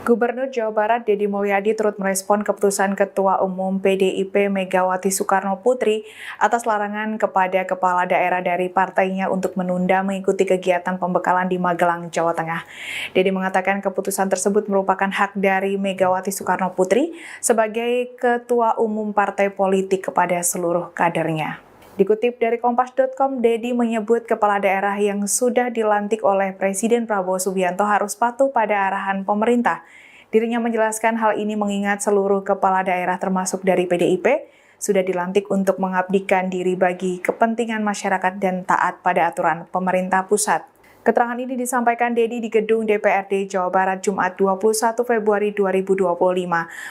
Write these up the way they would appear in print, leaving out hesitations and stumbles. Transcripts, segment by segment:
Gubernur Jawa Barat Deddy Mulyadi turut merespon keputusan Ketua Umum PDIP Megawati Soekarno Putri atas larangan kepada kepala daerah dari partainya untuk menunda mengikuti kegiatan pembekalan di Magelang, Jawa Tengah. Deddy mengatakan keputusan tersebut merupakan hak dari Megawati Soekarno Putri sebagai Ketua Umum partai politik kepada seluruh kadernya. Dikutip dari Kompas.com, Deddy menyebut kepala daerah yang sudah dilantik oleh Presiden Prabowo Subianto harus patuh pada arahan pemerintah. Dirinya menjelaskan hal ini mengingat seluruh kepala daerah termasuk dari PDIP sudah dilantik untuk mengabdikan diri bagi kepentingan masyarakat dan taat pada aturan pemerintah pusat. Keterangan ini disampaikan Deddy di gedung DPRD Jawa Barat Jumat 21 Februari 2025.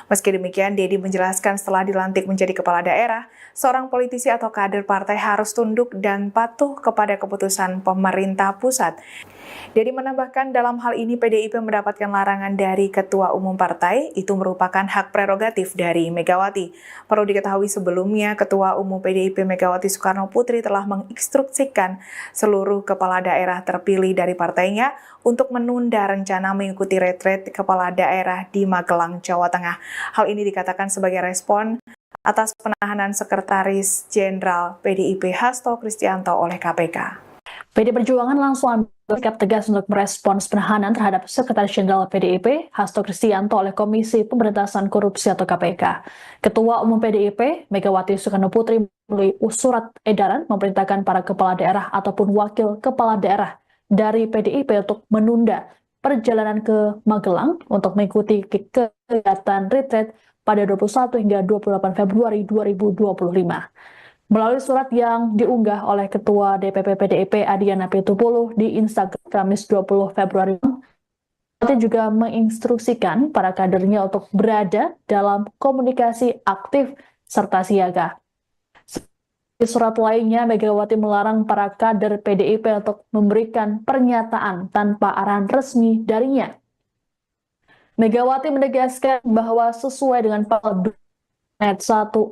Meski demikian, Deddy menjelaskan setelah dilantik menjadi kepala daerah, seorang politisi atau kader partai harus tunduk dan patuh kepada keputusan pemerintah pusat. Deddy menambahkan dalam hal ini PDIP mendapatkan larangan dari Ketua Umum Partai, itu merupakan hak prerogatif dari Megawati. Perlu diketahui sebelumnya, Ketua Umum PDIP Megawati Soekarno Putri telah menginstruksikan seluruh kepala daerah terpilih dari partainya untuk menunda rencana mengikuti retret kepala daerah di Magelang, Jawa Tengah. Hal ini dikatakan sebagai respon atas penahanan Sekretaris Jenderal PDIP Hasto Kristianto oleh KPK. PD Perjuangan langsung ambil sikap tegas untuk merespons penahanan terhadap Sekretaris Jenderal PDIP Hasto Kristianto oleh Komisi Pemberantasan Korupsi atau KPK. Ketua Umum PDIP Megawati Soekarno Putri melalui surat edaran memerintahkan para kepala daerah ataupun wakil kepala daerah dari PDIP untuk menunda perjalanan ke Magelang untuk mengikuti kegiatan retret pada 21 hingga 28 Februari 2025. Melalui surat yang diunggah oleh Ketua DPP PDIP Adiana Pitupulu di Instagram Kamis 20 Februari, dia juga menginstruksikan para kadernya untuk berada dalam komunikasi aktif serta siaga. Di surat lainnya, Megawati melarang para kader PDIP untuk memberikan pernyataan tanpa arahan resmi darinya. Megawati menegaskan bahwa sesuai dengan pasal 1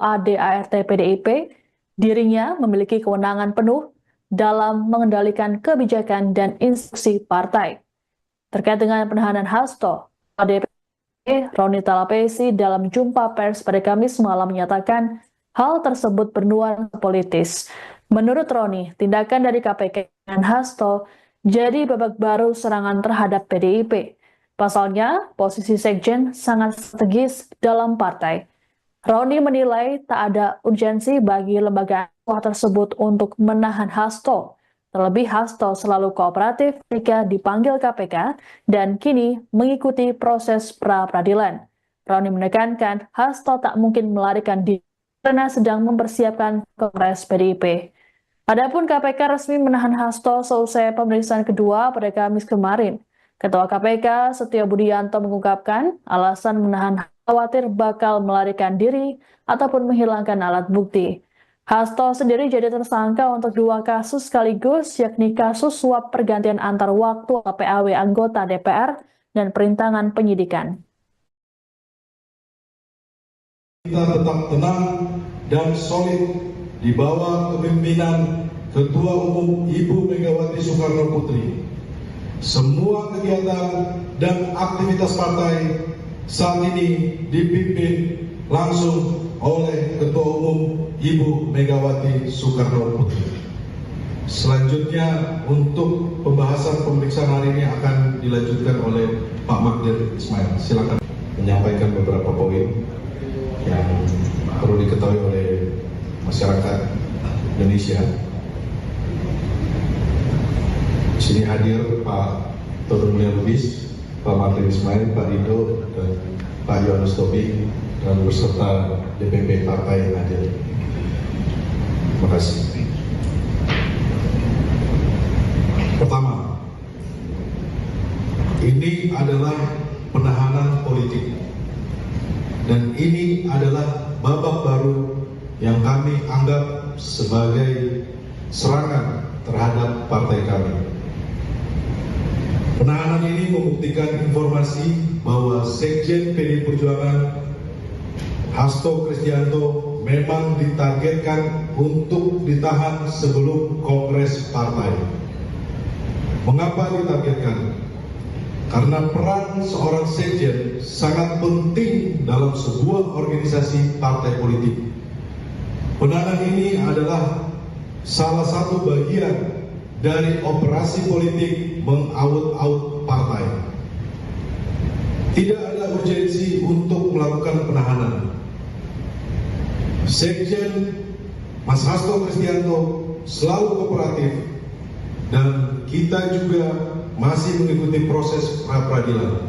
ADART PDIP, dirinya memiliki kewenangan penuh dalam mengendalikan kebijakan dan instruksi partai. Terkait dengan penahanan Hasto, DPP Roni Talapesi dalam jumpa pers pada Kamis malam menyatakan hal tersebut bernuansa politis. Menurut Roni, tindakan dari KPK dan Hasto jadi babak baru serangan terhadap PDIP. Pasalnya, posisi sekjen sangat strategis dalam partai. Roni menilai tak ada urgensi bagi lembaga tersebut untuk menahan Hasto. Terlebih Hasto selalu kooperatif ketika dipanggil KPK dan kini mengikuti proses pra-peradilan. Roni menekankan Hasto tak mungkin melarikan diri karena sedang mempersiapkan Kongres PDIP. Adapun KPK resmi menahan Hasto seusai pemeriksaan kedua pada Kamis kemarin. Ketua KPK Setio Budianto mengungkapkan alasan menahan khawatir bakal melarikan diri ataupun menghilangkan alat bukti. Hasto sendiri jadi tersangka untuk 2 kasus sekaligus, yakni kasus suap pergantian antar waktu PAW anggota DPR dan perintangan penyidikan. Kita tetap tenang dan solid di bawah kepemimpinan Ketua Umum Ibu Megawati Soekarno Putri. Semua kegiatan dan aktivitas partai saat ini dipimpin langsung oleh Ketua Umum Ibu Megawati Soekarno Putri. Selanjutnya untuk pembahasan pemeriksaan hari ini akan dilanjutkan oleh Pak Magdir Ismail. Silakan menyampaikan beberapa poin yang perlu diketahui oleh masyarakat Indonesia. Di sini hadir Pak Todung Mulya Lubis, Pak Magdir Ismail, Pak Rido, dan Pak Yohanes Tobing, dan beserta DPP partai yang hadir. Terima kasih. Pertama, ini adalah penahanan politik, dan ini adalah babak baru yang kami anggap sebagai serangan terhadap partai kami. Penahanan ini membuktikan informasi bahwa Sekjen PDI Perjuangan Hasto Kristianto memang ditargetkan untuk ditahan sebelum Kongres Partai. Mengapa ditargetkan? Karena peran seorang sekjen sangat penting dalam sebuah organisasi partai politik. Penahanan ini adalah salah satu bagian dari operasi politik mengaut-aut partai. Tidak ada urgensi untuk melakukan penahanan. Sekjen Mas Hasto Kristianto selalu kooperatif dan kita juga masih mengikuti proses pra-peradilan.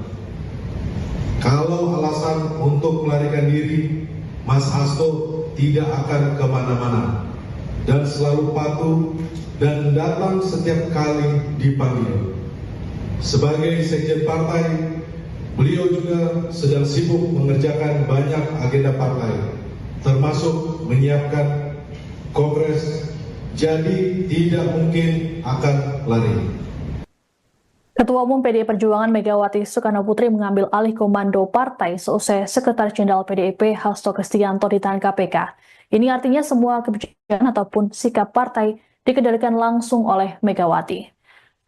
Kalau alasan untuk melarikan diri, Mas Hasto tidak akan kemana-mana dan selalu patuh dan datang setiap kali dipanggil. Sebagai sekjen partai, beliau juga sedang sibuk mengerjakan banyak agenda partai, termasuk menyiapkan kongres, jadi tidak mungkin akan lari. Ketua Umum PDI Perjuangan Megawati Soekarnoputri mengambil alih komando partai seusai Sekretaris Jenderal PDIP Hasto Kristianto ditahan KPK. Ini artinya semua kebijakan ataupun sikap partai dikendalikan langsung oleh Megawati.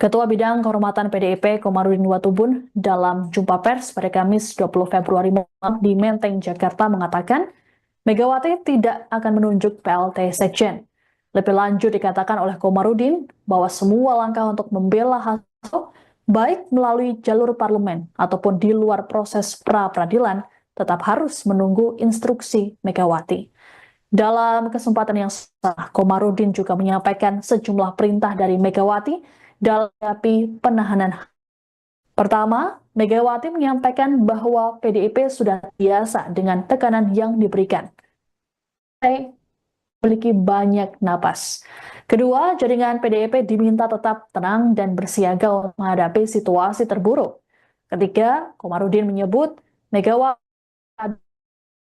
Ketua Bidang Kehormatan PDIP Komarudin Watubun dalam jumpa pers pada Kamis 20 Februari di Menteng, Jakarta mengatakan Megawati tidak akan menunjuk PLT Sekjen. Lebih lanjut dikatakan oleh Komarudin bahwa semua langkah untuk membela Hasto baik melalui jalur parlemen ataupun di luar proses pra-peradilan, tetap harus menunggu instruksi Megawati. Dalam kesempatan yang sama, Komarudin juga menyampaikan sejumlah perintah dari Megawati dalam menghadapi penahanan. Pertama, Megawati menyampaikan bahwa PDIP sudah biasa dengan tekanan yang diberikan. Memiliki banyak napas. Kedua, jaringan PDIP diminta tetap tenang dan bersiaga untuk menghadapi situasi terburuk. Ketiga, Komarudin menyebut Megawati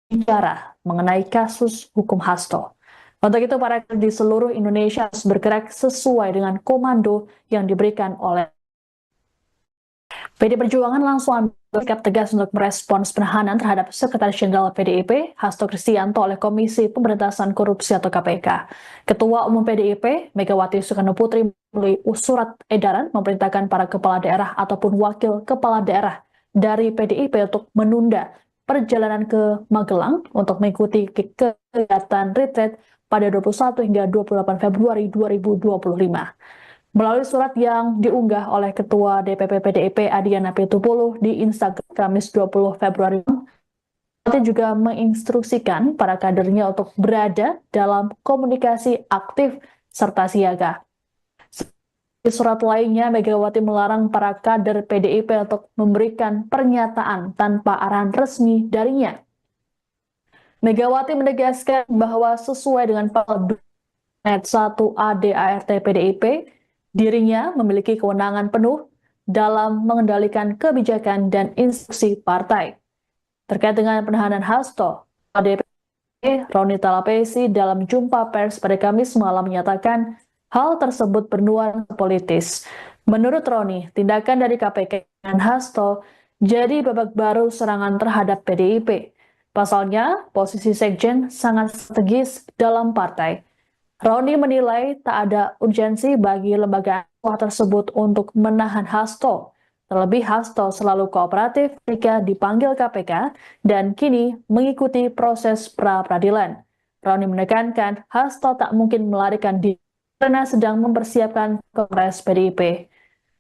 bicara mengenai kasus hukum Hasto. Untuk itu, para di seluruh Indonesia harus bergerak sesuai dengan komando yang diberikan oleh PDI Perjuangan langsung bersikap tegas untuk merespons penahanan terhadap Sekretaris Jenderal PDIP Hasto Kristianto oleh Komisi Pemberantasan Korupsi atau KPK. Ketua Umum PDIP Megawati Soekarnoputri melalui surat edaran memerintahkan para kepala daerah ataupun wakil kepala daerah dari PDIP untuk menunda perjalanan ke Magelang untuk mengikuti kegiatan retreat pada 21 hingga 28 Februari 2025. Melalui surat yang diunggah oleh Ketua DPP PDIP Adiana Pitupulu di Instagram Kamis 20 Februari, dia juga menginstruksikan para kadernya untuk berada dalam komunikasi aktif serta siaga. Di surat lainnya, Megawati melarang para kader PDIP untuk memberikan pernyataan tanpa arahan resmi darinya. Megawati menegaskan bahwa sesuai dengan pasal 1 ADART PDIP, dirinya memiliki kewenangan penuh dalam mengendalikan kebijakan dan instruksi partai. Terkait dengan penahanan Hasto, DPP Roni Talapesi dalam jumpa pers pada Kamis malam menyatakan hal tersebut bernuansa politis. Menurut Roni, tindakan dari KPK dan Hasto jadi babak baru serangan terhadap PDIP. Pasalnya, posisi sekjen sangat strategis dalam partai. Roni menilai tak ada urgensi bagi lembaga tersebut untuk menahan Hasto. Terlebih Hasto selalu kooperatif ketika dipanggil KPK dan kini mengikuti proses pra-peradilan. Roni menekankan Hasto tak mungkin melarikan diri karena sedang mempersiapkan Kongres PDIP.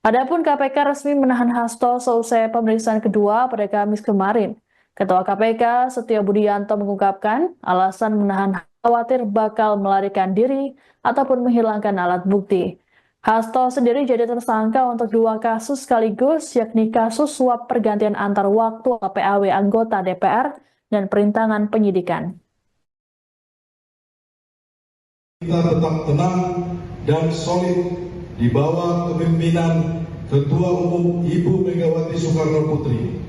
Adapun KPK resmi menahan Hasto seusai pemeriksaan kedua pada Kamis kemarin. Ketua KPK Setio Budianto mengungkapkan alasan menahan khawatir bakal melarikan diri ataupun menghilangkan alat bukti. Hasto sendiri jadi tersangka untuk 2 kasus sekaligus, yakni kasus suap pergantian antar waktu PAW anggota DPR dan perintangan penyidikan. Kita tetap tenang dan solid di bawah kepemimpinan Ketua Umum Ibu Megawati Soekarnoputri.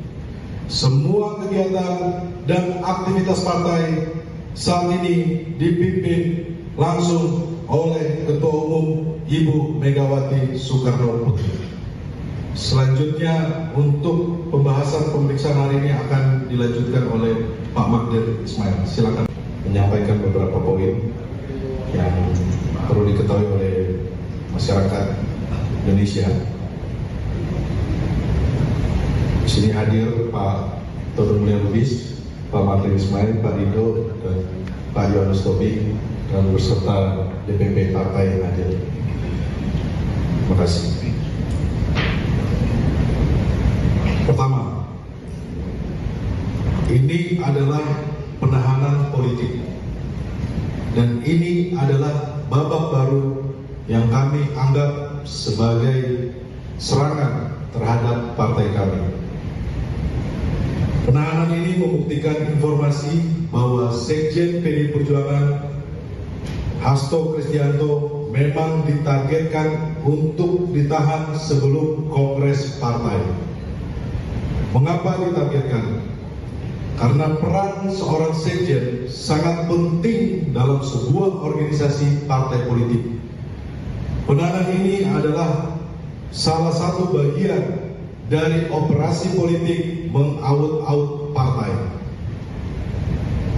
Semua kegiatan dan aktivitas partai saat ini dipimpin langsung oleh Ketua Umum Ibu Megawati Soekarnoputri. Selanjutnya untuk pembahasan pemeriksaan hari ini akan dilanjutkan oleh Pak Magdir Ismail. Silakan menyampaikan beberapa poin yang perlu diketahui oleh masyarakat Indonesia Di sini hadir Pak Todung Mulia Lubis, Pak Martin Ismail, Pak Rido, dan Pak Yohanes Tobing, dan beserta DPP Partai yang hadir. Terima kasih. Pertama, ini adalah penahanan politik, dan ini adalah babak baru yang kami anggap sebagai serangan terhadap partai kami. Penahanan ini membuktikan informasi bahwa Sekjen PDI Perjuangan Hasto Kristianto memang ditargetkan untuk ditahan sebelum Kongres Partai. Mengapa ditargetkan? Karena peran seorang sekjen sangat penting dalam sebuah organisasi partai politik. Penahanan ini adalah salah satu bagian dari operasi politik mengaut-aut partai.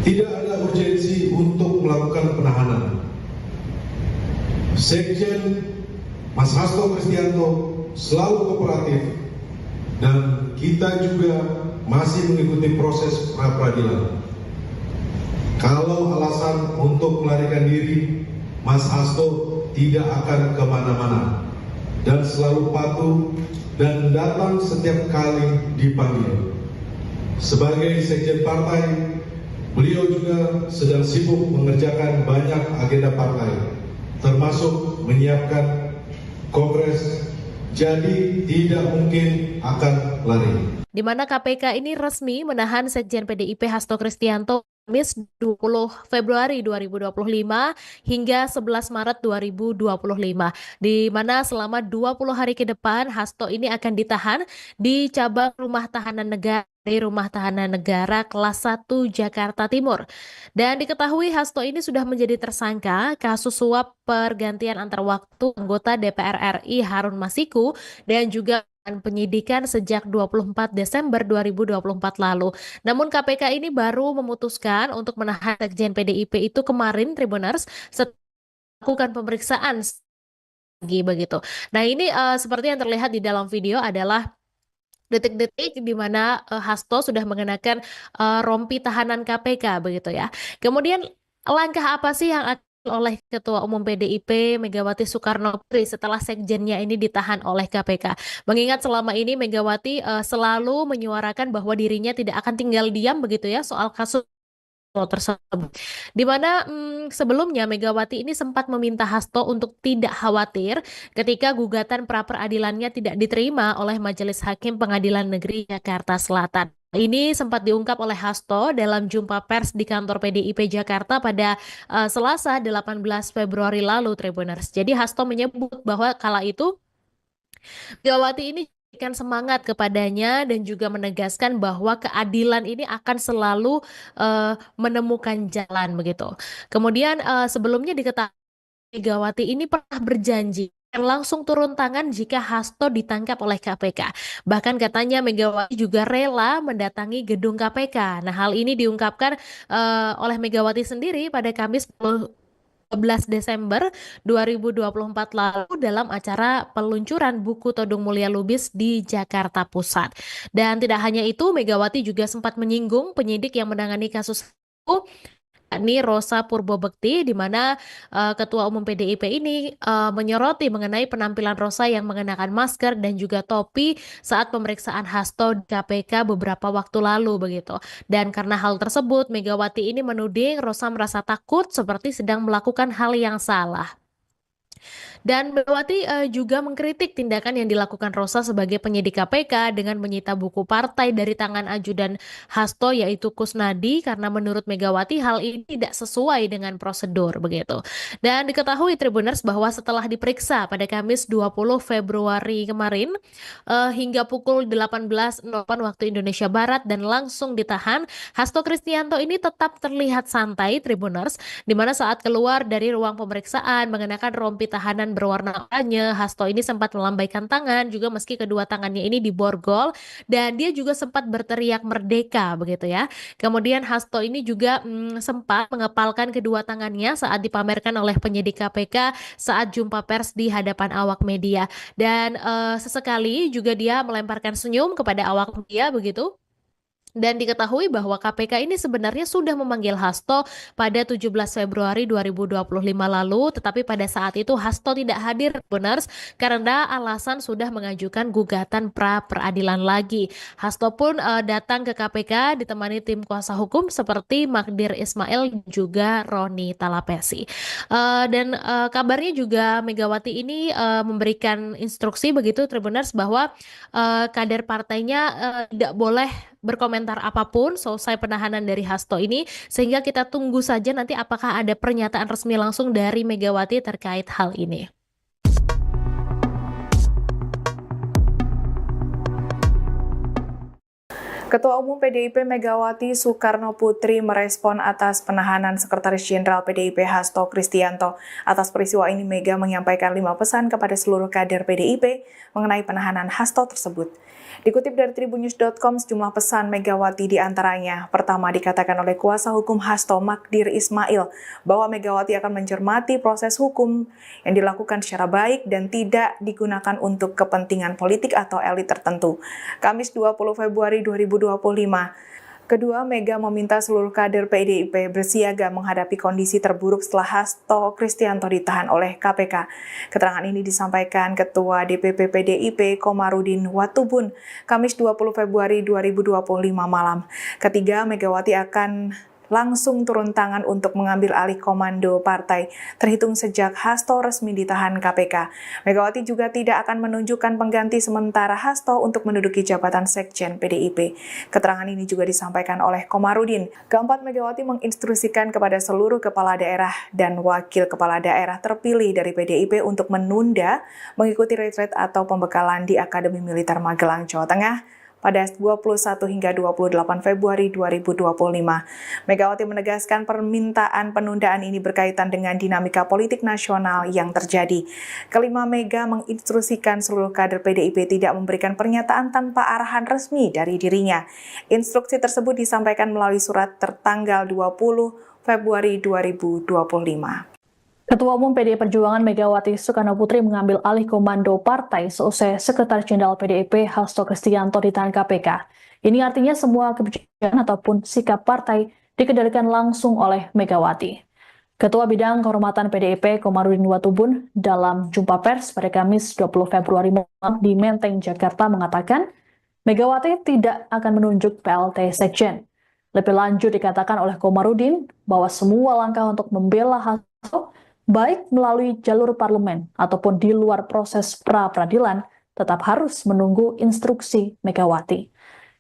Tidak ada urgensi untuk melakukan penahanan. Sekjen Mas Hasto Kristianto selalu kooperatif, dan kita juga masih mengikuti proses pra-peradilan. Kalau alasan untuk melarikan diri, Mas Hasto tidak akan kemana-mana dan selalu patuh dan datang setiap kali dipanggil. Sebagai sekjen partai, beliau juga sedang sibuk mengerjakan banyak agenda partai, termasuk menyiapkan kongres, jadi tidak mungkin akan lari. Di mana KPK ini resmi menahan Sekjen PDIP Hasto Kristianto Kamis 20 Februari 2025 hingga 11 Maret 2025, di mana selama 20 hari ke depan Hasto ini akan ditahan di cabang rumah tahanan negara di Rumah Tahanan Negara kelas 1 Jakarta Timur. Dan diketahui Hasto ini sudah menjadi tersangka kasus suap pergantian antar waktu anggota DPR RI Harun Masiku dan juga penyidikan sejak 24 Desember 2024 lalu. Namun KPK ini baru memutuskan untuk menahan Sekjen PDIP itu kemarin, Tribuners, setelah melakukan pemeriksaan lagi begitu. Nah ini seperti yang terlihat di dalam video adalah detik-detik di mana Hasto sudah mengenakan rompi tahanan KPK begitu ya. Kemudian langkah apa sih yang akan oleh Ketua Umum PDIP Megawati Soekarno Putri setelah sekjennya ini ditahan oleh KPK? Mengingat selama ini Megawati selalu menyuarakan bahwa dirinya tidak akan tinggal diam begitu ya soal kasus tersebut. Di mana sebelumnya Megawati ini sempat meminta Hasto untuk tidak khawatir ketika gugatan pra-peradilannya tidak diterima oleh Majelis Hakim Pengadilan Negeri Jakarta Selatan. Ini sempat diungkap oleh Hasto dalam jumpa pers di kantor PDIP Jakarta pada Selasa 18 Februari lalu, Tribuners. Jadi Hasto menyebut bahwa kala itu Megawati ini memberikan semangat kepadanya dan juga menegaskan bahwa keadilan ini akan selalu menemukan jalan begitu. Kemudian sebelumnya diketahui Megawati ini pernah berjanji akan langsung turun tangan jika Hasto ditangkap oleh KPK. Bahkan katanya Megawati juga rela mendatangi gedung KPK. Nah, hal ini diungkapkan oleh Megawati sendiri pada Kamis 12 Desember 2024 lalu dalam acara peluncuran buku Todung Mulia Lubis di Jakarta Pusat. Dan tidak hanya itu, Megawati juga sempat menyinggung penyidik yang menangani kasus itu, yakni Rosa Purbobekti, di mana Ketua Umum PDIP ini menyoroti mengenai penampilan Rosa yang mengenakan masker dan juga topi saat pemeriksaan Hasto di KPK beberapa waktu lalu begitu. Dan karena hal tersebut, Megawati ini menuding Rosa merasa takut seperti sedang melakukan hal yang salah. Dan Megawati juga mengkritik tindakan yang dilakukan Rosa sebagai penyidik KPK dengan menyita buku partai dari tangan ajudan Hasto yaitu Kusnadi, karena menurut Megawati hal ini tidak sesuai dengan prosedur begitu. Dan diketahui Tribuners bahwa setelah diperiksa pada Kamis 20 Februari kemarin hingga pukul 18.08 waktu Indonesia Barat dan langsung ditahan, Hasto Kristianto ini tetap terlihat santai, Tribuners, di mana saat keluar dari ruang pemeriksaan mengenakan rompi tahanan dengan berwarna oranye. Hasto ini sempat melambaikan tangan juga meski kedua tangannya ini diborgol, dan dia juga sempat berteriak merdeka begitu ya. Kemudian Hasto ini juga sempat mengepalkan kedua tangannya saat dipamerkan oleh penyidik KPK saat jumpa pers di hadapan awak media. Dan sesekali juga dia melemparkan senyum kepada awak media begitu. Dan diketahui bahwa KPK ini sebenarnya sudah memanggil Hasto pada 17 Februari 2025 lalu, tetapi pada saat itu Hasto tidak hadir, Tribuners, karena alasan sudah mengajukan gugatan pra peradilan lagi. Hasto pun datang ke KPK ditemani tim kuasa hukum seperti Magdir Ismail juga Roni Talapesi. Kabarnya juga Megawati ini memberikan instruksi begitu, Tribuners, bahwa kader partainya tidak boleh berkomentar apapun selesai penahanan dari Hasto ini, sehingga kita tunggu saja nanti apakah ada pernyataan resmi langsung dari Megawati terkait hal ini. Ketua Umum PDIP Megawati Soekarno Putri merespon atas penahanan Sekretaris Jenderal PDIP Hasto Kristianto. Atas peristiwa ini, Mega menyampaikan 5 pesan kepada seluruh kader PDIP mengenai penahanan Hasto tersebut. Dikutip dari tribunnews.com, sejumlah pesan Megawati diantaranya. Pertama, dikatakan oleh kuasa hukum Hasto, Magdir Ismail, bahwa Megawati akan mencermati proses hukum yang dilakukan secara baik dan tidak digunakan untuk kepentingan politik atau elit tertentu. Kamis 20 Februari 2025. Kedua, Mega meminta seluruh kader PDIP bersiaga menghadapi kondisi terburuk setelah Hasto Kristianto ditahan oleh KPK. Keterangan ini disampaikan Ketua DPP PDIP Komarudin Watubun, Kamis 20 Februari 2025 malam. Ketiga, Megawati akan langsung turun tangan untuk mengambil alih komando partai, terhitung sejak Hasto resmi ditahan KPK. Megawati juga tidak akan menunjukkan pengganti sementara Hasto untuk menduduki jabatan Sekjen PDIP. Keterangan ini juga disampaikan oleh Komarudin. Keempat, Megawati menginstruksikan kepada seluruh kepala daerah dan wakil kepala daerah terpilih dari PDIP untuk menunda mengikuti retreat atau pembekalan di Akademi Militer Magelang, Jawa Tengah pada 21 hingga 28 Februari 2025. Megawati menegaskan permintaan penundaan ini berkaitan dengan dinamika politik nasional yang terjadi. Kelima, Mega menginstruksikan seluruh kader PDIP tidak memberikan pernyataan tanpa arahan resmi dari dirinya. Instruksi tersebut disampaikan melalui surat tertanggal 20 Februari 2025. Ketua Umum PDI Perjuangan Megawati Soekarno Putri mengambil alih komando partai seusai Sekretaris Jenderal PDIP Hasto Kristianto ditahan KPK. Ini artinya semua kebijakan ataupun sikap partai dikendalikan langsung oleh Megawati. Ketua Bidang Kehormatan PDIP Komarudin Watubun dalam jumpa pers pada Kamis 20 Februari malam di Menteng, Jakarta mengatakan Megawati tidak akan menunjuk PLT Sekjen. Lebih lanjut dikatakan oleh Komarudin bahwa semua langkah untuk membela Hasto baik melalui jalur parlemen ataupun di luar proses pra-peradilan, tetap harus menunggu instruksi Megawati.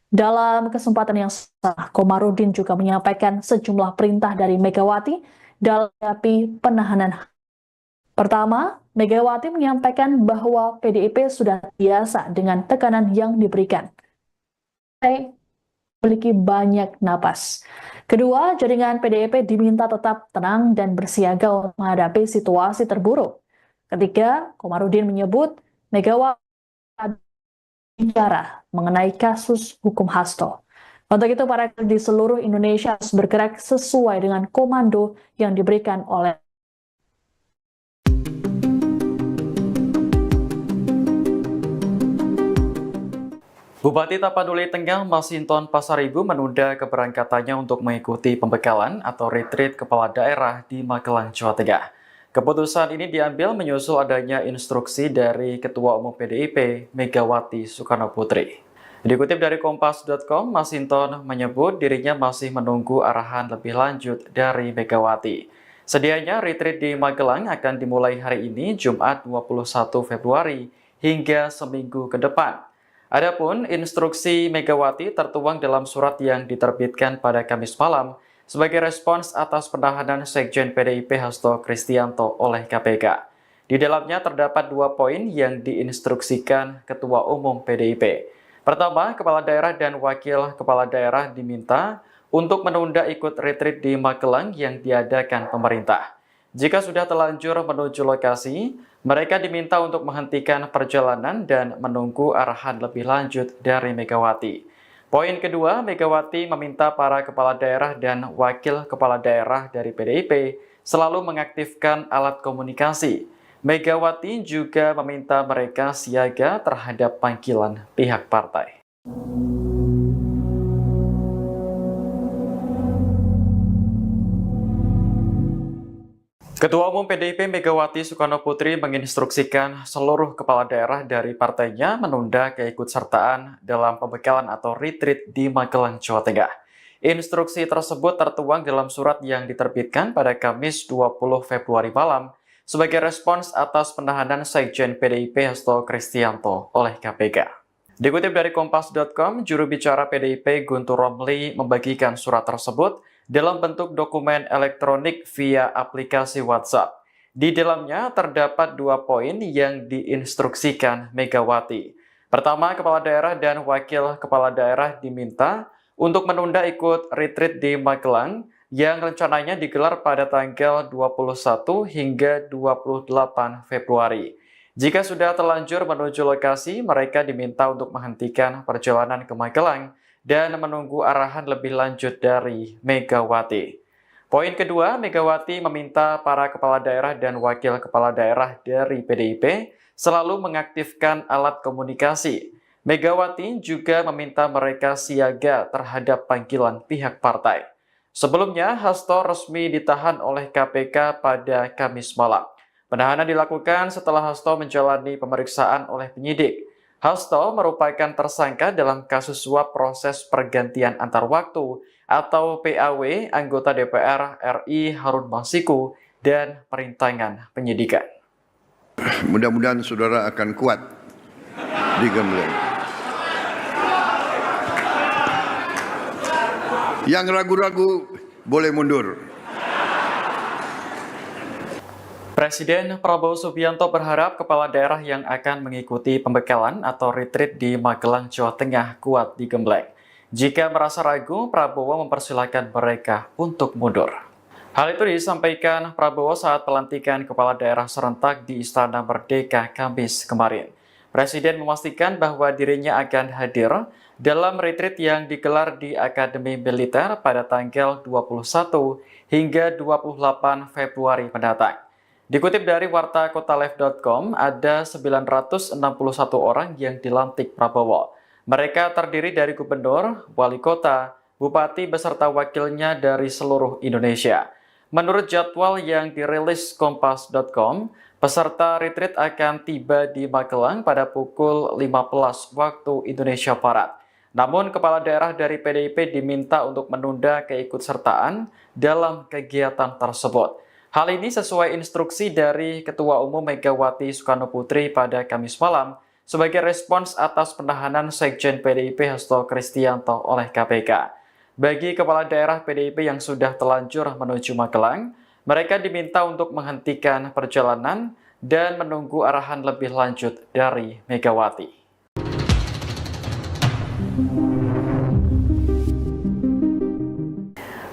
Dalam kesempatan yang sama, Komarudin juga menyampaikan sejumlah perintah dari Megawati dalam menghadapi penahanan. Pertama, Megawati menyampaikan bahwa PDIP sudah biasa dengan tekanan yang diberikan. Memiliki banyak napas. Kedua, jaringan PDIP diminta tetap tenang dan bersiaga untuk menghadapi situasi terburuk. Ketiga, Komarudin menyebut Megawati bicara mengenai kasus hukum Hasto. Untuk itu, para di seluruh Indonesia harus bergerak sesuai dengan komando yang diberikan oleh Bupati Tapanuli Tengah Masinton Pasaribu menunda keberangkatannya untuk mengikuti pembekalan atau retreat kepala daerah di Magelang, Jawa Tengah. Keputusan ini diambil menyusul adanya instruksi dari Ketua Umum PDIP Megawati Soekarno Putri. Dikutip dari Kompas.com, Masinton menyebut dirinya masih menunggu arahan lebih lanjut dari Megawati. Sedianya retreat di Magelang akan dimulai hari ini, Jumat 21 Februari, hingga seminggu ke depan. Adapun instruksi Megawati tertuang dalam surat yang diterbitkan pada Kamis malam sebagai respons atas penahanan Sekjen PDIP Hasto Kristianto oleh KPK. Di dalamnya terdapat 2 poin yang diinstruksikan Ketua Umum PDIP. Pertama, kepala daerah dan wakil kepala daerah diminta untuk menunda ikut retreat di Magelang yang diadakan pemerintah. Jika sudah telanjur menuju lokasi, mereka diminta untuk menghentikan perjalanan dan menunggu arahan lebih lanjut dari Megawati. Poin kedua, Megawati meminta para kepala daerah dan wakil kepala daerah dari PDIP selalu mengaktifkan alat komunikasi. Megawati juga meminta mereka siaga terhadap panggilan pihak partai. Ketua Umum PDIP Megawati Soekarnoputri menginstruksikan seluruh kepala daerah dari partainya menunda keikutsertaan dalam pembekalan atau retreat di Magelang, Jawa Tengah. Instruksi tersebut tertuang dalam surat yang diterbitkan pada Kamis 20 Februari malam sebagai respons atas penahanan Sekjen PDIP Hasto Kristianto oleh KPK. Dikutip dari Kompas.com, juru bicara PDIP Guntur Romli membagikan surat tersebut dalam bentuk dokumen elektronik via aplikasi WhatsApp. Di dalamnya terdapat 2 poin yang diinstruksikan Megawati. Pertama, kepala daerah dan wakil kepala daerah diminta untuk menunda ikut retreat di Magelang yang rencananya digelar pada tanggal 21 hingga 28 Februari. Jika sudah telanjur menuju lokasi, mereka diminta untuk menghentikan perjalanan ke Magelang dan menunggu arahan lebih lanjut dari Megawati. Poin kedua, Megawati meminta para kepala daerah dan wakil kepala daerah dari PDIP selalu mengaktifkan alat komunikasi. Megawati juga meminta mereka siaga terhadap panggilan pihak partai. Sebelumnya, Hasto resmi ditahan oleh KPK pada Kamis malam. Penahanan dilakukan setelah Hasto menjalani pemeriksaan oleh penyidik. Hasto merupakan tersangka dalam kasus suap proses pergantian antar waktu atau PAW anggota DPR RI Harun Masiku dan perintangan penyidikan. Mudah-mudahan saudara akan kuat di Gembleng. Yang ragu-ragu boleh mundur. Presiden Prabowo Subianto berharap kepala daerah yang akan mengikuti pembekalan atau retreat di Magelang, Jawa Tengah kuat digembleng. Jika merasa ragu, Prabowo mempersilahkan mereka untuk mundur. Hal itu disampaikan Prabowo saat pelantikan kepala daerah serentak di Istana Merdeka Kamis kemarin. Presiden memastikan bahwa dirinya akan hadir dalam retreat yang digelar di Akademi Militer pada tanggal 21 hingga 28 Februari mendatang. Dikutip dari wartakotalive.com, ada 961 orang yang dilantik Prabowo. Mereka terdiri dari gubernur, wali kota, bupati beserta wakilnya dari seluruh Indonesia. Menurut jadwal yang dirilis Kompas.com, peserta retreat akan tiba di Magelang pada pukul 15 waktu Indonesia Barat. Namun, kepala daerah dari PDIP diminta untuk menunda keikutsertaan dalam kegiatan tersebut. Hal ini sesuai instruksi dari Ketua Umum Megawati Soekarnoputri pada Kamis malam sebagai respons atas penahanan Sekjen PDIP Hasto Kristianto oleh KPK. Bagi kepala daerah PDIP yang sudah telanjur menuju Magelang, mereka diminta untuk menghentikan perjalanan dan menunggu arahan lebih lanjut dari Megawati.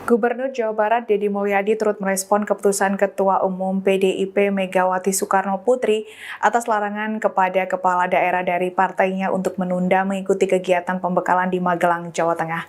Gubernur Jawa Barat Deddy Mulyadi turut merespon keputusan Ketua Umum PDIP Megawati Soekarnoputri atas larangan kepada kepala daerah dari partainya untuk menunda mengikuti kegiatan pembekalan di Magelang, Jawa Tengah.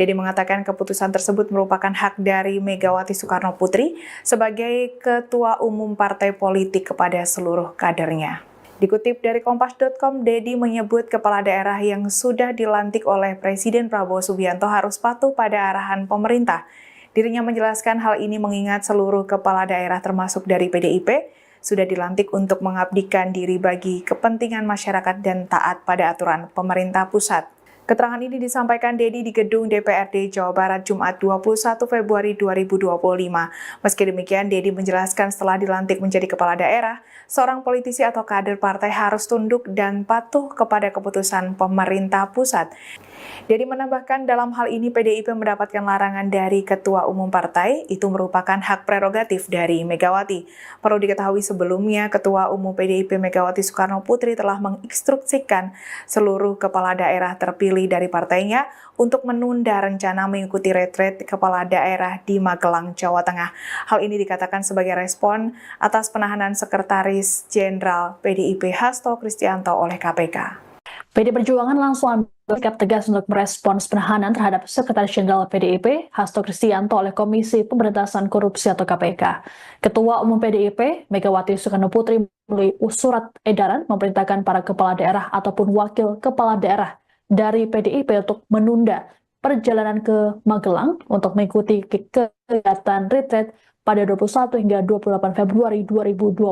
Deddy mengatakan keputusan tersebut merupakan hak dari Megawati Soekarnoputri sebagai Ketua Umum Partai Politik kepada seluruh kadernya. Dikutip dari Kompas.com, Deddy menyebut kepala daerah yang sudah dilantik oleh Presiden Prabowo Subianto harus patuh pada arahan pemerintah. Dirinya menjelaskan hal ini mengingat seluruh kepala daerah termasuk dari PDIP sudah dilantik untuk mengabdikan diri bagi kepentingan masyarakat dan taat pada aturan pemerintah pusat. Keterangan ini disampaikan Deddy di gedung DPRD Jawa Barat Jumat 21 Februari 2025. Meski demikian, Deddy menjelaskan setelah dilantik menjadi kepala daerah, seorang politisi atau kader partai harus tunduk dan patuh kepada keputusan pemerintah pusat. Deddy menambahkan dalam hal ini PDIP mendapatkan larangan dari Ketua Umum Partai, itu merupakan hak prerogatif dari Megawati. Perlu diketahui sebelumnya, Ketua Umum PDIP Megawati Soekarnoputri telah menginstruksikan seluruh kepala daerah terpilih terpilih dari partainya untuk menunda rencana mengikuti retret kepala daerah di Magelang, Jawa Tengah. Hal ini dikatakan sebagai respon atas penahanan Sekretaris Jenderal PDIP Hasto Kristianto oleh KPK. PD Perjuangan langsung ambil sikap tegas untuk merespons penahanan terhadap Sekretaris Jenderal PDIP Hasto Kristianto oleh Komisi Pemberantasan Korupsi atau KPK. Ketua Umum PDIP Megawati Soekarno Putri melalui surat edaran memerintahkan para kepala daerah ataupun wakil kepala daerah dari PDIP untuk menunda perjalanan ke Magelang untuk mengikuti kegiatan retret pada 21 hingga 28 Februari 2025.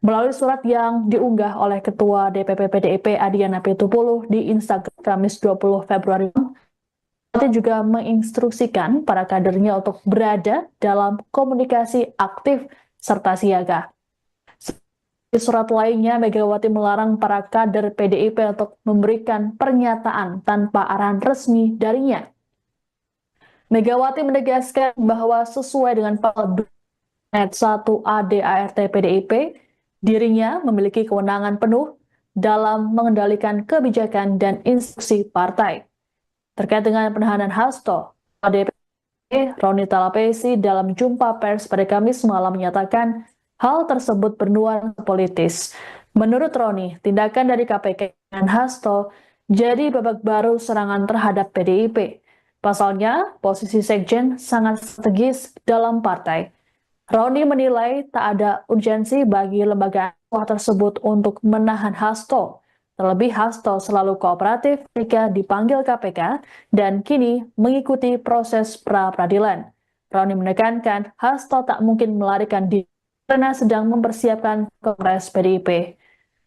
Melalui surat yang diunggah oleh Ketua DPP PDIP Adiana Pitupulu di Instagram Kamis 20 Februari, Megawati juga menginstruksikan para kadernya untuk berada dalam komunikasi aktif serta siaga. Di surat lainnya, Megawati melarang para kader PDIP untuk memberikan pernyataan tanpa arahan resmi darinya. Megawati menegaskan bahwa sesuai dengan pasal 1 ADART PDIP, dirinya memiliki kewenangan penuh dalam mengendalikan kebijakan dan instruksi partai. Terkait dengan penahanan Hasto, DPP Roni Talapesi dalam jumpa pers pada Kamis malam menyatakan hal tersebut bernuansa politis. Menurut Roni, tindakan dari KPK dan Hasto jadi babak baru serangan terhadap PDIP. Pasalnya, posisi sekjen sangat strategis dalam partai. Roni menilai tak ada urgensi bagi lembaga tersebut untuk menahan Hasto. Terlebih Hasto selalu kooperatif ketika dipanggil KPK dan kini mengikuti proses pra-peradilan. Roni menekankan Hasto tak mungkin melarikan diri karena sedang mempersiapkan Kongres PDIP.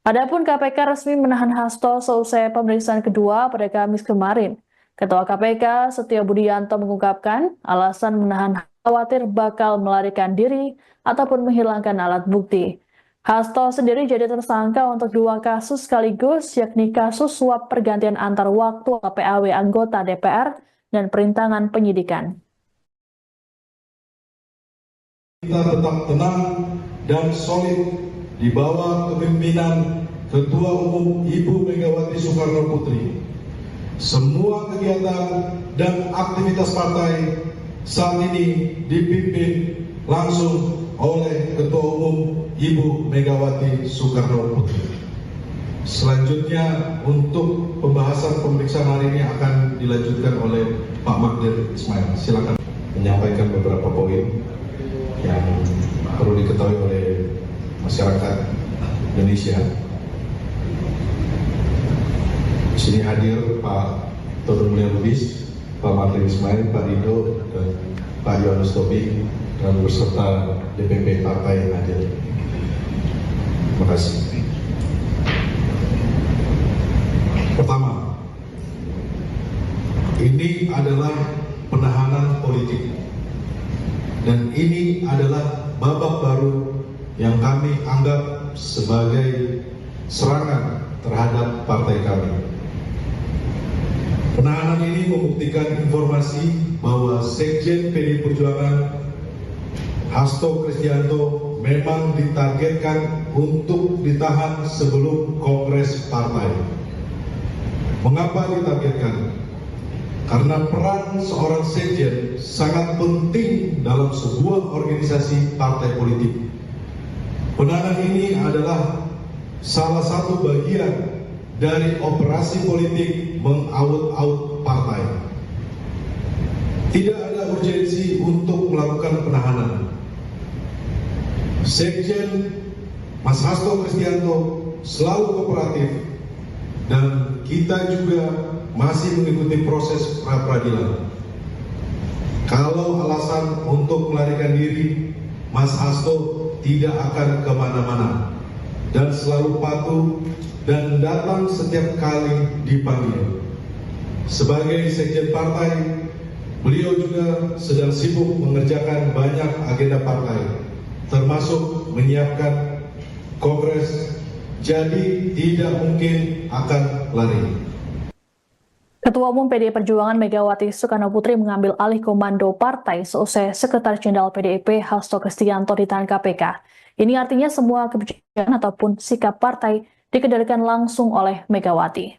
Adapun KPK resmi menahan Hasto selesai pemeriksaan kedua pada Kamis kemarin. Ketua KPK Setio Budianto mengungkapkan alasan menahan khawatir bakal melarikan diri ataupun menghilangkan alat bukti. Hasto sendiri jadi tersangka untuk 2 kasus sekaligus, yakni kasus suap pergantian antar waktu PAW anggota DPR dan perintangan penyidikan. Kita tetap tenang dan solid di bawah kepemimpinan Ketua Umum Ibu Megawati Soekarno Putri. Semua kegiatan dan aktivitas partai saat ini dipimpin langsung oleh Ketua Umum Ibu Megawati Soekarno Putri. Selanjutnya untuk pembahasan pemeriksaan hari ini akan dilanjutkan oleh Pak Magdir Ismail. Silakan menyampaikan beberapa poin yang perlu diketahui oleh masyarakat Indonesia. Di sini hadir Pak Toto Mulya Lubis, Pak Magdir Ismail, Pak Rido, dan Pak Yohanes Tobing, dan beserta DPP partai yang hadir. Terima kasih. Pertama, ini adalah penahanan politik, dan ini adalah babak baru yang kami anggap sebagai serangan terhadap partai kami. Penahanan ini membuktikan informasi bahwa Sekjen PDI Perjuangan Hasto Kristianto memang ditargetkan untuk ditahan sebelum Kongres Partai. Mengapa ditargetkan? Karena peran seorang sekjen sangat penting dalam sebuah organisasi partai politik. Penahanan ini adalah salah satu bagian dari operasi politik mengaut-aut partai. Tidak ada urgensi untuk melakukan penahanan. Sekjen Mas Hasto Kristianto selalu kooperatif dan kita juga masih mengikuti proses pra-peradilan. Kalau alasan untuk melarikan diri, Mas Hasto tidak akan kemana-mana dan selalu patuh dan datang setiap kali dipanggil. Sebagai sekjen partai, beliau juga sedang sibuk mengerjakan banyak agenda partai, termasuk menyiapkan kongres, jadi tidak mungkin akan lari. Ketua Umum PDI Perjuangan Megawati Soekarno Putri mengambil alih komando partai seusai Sekretaris Jenderal PDIP Hasto Kristianto ditahan KPK. Ini artinya semua kebijakan ataupun sikap partai dikendalikan langsung oleh Megawati.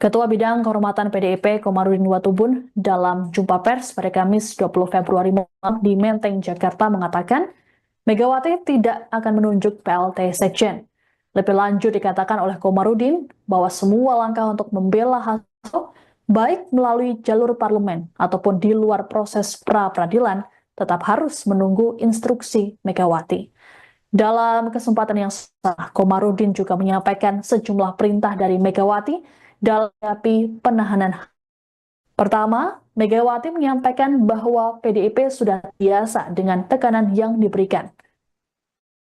Ketua Bidang Kehormatan PDIP Komarudin Watubun dalam jumpa pers pada Kamis 20 Februari malam di Menteng, Jakarta mengatakan Megawati tidak akan menunjuk PLT Sekjen. Lebih lanjut dikatakan oleh Komarudin bahwa semua langkah untuk membela Hasto baik melalui jalur parlemen ataupun di luar proses pra-peradilan tetap harus menunggu instruksi Megawati. Dalam kesempatan yang sama, Komarudin juga menyampaikan sejumlah perintah dari Megawati dalam menghadapi penahanan. Pertama, Megawati menyampaikan bahwa PDIP sudah biasa dengan tekanan yang diberikan.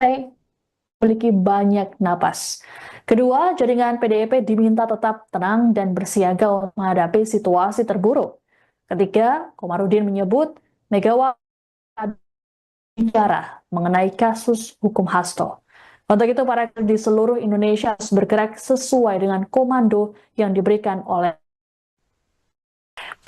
Memiliki banyak napas. Kedua, jaringan PDIP diminta tetap tenang dan bersiaga untuk menghadapi situasi terburuk. Ketiga, Komarudin menyebut Megawati bicara mengenai kasus hukum Hasto. Untuk itu, para di seluruh Indonesia harus bergerak sesuai dengan komando yang diberikan oleh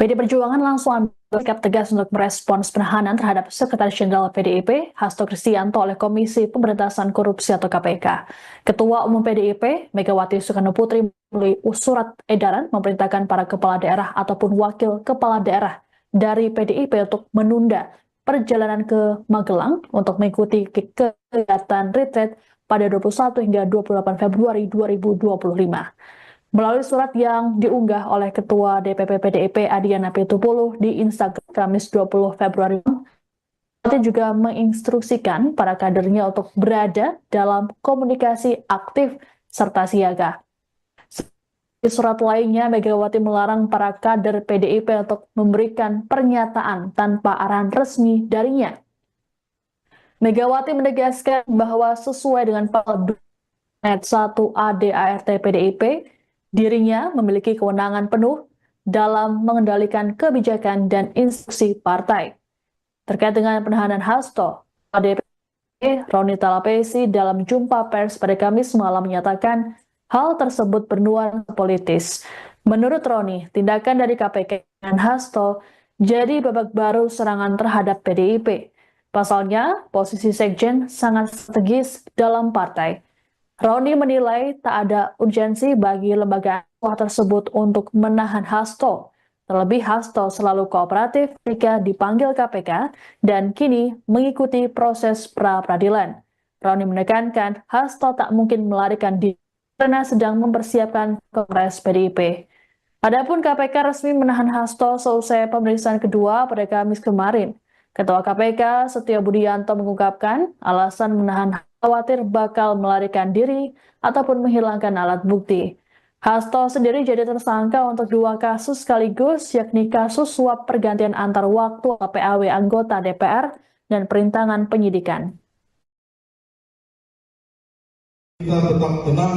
PD Perjuangan langsung ambil sikap tegas untuk merespons penahanan terhadap Sekretaris Jenderal PDIP Hasto Kristianto oleh Komisi Pemberantasan Korupsi atau KPK. Ketua Umum PDIP Megawati Soekarno Putri melalui surat edaran memerintahkan para kepala daerah ataupun wakil kepala daerah dari PDIP untuk menunda perjalanan ke Magelang untuk mengikuti kegiatan retreat pada 21 hingga 28 Februari 2025. Melalui surat yang diunggah oleh Ketua DPP PDIP Adiana Pitupulu di Instagram Kamis 20 Februari, Megawati juga menginstruksikan para kadernya untuk berada dalam komunikasi aktif serta siaga. Di surat lainnya, Megawati melarang para kader PDIP untuk memberikan pernyataan tanpa arahan resmi darinya. Megawati menegaskan bahwa sesuai dengan pasal 1 ADART PDIP, dirinya memiliki kewenangan penuh dalam mengendalikan kebijakan dan instruksi partai. Terkait dengan penahanan Hasto, DPP Roni Talapesi dalam jumpa pers pada Kamis malam menyatakan hal tersebut bernuansa politis. Menurut Roni, tindakan dari KPK dan Hasto jadi babak baru serangan terhadap PDIP. Pasalnya, posisi Sekjen sangat strategis dalam partai. Roni menilai tak ada urgensi bagi lembaga tersebut untuk menahan Hasto. Terlebih Hasto selalu kooperatif ketika dipanggil KPK dan kini mengikuti proses pra-peradilan. Roni menekankan Hasto tak mungkin melarikan diri karena sedang mempersiapkan Kongres PDIP. Adapun KPK resmi menahan Hasto seusai pemeriksaan kedua pada Kamis kemarin. Ketua KPK Setio Budianto mengungkapkan alasan menahan khawatir bakal melarikan diri ataupun menghilangkan alat bukti. Hasto sendiri jadi tersangka untuk 2 kasus sekaligus, yakni kasus suap pergantian antar waktu PAW anggota DPR dan perintangan penyidikan. Kita tetap tenang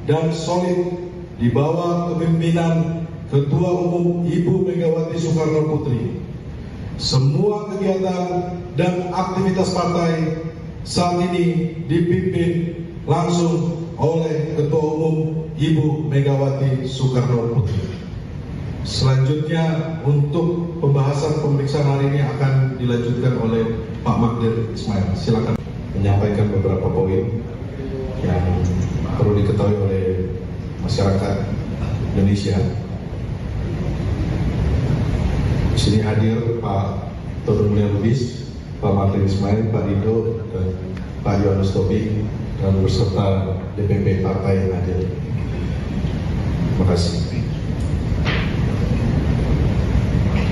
dan solid di bawah kepemimpinan Ketua Umum Ibu Megawati Soekarno Putri. Semua kegiatan dan aktivitas partai saat ini dipimpin langsung oleh Ketua Umum Ibu Megawati Soekarno Putri. Selanjutnya untuk pembahasan pemeriksaan hari ini akan dilanjutkan oleh Pak Magdir Ismail. Silakan menyampaikan beberapa poin yang perlu diketahui oleh masyarakat Indonesia. Di sini hadir Pak Toto Mulya Lubis, Pak Magdir Ismail, Pak Dido, dan Pak Yohanes Tobing, dan beserta DPP Partai yang hadir. Terima kasih.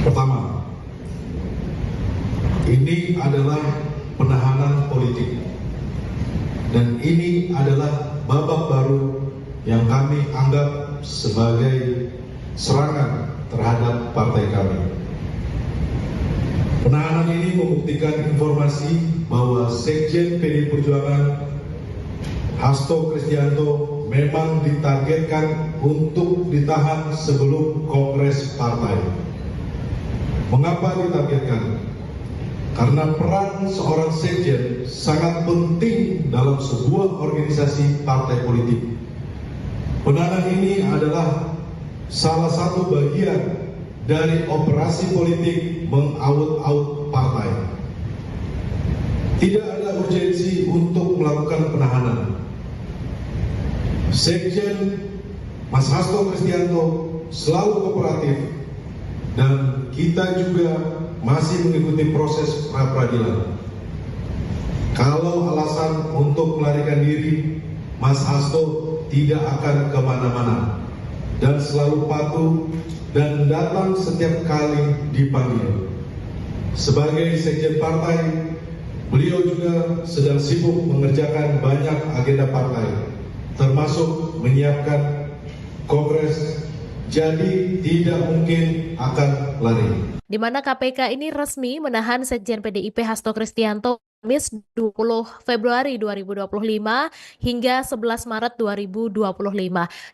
Pertama, ini adalah penahanan politik. Dan ini adalah babak baru yang kami anggap sebagai serangan terhadap partai kami. Penahanan ini membuktikan informasi bahwa Sekjen PD Perjuangan Hasto Kristianto memang ditargetkan untuk ditahan sebelum Kongres Partai. Mengapa ditargetkan? Karena peran seorang Sekjen sangat penting dalam sebuah organisasi partai politik. Penahanan ini adalah salah satu bagian dari operasi politik mengaut-aut partai. Tidak ada urgensi untuk melakukan penahanan. Sekjen Mas Hasto Kristianto selalu kooperatif dan kita juga masih mengikuti proses pra-peradilan. Kalau alasan untuk melarikan diri, Mas Hasto tidak akan kemana-mana dan selalu patuh dan datang setiap kali dipanggil. Sebagai sekjen partai, beliau juga sedang sibuk mengerjakan banyak agenda partai, termasuk menyiapkan kongres, jadi tidak mungkin akan lari. Di mana KPK ini resmi menahan Sekjen PDIP Hasto Kristianto Kamis 20 Februari 2025 hingga 11 Maret 2025,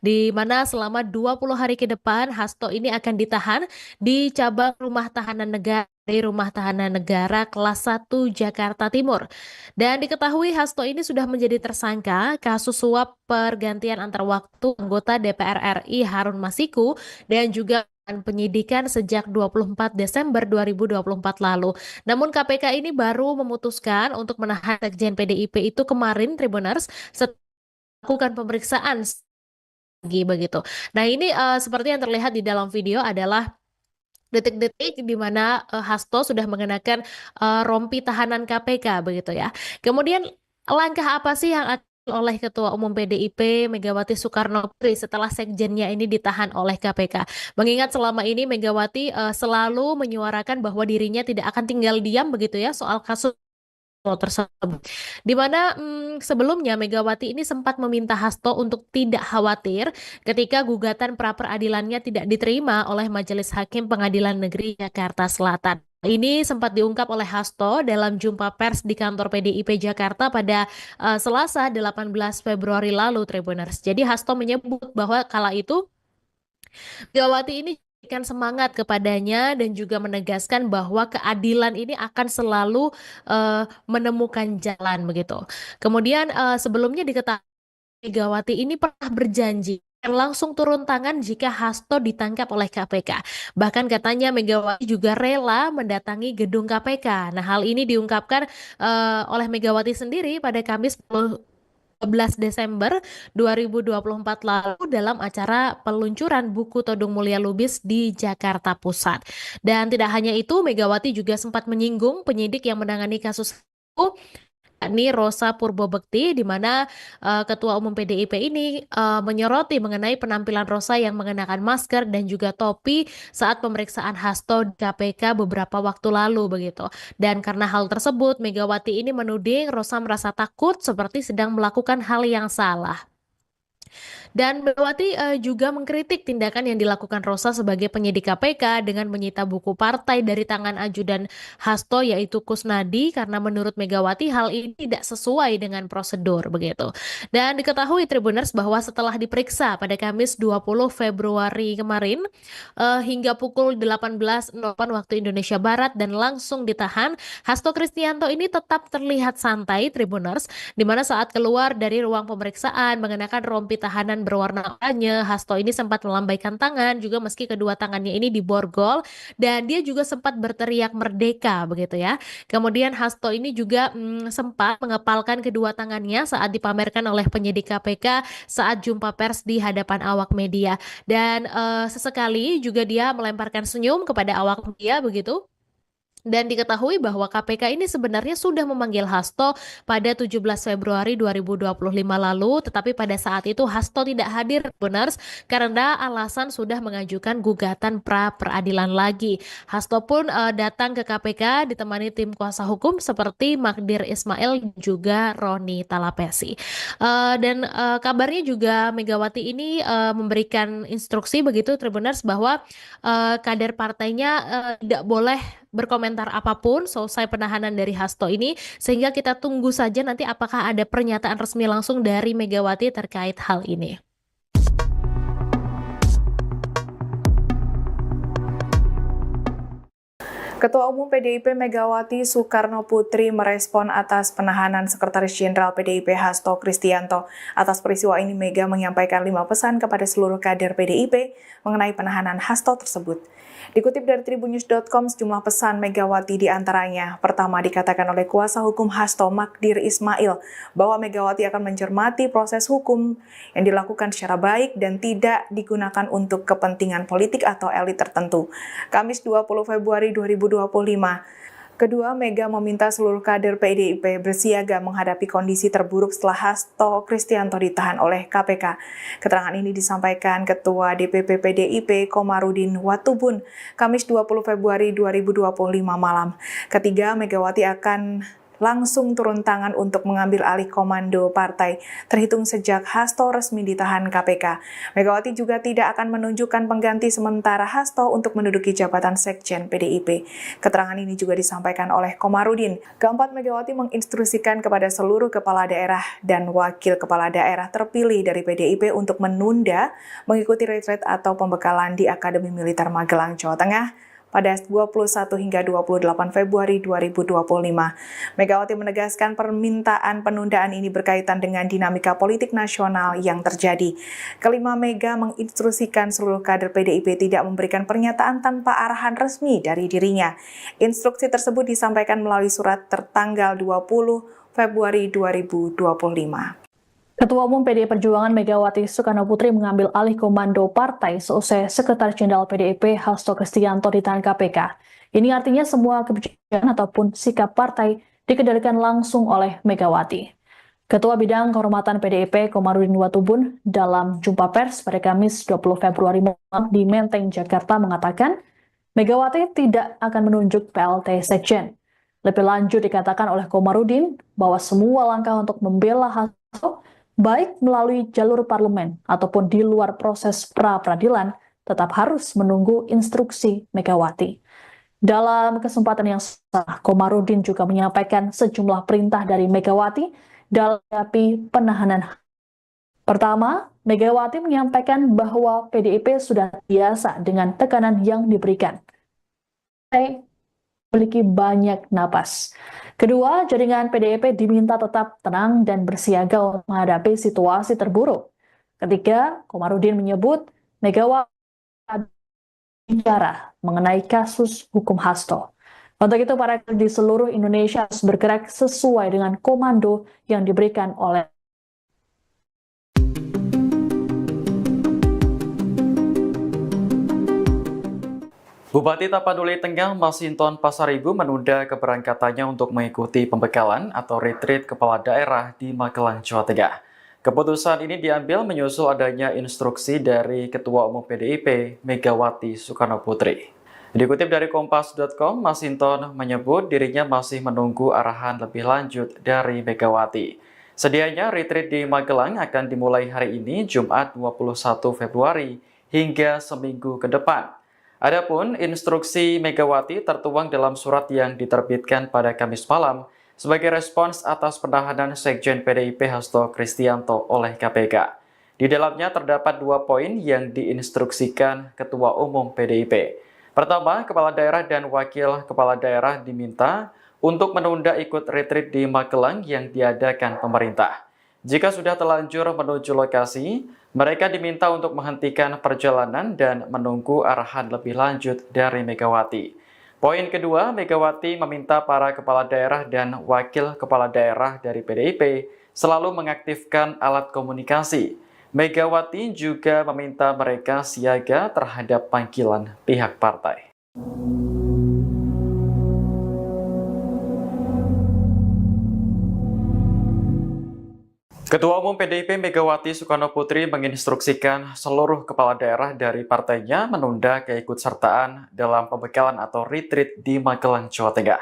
di mana selama 20 hari ke depan Hasto ini akan ditahan di cabang rumah tahanan negara di Rumah Tahanan Negara kelas 1 Jakarta Timur. Dan diketahui Hasto ini sudah menjadi tersangka kasus suap pergantian antar waktu anggota DPR RI Harun Masiku dan juga penyidikan sejak 24 Desember 2024 lalu. Namun KPK ini baru memutuskan untuk menahan Sekjen PDIP itu kemarin, Tribuners, setelah melakukan pemeriksaan lagi begitu. Nah ini seperti yang terlihat di dalam video adalah detik-detik di mana Hasto sudah mengenakan rompi tahanan KPK begitu ya. Kemudian langkah apa sih yang akan oleh Ketua Umum PDIP Megawati Soekarno Putri setelah sekjennya ini ditahan oleh KPK? Mengingat selama ini Megawati selalu menyuarakan bahwa dirinya tidak akan tinggal diam begitu ya soal kasus tersebut. Di mana sebelumnya Megawati ini sempat meminta Hasto untuk tidak khawatir ketika gugatan pra-peradilannya tidak diterima oleh Majelis Hakim Pengadilan Negeri Jakarta Selatan. Ini sempat diungkap oleh Hasto dalam jumpa pers di kantor PDIP Jakarta pada Selasa 18 Februari lalu, Tribuners. Jadi Hasto menyebut bahwa kala itu Megawati ini memberikan semangat kepadanya dan juga menegaskan bahwa keadilan ini akan selalu menemukan jalan begitu. Kemudian sebelumnya diketahui Megawati ini pernah berjanji akan langsung turun tangan jika Hasto ditangkap oleh KPK. Bahkan katanya Megawati juga rela mendatangi gedung KPK. Nah, hal ini diungkapkan oleh Megawati sendiri pada Kamis 12 Desember 2024 lalu dalam acara peluncuran buku Todung Mulia Lubis di Jakarta Pusat. Dan tidak hanya itu, Megawati juga sempat menyinggung penyidik yang menangani kasus itu, yakni Rosa Purbobekti, di mana Ketua Umum PDIP ini menyoroti mengenai penampilan Rosa yang mengenakan masker dan juga topi saat pemeriksaan Hasto di KPK beberapa waktu lalu begitu. Dan karena hal tersebut, Megawati ini menuding Rosa merasa takut seperti sedang melakukan hal yang salah. Dan Megawati juga mengkritik tindakan yang dilakukan Rosa sebagai penyidik KPK dengan menyita buku partai dari tangan ajudan Hasto yaitu Kusnadi karena menurut Megawati hal ini tidak sesuai dengan prosedur begitu. Dan diketahui Tribuners bahwa setelah diperiksa pada Kamis 20 Februari kemarin hingga pukul 18.08 waktu Indonesia Barat dan langsung ditahan, Hasto Kristianto ini tetap terlihat santai, Tribuners, di mana saat keluar dari ruang pemeriksaan mengenakan rompi tahanan berwarna oranye, Hasto ini sempat melambaikan tangan juga meski kedua tangannya ini diborgol dan dia juga sempat berteriak merdeka begitu ya. Kemudian Hasto ini juga sempat mengepalkan kedua tangannya saat dipamerkan oleh penyidik KPK saat jumpa pers di hadapan awak media dan sesekali juga dia melemparkan senyum kepada awak media begitu. Dan diketahui bahwa KPK ini sebenarnya sudah memanggil Hasto pada 17 Februari 2025 lalu, tetapi pada saat itu Hasto tidak hadir, Tribuners, karena alasan sudah mengajukan gugatan pra-peradilan lagi. Hasto pun datang ke KPK ditemani tim kuasa hukum seperti Magdir Ismail juga Roni Talapesi. Dan kabarnya juga Megawati ini memberikan instruksi begitu, Tribuners, bahwa kader partainya tidak boleh berkomentar apapun selesai penahanan dari Hasto ini, sehingga kita tunggu saja nanti apakah ada pernyataan resmi langsung dari Megawati terkait hal ini. Ketua Umum PDIP Megawati Soekarno Putri merespon atas penahanan Sekretaris Jenderal PDIP Hasto Kristianto. Atas peristiwa ini, Mega menyampaikan 5 pesan kepada seluruh kader PDIP mengenai penahanan Hasto tersebut. Dikutip dari tribunnews.com, sejumlah pesan Megawati diantaranya. Pertama, dikatakan oleh kuasa hukum Hasto Magdir Ismail bahwa Megawati akan mencermati proses hukum yang dilakukan secara baik dan tidak digunakan untuk kepentingan politik atau elit tertentu. Kamis 20 Februari 2025. Kedua, Mega meminta seluruh kader PDIP bersiaga menghadapi kondisi terburuk setelah Hasto Kristianto ditahan oleh KPK. Keterangan ini disampaikan Ketua DPP PDIP Komarudin Watubun, Kamis 20 Februari 2025 malam. Ketiga, Megawati akan langsung turun tangan untuk mengambil alih komando partai, terhitung sejak Hasto resmi ditahan KPK. Megawati juga tidak akan menunjukkan pengganti sementara Hasto untuk menduduki jabatan Sekjen PDIP. Keterangan ini juga disampaikan oleh Komarudin. Keempat, Megawati menginstruksikan kepada seluruh kepala daerah dan wakil kepala daerah terpilih dari PDIP untuk menunda mengikuti retreat atau pembekalan di Akademi Militer Magelang, Jawa Tengah pada 21 hingga 28 Februari 2025. Megawati menegaskan permintaan penundaan ini berkaitan dengan dinamika politik nasional yang terjadi. Kelima, Mega menginstruksikan seluruh kader PDIP tidak memberikan pernyataan tanpa arahan resmi dari dirinya. Instruksi tersebut disampaikan melalui surat tertanggal 20 Februari 2025. Ketua Umum PDI Perjuangan Megawati Soekarnoputri mengambil alih komando partai seusai Sekretaris Jenderal PDIP Hasto Kristianto ditahan KPK. Ini artinya semua kebijakan ataupun sikap partai dikendalikan langsung oleh Megawati. Ketua Bidang Kehormatan PDIP Komarudin Watubun dalam jumpa pers pada Kamis 20 Februari malam di Menteng, Jakarta mengatakan Megawati tidak akan menunjuk PLT Sekjen. Lebih lanjut dikatakan oleh Komarudin bahwa semua langkah untuk membela Hasto baik melalui jalur parlemen ataupun di luar proses pra-peradilan, tetap harus menunggu instruksi Megawati. Dalam kesempatan yang sama, Komarudin juga menyampaikan sejumlah perintah dari Megawati dalam menghadapi penahanan. Pertama, Megawati menyampaikan bahwa PDIP sudah biasa dengan tekanan yang diberikan. Memiliki banyak napas. Kedua, jaringan PDIP diminta tetap tenang dan bersiaga untuk menghadapi situasi terburuk. Ketiga, Komarudin menyebut Megawati bicara mengenai kasus hukum Hasto. Untuk itu, para di seluruh Indonesia harus bergerak sesuai dengan komando yang diberikan oleh Bupati Tapanuli Tengah Masinton Pasaribu menunda keberangkatannya untuk mengikuti pembekalan atau retreat kepala daerah di Magelang, Jawa Tengah. Keputusan ini diambil menyusul adanya instruksi dari Ketua Umum PDIP Megawati Soekarnoputri. Dikutip dari Kompas.com, Masinton menyebut dirinya masih menunggu arahan lebih lanjut dari Megawati. Sedianya retreat di Magelang akan dimulai hari ini, Jumat 21 Februari, hingga seminggu ke depan. Adapun instruksi Megawati tertuang dalam surat yang diterbitkan pada Kamis malam sebagai respons atas penahanan Sekjen PDIP Hasto Kristianto oleh KPK. Di dalamnya terdapat 2 poin yang diinstruksikan Ketua Umum PDIP. Pertama, kepala daerah dan wakil kepala daerah diminta untuk menunda ikut retreat di Magelang yang diadakan pemerintah. Jika sudah terlanjur menuju lokasi, mereka diminta untuk menghentikan perjalanan dan menunggu arahan lebih lanjut dari Megawati. Poin kedua, Megawati meminta para kepala daerah dan wakil kepala daerah dari PDIP selalu mengaktifkan alat komunikasi. Megawati juga meminta mereka siaga terhadap panggilan pihak partai. Ketua Umum PDIP Megawati Soekarnoputri menginstruksikan seluruh kepala daerah dari partainya menunda keikutsertaan dalam pembekalan atau retreat di Magelang, Jawa Tengah.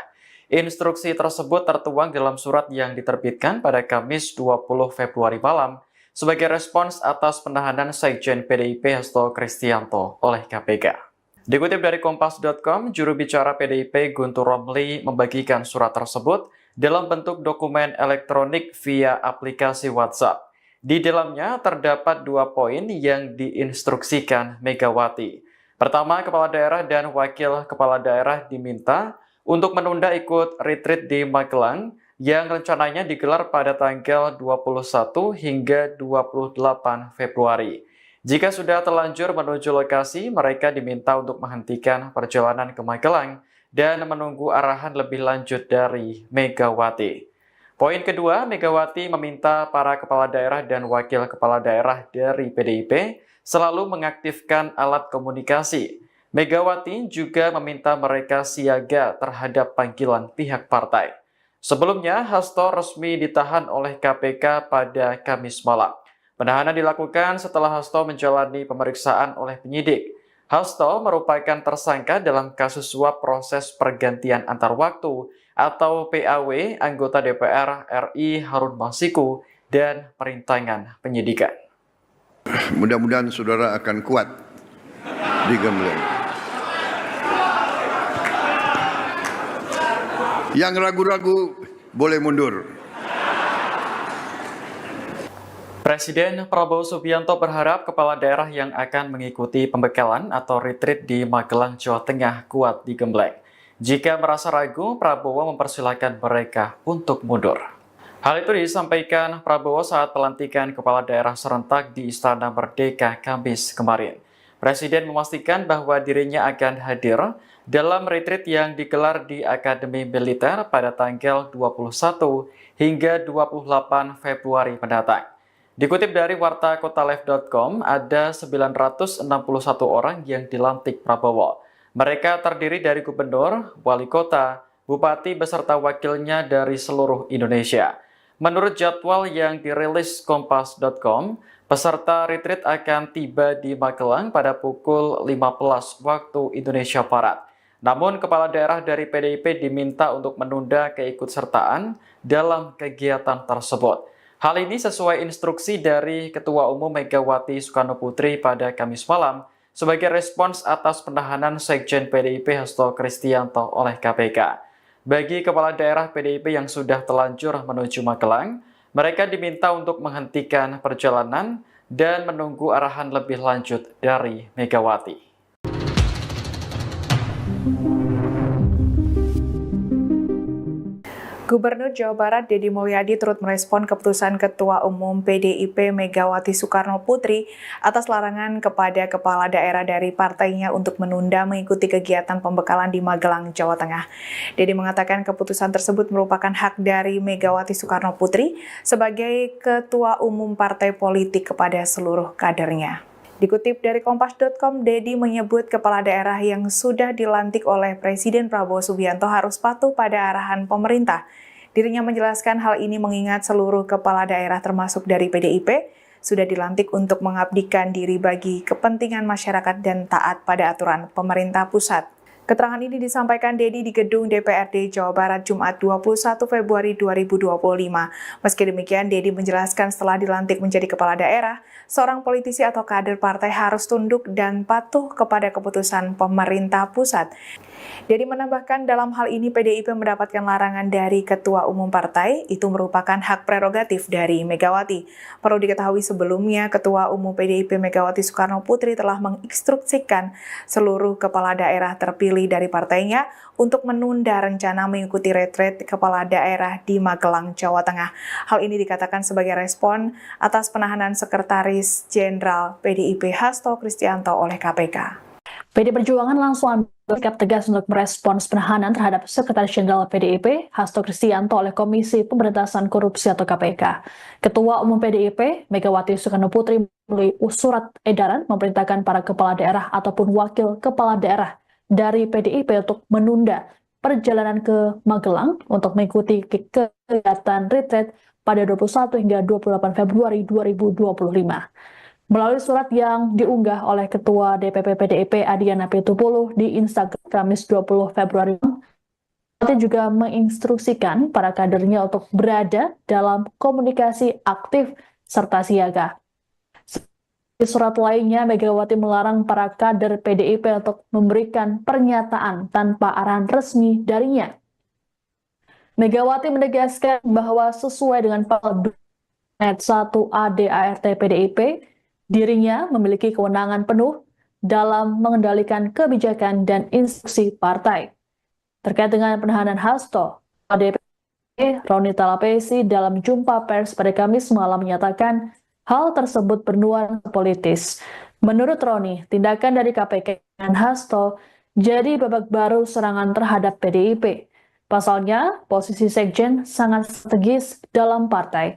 Instruksi tersebut tertuang dalam surat yang diterbitkan pada Kamis 20 Februari malam sebagai respons atas penahanan Sekjen PDIP Hasto Kristianto oleh KPK. Dikutip dari Kompas.com, juru bicara PDIP Guntur Romli membagikan surat tersebut dalam bentuk dokumen elektronik via aplikasi WhatsApp. Di dalamnya terdapat 2 poin yang diinstruksikan Megawati. Pertama, kepala daerah dan wakil kepala daerah diminta untuk menunda ikut retreat di Magelang yang rencananya digelar pada tanggal 21 hingga 28 Februari. Jika sudah terlanjur menuju lokasi, mereka diminta untuk menghentikan perjalanan ke Magelang dan menunggu arahan lebih lanjut dari Megawati. Poin kedua, Megawati meminta para kepala daerah dan wakil kepala daerah dari PDIP selalu mengaktifkan alat komunikasi. Megawati juga meminta mereka siaga terhadap panggilan pihak partai. Sebelumnya, Hasto resmi ditahan oleh KPK pada Kamis malam. Penahanan dilakukan setelah Hasto menjalani pemeriksaan oleh penyidik. Hasto merupakan tersangka dalam kasus suap proses pergantian antar waktu atau PAW anggota DPR RI Harun Masiku dan perintangan penyidikan. Mudah-mudahan saudara akan kuat di Gembleng. Yang ragu-ragu boleh mundur. Presiden Prabowo Subianto berharap kepala daerah yang akan mengikuti pembekalan atau retreat di Magelang, Jawa Tengah kuat di Gembleng. Jika merasa ragu, Prabowo mempersilahkan mereka untuk mundur. Hal itu disampaikan Prabowo saat pelantikan kepala daerah serentak di Istana Merdeka Kamis kemarin. Presiden memastikan bahwa dirinya akan hadir dalam retreat yang digelar di Akademi Militer pada tanggal 21 hingga 28 Februari mendatang. Dikutip dari wartakotalive.com, ada 961 orang yang dilantik Prabowo. Mereka terdiri dari gubernur, wali kota, bupati beserta wakilnya dari seluruh Indonesia. Menurut jadwal yang dirilis kompas.com, peserta retreat akan tiba di Magelang pada pukul 15 waktu Indonesia Barat. Namun, kepala daerah dari PDIP diminta untuk menunda keikutsertaan dalam kegiatan tersebut. Hal ini sesuai instruksi dari Ketua Umum Megawati Soekarnoputri pada Kamis malam sebagai respons atas penahanan Sekjen PDIP Hasto Kristianto oleh KPK. Bagi kepala daerah PDIP yang sudah telanjur menuju Magelang, mereka diminta untuk menghentikan perjalanan dan menunggu arahan lebih lanjut dari Megawati. Gubernur Jawa Barat Deddy Mulyadi turut merespon keputusan Ketua Umum PDIP Megawati Soekarno Putri atas larangan kepada kepala daerah dari partainya untuk menunda mengikuti kegiatan pembekalan di Magelang, Jawa Tengah. Deddy mengatakan keputusan tersebut merupakan hak dari Megawati Soekarno Putri sebagai Ketua Umum partai politik kepada seluruh kadernya. Dikutip dari Kompas.com, Deddy menyebut kepala daerah yang sudah dilantik oleh Presiden Prabowo Subianto harus patuh pada arahan pemerintah. Dirinya menjelaskan hal ini mengingat seluruh kepala daerah termasuk dari PDIP sudah dilantik untuk mengabdikan diri bagi kepentingan masyarakat dan taat pada aturan pemerintah pusat. Keterangan ini disampaikan Deddy di gedung DPRD Jawa Barat Jumat 21 Februari 2025. Meski demikian, Deddy menjelaskan setelah dilantik menjadi kepala daerah, seorang politisi atau kader partai harus tunduk dan patuh kepada keputusan pemerintah pusat. Deddy menambahkan dalam hal ini PDIP mendapatkan larangan dari Ketua Umum Partai, itu merupakan hak prerogatif dari Megawati. Perlu diketahui sebelumnya, Ketua Umum PDIP Megawati Soekarno Putri telah menginstruksikan seluruh kepala daerah terpilih dari partainya untuk menunda rencana mengikuti retret kepala daerah di Magelang, Jawa Tengah. Hal ini dikatakan sebagai respon atas penahanan Sekretaris Jenderal PDIP Hasto Kristianto oleh KPK. PD Perjuangan langsung ambil sikap tegas untuk merespons penahanan terhadap Sekretaris Jenderal PDIP Hasto Kristianto oleh Komisi Pemberantasan Korupsi atau KPK. Ketua Umum PDIP Megawati Soekarno Putri melalui surat edaran memerintahkan para kepala daerah ataupun wakil kepala daerah dari PDIP untuk menunda perjalanan ke Magelang untuk mengikuti kegiatan retret pada 21 hingga 28 Februari 2025. Melalui surat yang diunggah oleh Ketua DPP PDIP Adiana Pitupulu di Instagram Kamis 20 Februari, Megawati juga menginstruksikan para kadernya untuk berada dalam komunikasi aktif serta siaga. Di surat lainnya, Megawati melarang para kader PDIP untuk memberikan pernyataan tanpa arahan resmi darinya. Megawati menegaskan bahwa sesuai dengan pasal 1 ADART PDIP, dirinya memiliki kewenangan penuh dalam mengendalikan kebijakan dan instruksi partai. Terkait dengan penahanan Hasto, DPP Roni Talapesi dalam jumpa pers pada Kamis malam menyatakan hal tersebut bernuansa politis. Menurut Roni, tindakan dari KPK dan Hasto jadi babak baru serangan terhadap PDIP. Pasalnya, posisi sekjen sangat strategis dalam partai.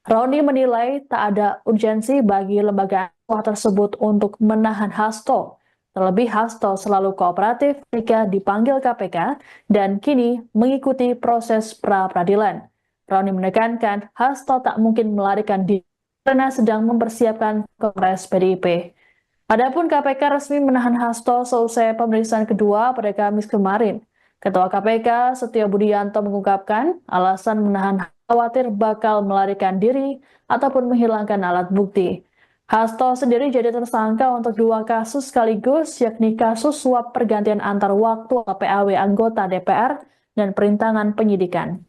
Roni menilai tak ada urgensi bagi lembaga tersebut untuk menahan Hasto. Terlebih Hasto selalu kooperatif ketika dipanggil KPK dan kini mengikuti proses pra-peradilan. Roni menekankan Hasto tak mungkin melarikan diri karena sedang mempersiapkan Kongres PDIP. Adapun KPK resmi menahan Hasto seusai pemeriksaan kedua pada Kamis kemarin. Ketua KPK Setio Budianto mengungkapkan alasan menahan khawatir bakal melarikan diri ataupun menghilangkan alat bukti. Hasto sendiri jadi tersangka untuk 2 kasus sekaligus, yakni kasus suap pergantian antar waktu PAW anggota DPR dan perintangan penyidikan.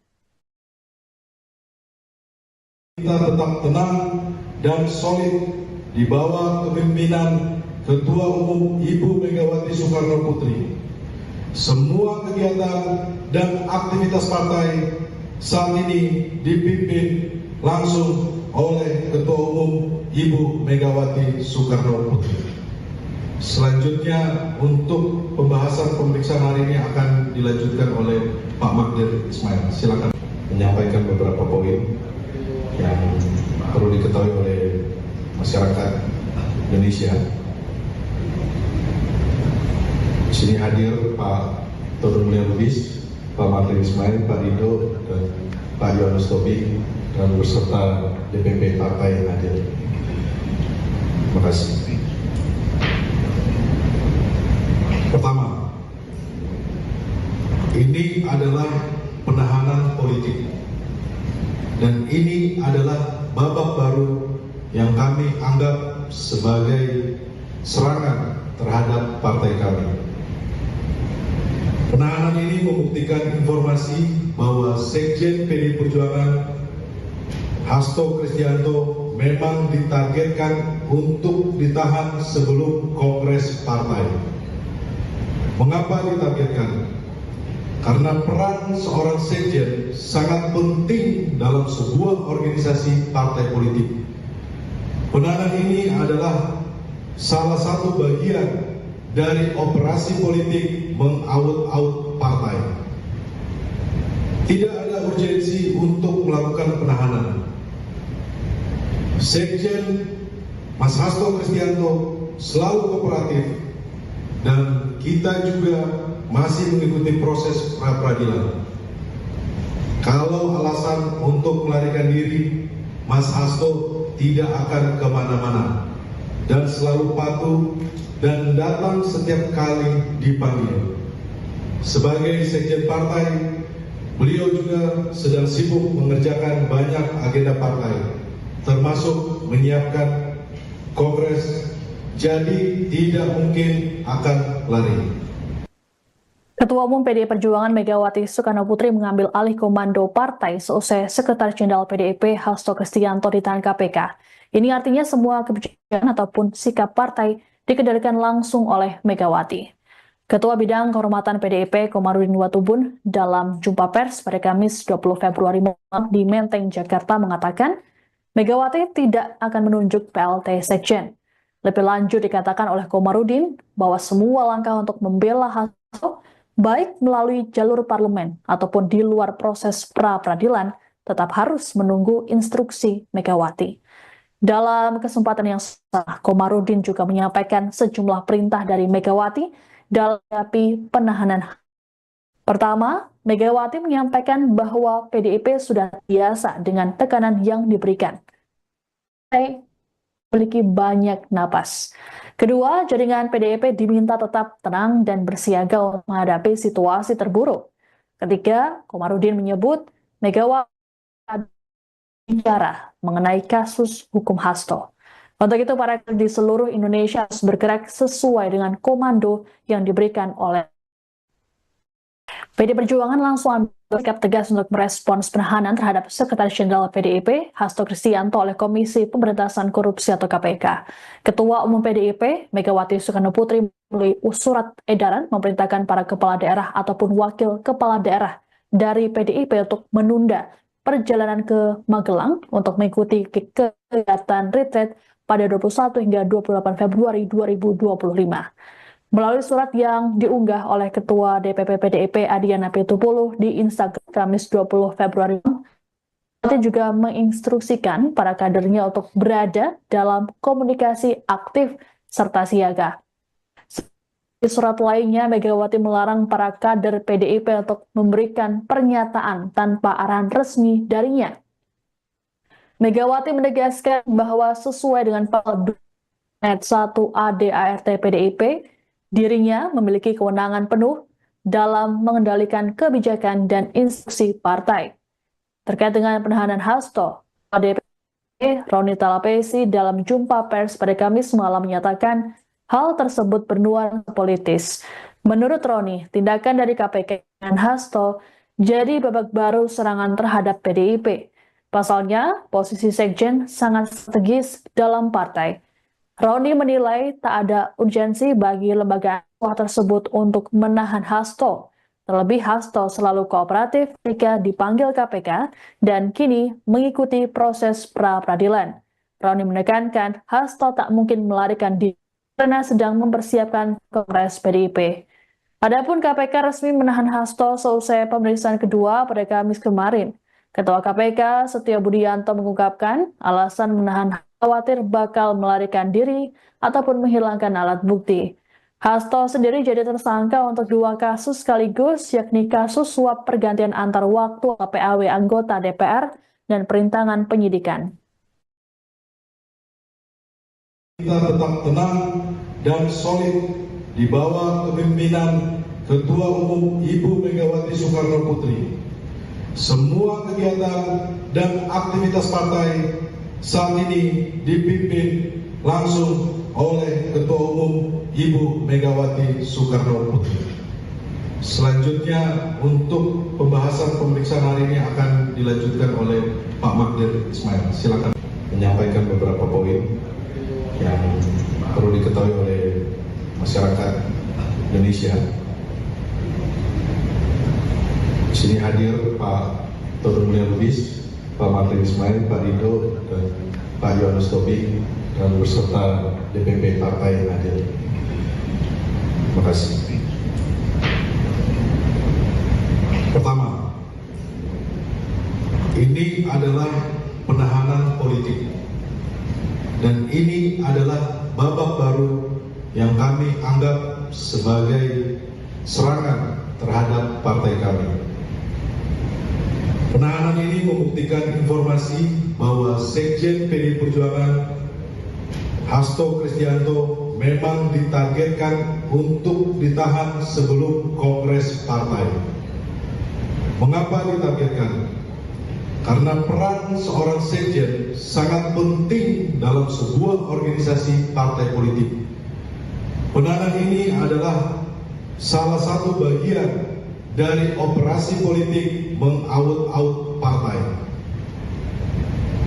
Kita tetap tenang dan solid di bawah kepemimpinan Ketua Umum Ibu Megawati Soekarno Putri. Semua kegiatan dan aktivitas partai saat ini dipimpin langsung oleh Ketua Umum Ibu Megawati Soekarno Putri. Selanjutnya untuk pembahasan pemeriksaan hari ini akan dilanjutkan oleh Pak Magdir Ismail. Silakan menyampaikan beberapa poin yang perlu diketahui oleh masyarakat Indonesia. Di sini hadir Pak Todung Mulya Lubis, Pak Magdir Ismail, Pak Rido, dan Pak Yohanes Tobing, dan beserta DPP partai yang hadir. Terima kasih. Pertama, ini adalah penahanan politik dan ini adalah babak baru yang kami anggap sebagai serangan terhadap partai kami. Penahanan ini membuktikan informasi bahwa Sekjen PDI Perjuangan Hasto Kristianto memang ditargetkan untuk ditahan sebelum Kongres Partai. Mengapa ditargetkan? Karena peran seorang sekjen sangat penting dalam sebuah organisasi partai politik. Penahanan ini adalah salah satu bagian dari operasi politik mengaut-aut partai. Tidak ada urgensi untuk melakukan penahanan. Sekjen Mas Hasto Kristianto selalu kooperatif dan kita juga masih mengikuti proses pra-peradilan. Kalau alasan untuk melarikan diri, Mas Hasto tidak akan kemana-mana dan selalu patuh dan datang setiap kali dipanggil. Sebagai sekjen partai, beliau juga sedang sibuk mengerjakan banyak agenda partai, termasuk menyiapkan Kongres, jadi tidak mungkin akan lari. Ketua Umum PDI Perjuangan Megawati Soekarno Putri mengambil alih komando partai seusai Sekretaris Jenderal PDIP Hasto Kristianto ditahan KPK. Ini artinya semua kebijakan ataupun sikap partai dikendalikan langsung oleh Megawati. Ketua Bidang Kehormatan PDIP Komarudin Watubun dalam jumpa pers pada Kamis 20 Februari di Menteng, Jakarta mengatakan Megawati tidak akan menunjuk PLT Sekjen. Lebih lanjut dikatakan oleh Komarudin bahwa semua langkah untuk membela Hasto baik melalui jalur parlemen ataupun di luar proses pra-peradilan tetap harus menunggu instruksi Megawati. Dalam kesempatan yang sama, Komarudin juga menyampaikan sejumlah perintah dari Megawati dalam menghadapi penahanan. Pertama, Megawati menyampaikan bahwa PDIP sudah biasa dengan tekanan yang diberikan. Memiliki banyak napas. Kedua, jaringan PDIP diminta tetap tenang dan bersiaga untuk menghadapi situasi terburuk. Ketiga, Komarudin menyebut Megawati bicara mengenai kasus hukum Hasto. Untuk itu, para di seluruh Indonesia harus bergerak sesuai dengan komando yang diberikan oleh PDI Perjuangan langsung ambil sikap tegas untuk merespons penahanan terhadap Sekretaris Jenderal PDIP Hasto Kristianto oleh Komisi Pemberantasan Korupsi atau KPK. Ketua Umum PDIP Megawati Soekarno Putri melalui surat edaran memerintahkan para kepala daerah ataupun wakil kepala daerah dari PDIP untuk menunda perjalanan ke Magelang untuk mengikuti kegiatan retreat pada 21 hingga 28 Februari 2025. Melalui surat yang diunggah oleh Ketua DPP PDIP Adiana Pitupulu di Instagram Kamis 20 Februari, Megawati juga menginstruksikan para kadernya untuk berada dalam komunikasi aktif serta siaga. Di surat lainnya, Megawati melarang para kader PDIP untuk memberikan pernyataan tanpa arahan resmi darinya. Megawati menegaskan bahwa sesuai dengan pasal 1 ADART PDIP, dirinya memiliki kewenangan penuh dalam mengendalikan kebijakan dan instruksi partai. Terkait dengan penahanan Hasto, DPP Roni Talapesi dalam jumpa pers pada Kamis malam menyatakan hal tersebut bernuansa politis. Menurut Roni, tindakan dari KPK dan Hasto jadi babak baru serangan terhadap PDIP. Pasalnya, posisi sekjen sangat strategis dalam partai. Roni menilai tak ada urgensi bagi lembaga tersebut untuk menahan Hasto. Terlebih Hasto selalu kooperatif ketika dipanggil KPK dan kini mengikuti proses pra-peradilan. Roni menekankan Hasto tak mungkin melarikan diri karena sedang mempersiapkan Kongres PDIP. Adapun KPK resmi menahan Hasto seusai pemeriksaan kedua pada Kamis kemarin. Ketua KPK Setio Budianto mengungkapkan alasan menahan khawatir bakal melarikan diri ataupun menghilangkan alat bukti. Hasto sendiri jadi tersangka untuk 2 kasus sekaligus, yakni kasus suap pergantian antar waktu PAW anggota DPR dan perintangan penyidikan. Kita tetap tenang dan solid di bawah kepemimpinan Ketua Umum Ibu Megawati Soekarno Putri. Semua kegiatan dan aktivitas partai saat ini dipimpin langsung oleh Ketua Umum Ibu Megawati Soekarno Putri. Selanjutnya untuk pembahasan pemeriksaan hari ini akan dilanjutkan oleh Pak Magdir Ismail. Silakan menyampaikan beberapa poin yang perlu diketahui oleh masyarakat Indonesia. Di sini hadir Pak Todung Mulia Lubis, Pak Magdir Ismail, Pak Rido, dan Pak Yohanes Tobing, dan beserta DPP partai yang hadir. Terima kasih. Pertama, ini adalah penahanan politik. Dan ini adalah babak baru yang kami anggap sebagai serangan terhadap partai kami. Penahanan ini membuktikan informasi bahwa Sekjen PDI Perjuangan Hasto Kristianto memang ditargetkan untuk ditahan sebelum Kongres Partai. Mengapa ditargetkan? Karena peran seorang sekjen sangat penting dalam sebuah organisasi partai politik. Penahanan ini adalah salah satu bagian dari operasi politik mengaut-aut partai.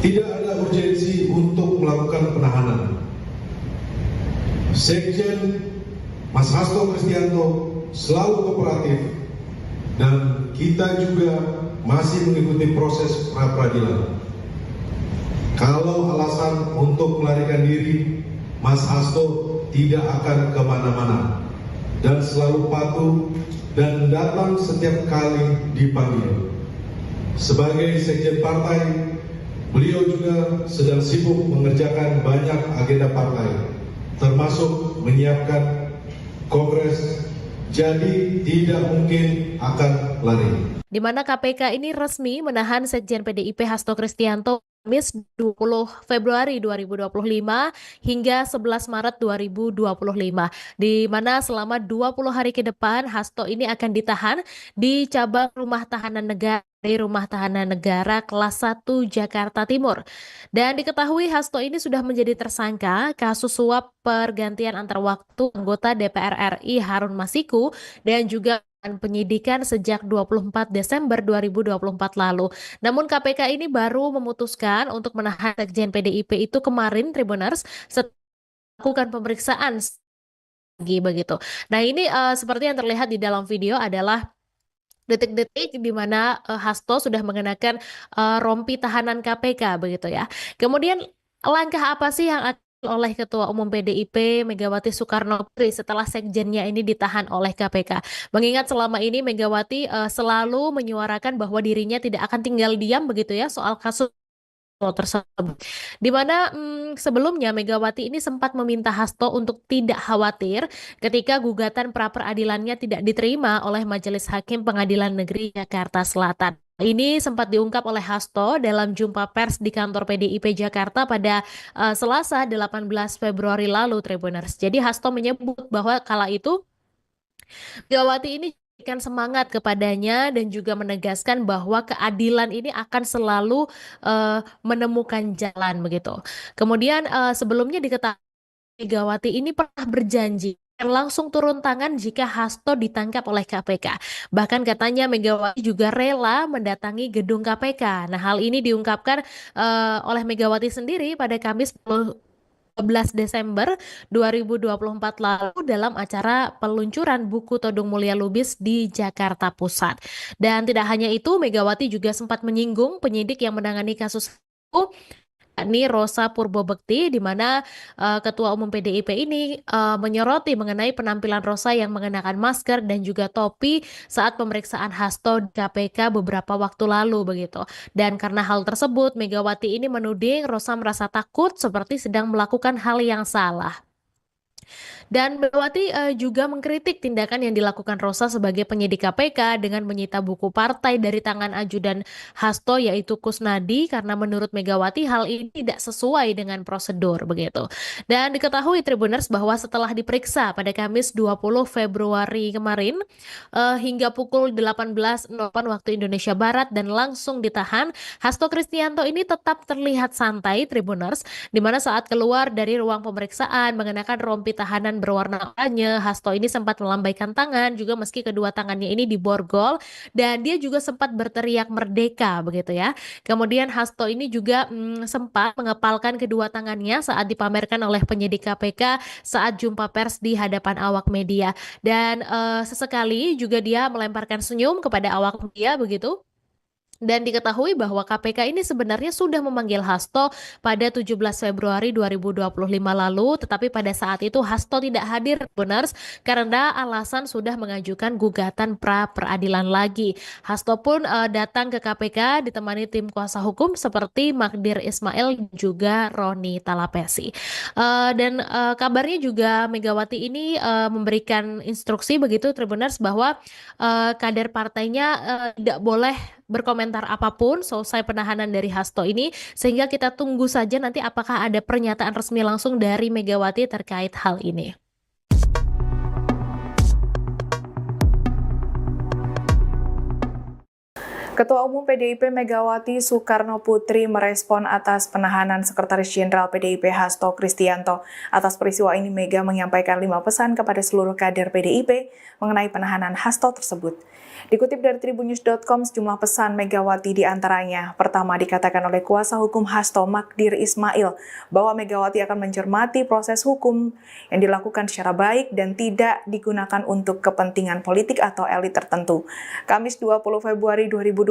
Tidak ada urgensi untuk melakukan penahanan. Sekjen Mas Hasto Kristianto selalu kooperatif dan kita juga masih mengikuti proses pra-peradilan. Kalau alasan untuk melarikan diri, Mas Hasto tidak akan kemana-mana dan selalu patuh dan datang setiap kali dipanggil. Sebagai sekjen partai, beliau juga sedang sibuk mengerjakan banyak agenda partai, termasuk menyiapkan kongres, jadi tidak mungkin akan lari. Di mana KPK ini resmi menahan Sekjen PDIP Hasto Kristianto Kamis 20 Februari 2025 hingga 11 Maret 2025. Di mana selama 20 hari ke depan Hasto ini akan ditahan di cabang Rumah Tahanan Negara di Rumah Tahanan Negara kelas 1 Jakarta Timur. Dan diketahui Hasto ini sudah menjadi tersangka kasus suap pergantian antar waktu anggota DPR RI Harun Masiku dan juga penyidikan sejak 24 Desember 2024 lalu. Namun KPK ini baru memutuskan untuk menahan Sekjen PDIP itu kemarin, Tribuners, setelah melakukan pemeriksaan lagi begitu. Nah ini seperti yang terlihat di dalam video adalah detik-detik di mana Hasto sudah mengenakan rompi tahanan KPK begitu ya. Kemudian langkah apa sih yang akan oleh Ketua Umum PDIP Megawati Soekarno Putri setelah sekjennya ini ditahan oleh KPK? Mengingat selama ini Megawati selalu menyuarakan bahwa dirinya tidak akan tinggal diam begitu ya soal kasus tersebut. Di mana sebelumnya Megawati ini sempat meminta Hasto untuk tidak khawatir ketika gugatan pra peradilannya tidak diterima oleh Majelis Hakim Pengadilan Negeri Jakarta Selatan. Ini sempat diungkap oleh Hasto dalam jumpa pers di kantor PDIP Jakarta pada Selasa 18 Februari lalu, Tribuners. Jadi Hasto menyebut bahwa kala itu Megawati ini memberikan semangat kepadanya dan juga menegaskan bahwa keadilan ini akan selalu menemukan jalan begitu. Kemudian sebelumnya diketahui Megawati ini pernah berjanji akan langsung turun tangan jika Hasto ditangkap oleh KPK. Bahkan katanya Megawati juga rela mendatangi gedung KPK. Nah, hal ini diungkapkan oleh Megawati sendiri pada Kamis 12 Desember 2024 lalu dalam acara peluncuran buku Todung Mulia Lubis di Jakarta Pusat. Dan tidak hanya itu, Megawati juga sempat menyinggung penyidik yang menangani kasus itu, yakni Rosa Purbobekti, di mana Ketua Umum PDIP ini menyoroti mengenai penampilan Rosa yang mengenakan masker dan juga topi saat pemeriksaan Hasto di KPK beberapa waktu lalu begitu. Dan karena hal tersebut, Megawati ini menuding Rosa merasa takut seperti sedang melakukan hal yang salah. Dan Megawati juga mengkritik tindakan yang dilakukan Rosa sebagai penyidik KPK dengan menyita buku partai dari tangan ajudan Hasto yaitu Kusnadi karena menurut Megawati hal ini tidak sesuai dengan prosedur begitu. Dan diketahui Tribuners bahwa setelah diperiksa pada Kamis 20 Februari kemarin hingga pukul 18.08 waktu Indonesia Barat dan langsung ditahan, Hasto Kristianto ini tetap terlihat santai Tribuners, di mana saat keluar dari ruang pemeriksaan mengenakan rompi tahanan berwarna oranye, Hasto ini sempat melambaikan tangan juga meski kedua tangannya ini diborgol dan dia juga sempat berteriak merdeka begitu ya. Kemudian Hasto ini juga sempat mengepalkan kedua tangannya saat dipamerkan oleh penyidik KPK saat jumpa pers di hadapan awak media dan sesekali juga dia melemparkan senyum kepada awak media begitu. Dan diketahui bahwa KPK ini sebenarnya sudah memanggil Hasto pada 17 Februari 2025 lalu, tetapi pada saat itu Hasto tidak hadir benar karena alasan sudah mengajukan gugatan pra peradilan lagi. Hasto pun datang ke KPK ditemani tim kuasa hukum seperti Magdir Ismail juga Roni Talapesi. Dan kabarnya juga Megawati ini memberikan instruksi begitu Tribuners bahwa kader partainya tidak boleh berkomentar apapun selesai penahanan dari Hasto ini, sehingga kita tunggu saja nanti apakah ada pernyataan resmi langsung dari Megawati terkait hal ini. Ketua Umum PDIP Megawati Soekarno Putri merespon atas penahanan Sekretaris Jenderal PDIP Hasto Kristianto. Atas peristiwa ini, Mega menyampaikan 5 pesan kepada seluruh kader PDIP mengenai penahanan Hasto tersebut. Dikutip dari tribunnews.com, sejumlah pesan Megawati diantaranya. Pertama, dikatakan oleh kuasa hukum Hasto Magdir Ismail bahwa Megawati akan mencermati proses hukum yang dilakukan secara baik dan tidak digunakan untuk kepentingan politik atau elit tertentu. Kamis 20 Februari 2025.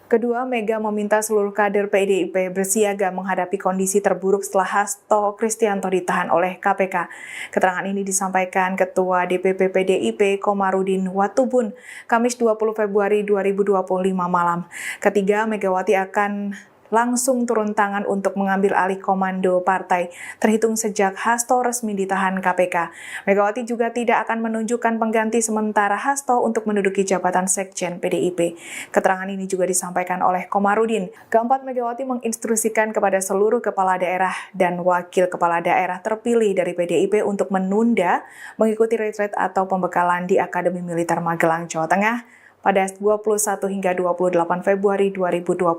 Kedua, Mega meminta seluruh kader PDIP bersiaga menghadapi kondisi terburuk setelah Hasto Kristianto ditahan oleh KPK. Keterangan ini disampaikan Ketua DPP PDIP Komarudin Watubun, Kamis 20 Februari 2025 malam. Ketiga, Megawati akan langsung turun tangan untuk mengambil alih komando partai, terhitung sejak Hasto resmi ditahan KPK. Megawati juga tidak akan menunjukkan pengganti sementara Hasto untuk menduduki jabatan Sekjen PDIP. Keterangan ini juga disampaikan oleh Komarudin. Keempat, Megawati menginstruksikan kepada seluruh kepala daerah dan wakil kepala daerah terpilih dari PDIP untuk menunda mengikuti retret atau pembekalan di Akademi Militer Magelang, Jawa Tengah pada 21 hingga 28 Februari 2025.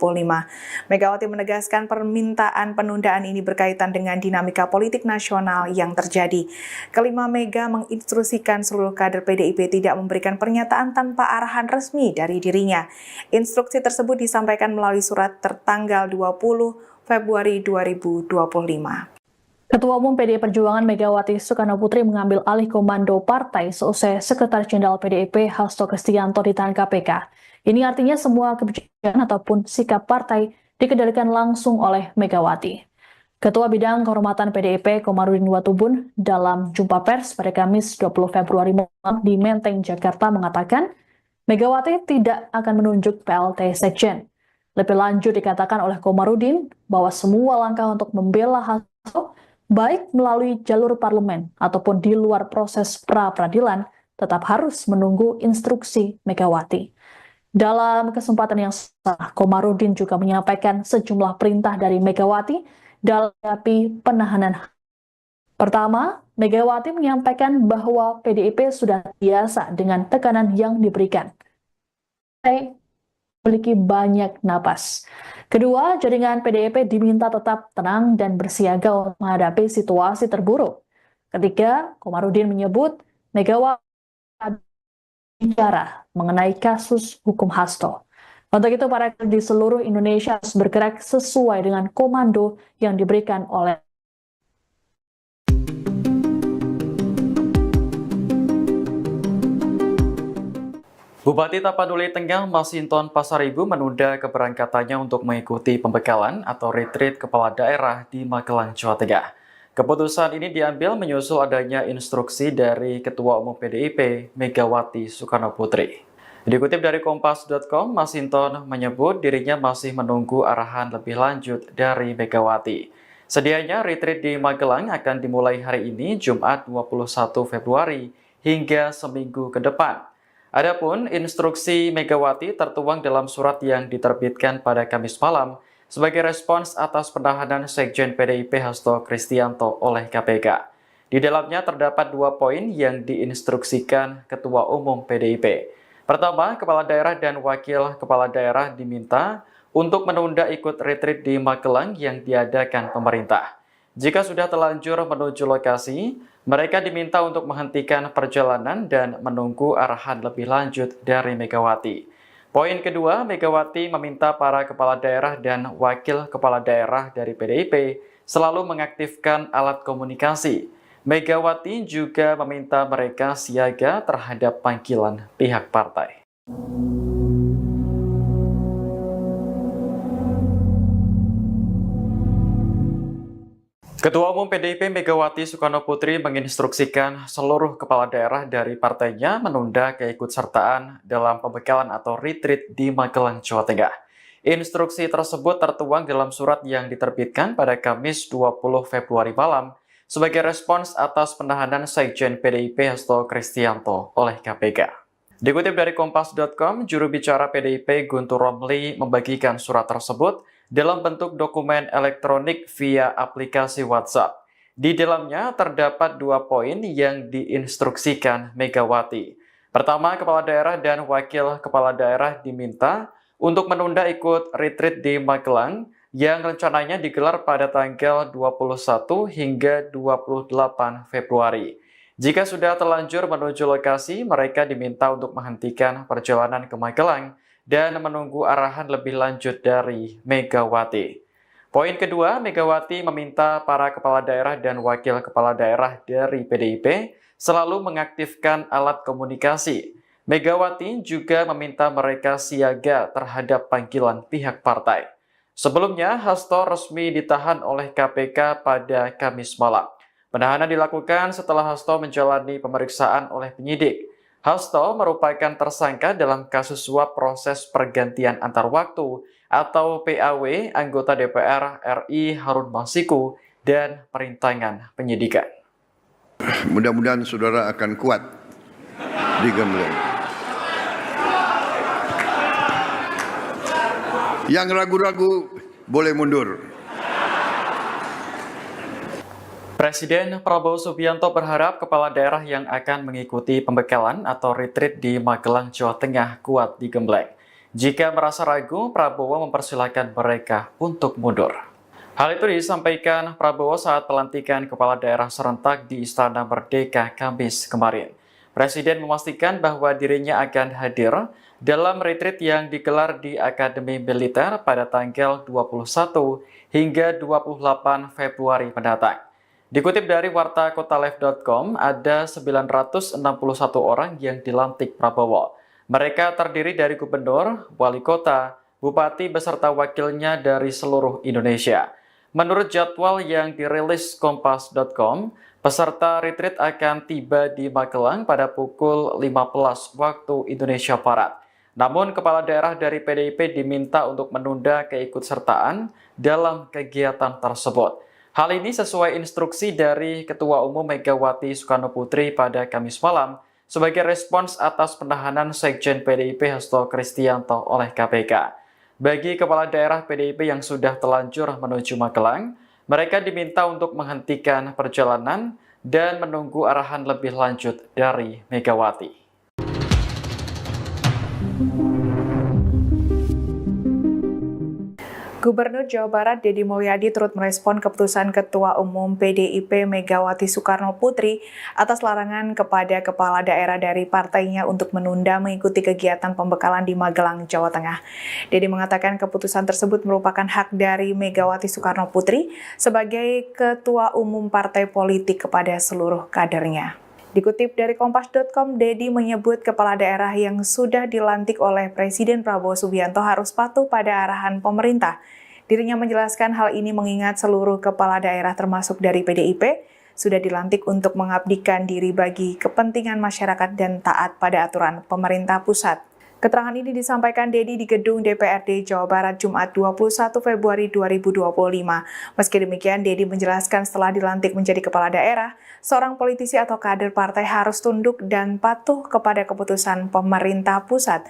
Megawati menegaskan permintaan penundaan ini berkaitan dengan dinamika politik nasional yang terjadi. Kelima, Mega menginstruksikan seluruh kader PDIP tidak memberikan pernyataan tanpa arahan resmi dari dirinya. Instruksi tersebut disampaikan melalui surat tertanggal 20 Februari 2025. Ketua Umum PDI Perjuangan Megawati Soekarno Putri mengambil alih komando partai seusai Sekretaris Jenderal PDIP Hasto Kristianto ditahan KPK. Ini artinya semua kebijakan ataupun sikap partai dikendalikan langsung oleh Megawati. Ketua Bidang Kehormatan PDIP Komarudin Watubun dalam jumpa pers pada Kamis 20 Februari malam di Menteng, Jakarta mengatakan Megawati tidak akan menunjuk PLT Sekjen. Lebih lanjut dikatakan oleh Komarudin bahwa semua langkah untuk membela Hasto baik melalui jalur parlemen ataupun di luar proses pra-peradilan, tetap harus menunggu instruksi Megawati. Dalam kesempatan yang sama, Komarudin juga menyampaikan sejumlah perintah dari Megawati dalam menghadapi penahanan. Pertama, Megawati menyampaikan bahwa PDIP sudah biasa dengan tekanan yang diberikan. Memiliki banyak napas. Kedua, jaringan PDIP diminta tetap tenang dan bersiaga untuk menghadapi situasi terburuk. Ketiga, Komarudin menyebut Megawati bicara mengenai kasus hukum Hasto. Untuk itu, para di seluruh Indonesia harus bergerak sesuai dengan komando yang diberikan oleh Bupati Tapanuli Tengah Masinton Pasaribu menunda keberangkatannya untuk mengikuti pembekalan atau retreat kepala daerah di Magelang, Jawa Tengah. Keputusan ini diambil menyusul adanya instruksi dari Ketua Umum PDIP Megawati Soekarno Putri. Dikutip dari Kompas.com, Masinton menyebut dirinya masih menunggu arahan lebih lanjut dari Megawati. Sedianya retreat di Magelang akan dimulai hari ini, Jumat 21 Februari, hingga seminggu ke depan. Adapun instruksi Megawati tertuang dalam surat yang diterbitkan pada Kamis malam sebagai respons atas penahanan Sekjen PDIP Hasto Kristianto oleh KPK. Di dalamnya terdapat 2 poin yang diinstruksikan Ketua Umum PDIP. Pertama, kepala daerah dan wakil kepala daerah diminta untuk menunda ikut retreat di Magelang yang diadakan pemerintah. Jika sudah terlanjur menuju lokasi, mereka diminta untuk menghentikan perjalanan dan menunggu arahan lebih lanjut dari Megawati. Poin kedua, Megawati meminta para kepala daerah dan wakil kepala daerah dari PDIP selalu mengaktifkan alat komunikasi. Megawati juga meminta mereka siaga terhadap panggilan pihak partai. Ketua Umum PDIP Megawati Soekarno Putri menginstruksikan seluruh kepala daerah dari partainya menunda keikutsertaan dalam pembekalan atau retreat di Magelang, Jawa Tengah. Instruksi tersebut tertuang dalam surat yang diterbitkan pada Kamis 20 Februari malam sebagai respons atas penahanan Sekjen PDIP Hasto Kristianto oleh KPK. Dikutip dari Kompas.com, juru bicara PDIP Guntur Romli membagikan surat tersebut dalam bentuk dokumen elektronik via aplikasi WhatsApp. Di dalamnya terdapat 2 poin yang diinstruksikan Megawati. Pertama, kepala daerah dan wakil kepala daerah diminta untuk menunda ikut retreat di Magelang yang rencananya digelar pada tanggal 21 hingga 28 Februari. Jika sudah terlanjur menuju lokasi, mereka diminta untuk menghentikan perjalanan ke Magelang dan menunggu arahan lebih lanjut dari Megawati. Poin kedua, Megawati meminta para kepala daerah dan wakil kepala daerah dari PDIP selalu mengaktifkan alat komunikasi. Megawati juga meminta mereka siaga terhadap panggilan pihak partai. Sebelumnya, Hasto resmi ditahan oleh KPK pada Kamis malam. Penahanan dilakukan setelah Hasto menjalani pemeriksaan oleh penyidik. Hasto merupakan tersangka dalam kasus suap proses pergantian antar waktu atau PAW anggota DPR RI Harun Masiku dan perintangan penyidikan. Mudah-mudahan saudara akan kuat di Gembleng. Yang ragu-ragu boleh mundur. Presiden Prabowo Subianto berharap kepala daerah yang akan mengikuti pembekalan atau retreat di Magelang, Jawa Tengah kuat digembleng. Jika merasa ragu, Prabowo mempersilahkan mereka untuk mundur. Hal itu disampaikan Prabowo saat pelantikan kepala daerah serentak di Istana Merdeka Kamis kemarin. Presiden memastikan bahwa dirinya akan hadir dalam retreat yang digelar di Akademi Militer pada tanggal 21 hingga 28 Februari mendatang. Dikutip dari wartakotalive.com, ada 961 orang yang dilantik Prabowo. Mereka terdiri dari gubernur, wali kota, bupati beserta wakilnya dari seluruh Indonesia. Menurut jadwal yang dirilis kompas.com, peserta retreat akan tiba di Magelang pada pukul 15 waktu Indonesia Barat. Namun, kepala daerah dari PDIP diminta untuk menunda keikutsertaan dalam kegiatan tersebut. Hal ini sesuai instruksi dari Ketua Umum Megawati Soekarnoputri pada Kamis malam sebagai respons atas penahanan Sekjen PDIP Hasto Kristianto oleh KPK. Bagi kepala daerah PDIP yang sudah telanjur menuju Magelang, mereka diminta untuk menghentikan perjalanan dan menunggu arahan lebih lanjut dari Megawati. Gubernur Jawa Barat Deddy Mulyadi turut merespon keputusan Ketua Umum PDIP Megawati Soekarnoputri atas larangan kepada kepala daerah dari partainya untuk menunda mengikuti kegiatan pembekalan di Magelang, Jawa Tengah. Deddy mengatakan keputusan tersebut merupakan hak dari Megawati Soekarnoputri sebagai Ketua Umum partai politik kepada seluruh kadernya. Dikutip dari kompas.com, Deddy menyebut kepala daerah yang sudah dilantik oleh Presiden Prabowo Subianto harus patuh pada arahan pemerintah. Dirinya menjelaskan hal ini mengingat seluruh kepala daerah termasuk dari PDIP sudah dilantik untuk mengabdikan diri bagi kepentingan masyarakat dan taat pada aturan pemerintah pusat. Keterangan ini disampaikan Deddy di gedung DPRD Jawa Barat Jumat 21 Februari 2025. Meski demikian, Deddy menjelaskan setelah dilantik menjadi kepala daerah, seorang politisi atau kader partai harus tunduk dan patuh kepada keputusan pemerintah pusat.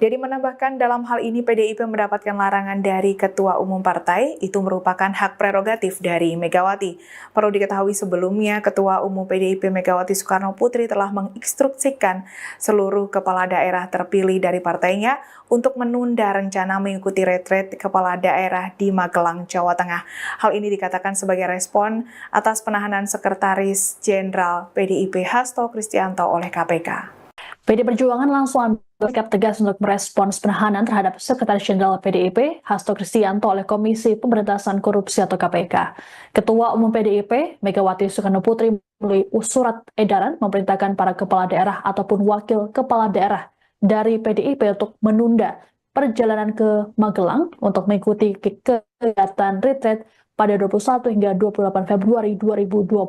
Deddy menambahkan dalam hal ini PDIP mendapatkan larangan dari Ketua Umum Partai, itu merupakan hak prerogatif dari Megawati. Perlu diketahui sebelumnya, Ketua Umum PDIP Megawati Soekarnoputri telah menginstruksikan seluruh kepala daerah terpilih dari partainya untuk menunda rencana mengikuti retret kepala daerah di Magelang, Jawa Tengah. Hal ini dikatakan sebagai respon atas penahanan Sekretaris Jenderal PDIP Hasto Kristianto oleh KPK. PD Perjuangan langsung ambil sikap tegas untuk merespons penahanan terhadap Sekretaris Jenderal PDIP Hasto Kristianto oleh Komisi Pemberantasan Korupsi atau KPK. Ketua Umum PDIP Megawati Soekarnoputri melalui surat edaran memerintahkan para kepala daerah ataupun wakil kepala daerah dari PDIP untuk menunda perjalanan ke Magelang untuk mengikuti kegiatan retret pada 21 hingga 28 Februari 2025.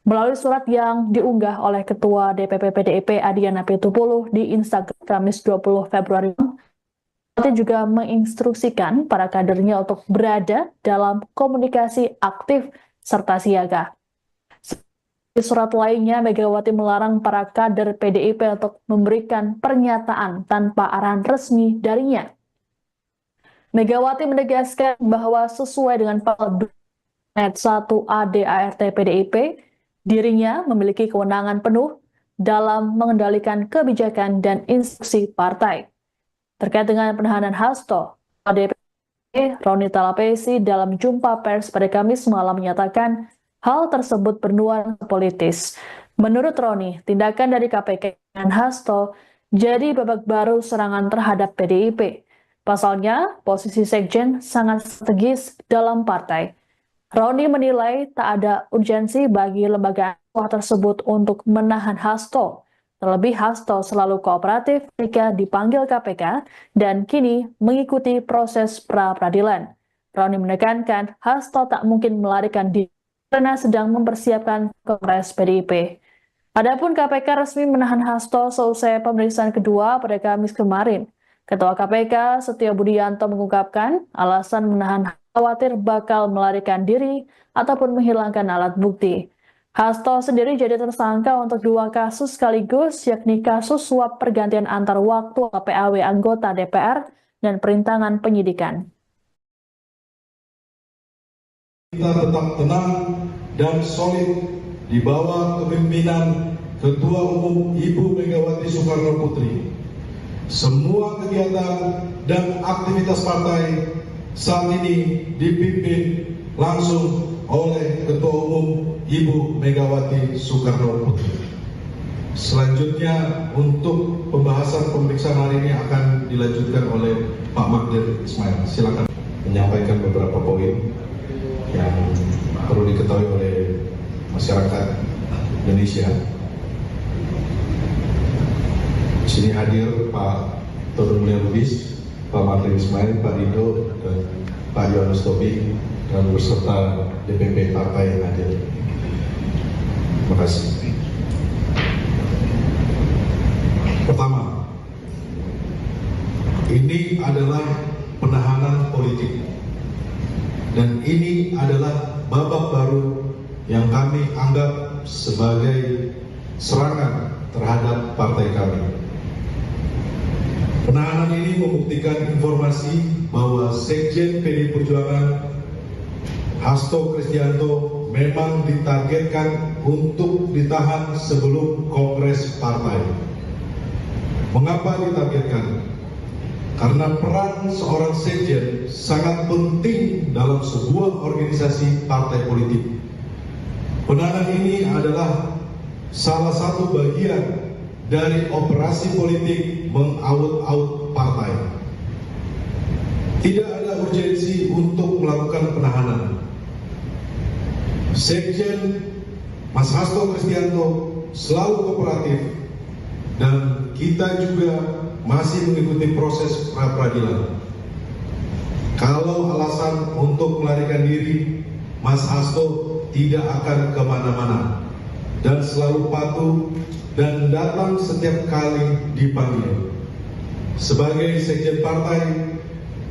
Melalui surat yang diunggah oleh Ketua DPP PDIP Adiana Pitupulu di Instagram Kamis 20 Februari, Megawati juga menginstruksikan para kadernya untuk berada dalam komunikasi aktif serta siaga. Di surat lainnya, Megawati melarang para kader PDIP untuk memberikan pernyataan tanpa arahan resmi darinya. Megawati menegaskan bahwa sesuai dengan pasal 1 ADART PDIP, dirinya memiliki kewenangan penuh dalam mengendalikan kebijakan dan instruksi partai. Terkait dengan penahanan Hasto, DPP Roni Talapesi dalam jumpa pers pada Kamis malam menyatakan hal tersebut bernuansa politis. Menurut Roni, tindakan dari KPK dan Hasto jadi babak baru serangan terhadap PDIP. Pasalnya, posisi sekjen sangat strategis dalam partai. Roni menilai tak ada urgensi bagi lembaga tersebut untuk menahan Hasto. Terlebih Hasto selalu kooperatif ketika dipanggil KPK dan kini mengikuti proses pra-peradilan. Roni menekankan Hasto tak mungkin melarikan diri karena sedang mempersiapkan Kongres PDIP. Adapun KPK resmi menahan Hasto seusai pemeriksaan kedua pada Kamis kemarin. Ketua KPK Setio Budianto mengungkapkan alasan menahan khawatir bakal melarikan diri ataupun menghilangkan alat bukti. Hasto sendiri jadi tersangka untuk 2 kasus sekaligus, yakni kasus suap pergantian antar waktu PAW anggota DPR dan perintangan penyidikan. Kita tetap tenang dan solid di bawah kepemimpinan Ketua Umum Ibu Megawati Soekarnoputri. Semua kegiatan dan aktivitas partai saat ini dipimpin langsung oleh Ketua Umum Ibu Megawati Soekarnoputri. Selanjutnya untuk pembahasan pemeriksaan hari ini akan dilanjutkan oleh Pak Magdir Ismail. Silakan menyampaikan beberapa poin yang perlu diketahui oleh masyarakat Indonesia. Di sini hadir Pak Todung Mulya Lubis, Pak Martin Ismail, Pak Rido, dan Pak Yohanes Tobing, dan beserta DPP partai yang hadir. Terima kasih. Pertama, ini adalah penahanan politik, dan ini adalah babak baru yang kami anggap sebagai serangan terhadap partai kami. Penahanan ini membuktikan informasi bahwa Sekjen PDI Perjuangan Hasto Kristianto memang ditargetkan untuk ditahan sebelum Kongres Partai. Mengapa ditargetkan? Karena peran seorang sekjen sangat penting dalam sebuah organisasi partai politik. Penahanan ini adalah salah satu bagian dari operasi politik mengaut-aut partai. Tidak ada urgensi untuk melakukan penahanan. Sekjen Mas Hasto Kristianto selalu kooperatif, dan kita juga masih mengikuti proses pra-peradilan. Kalau alasan untuk melarikan diri, Mas Hasto tidak akan kemana-mana dan selalu patuh dan datang setiap kali dipanggil. Sebagai sekjen partai,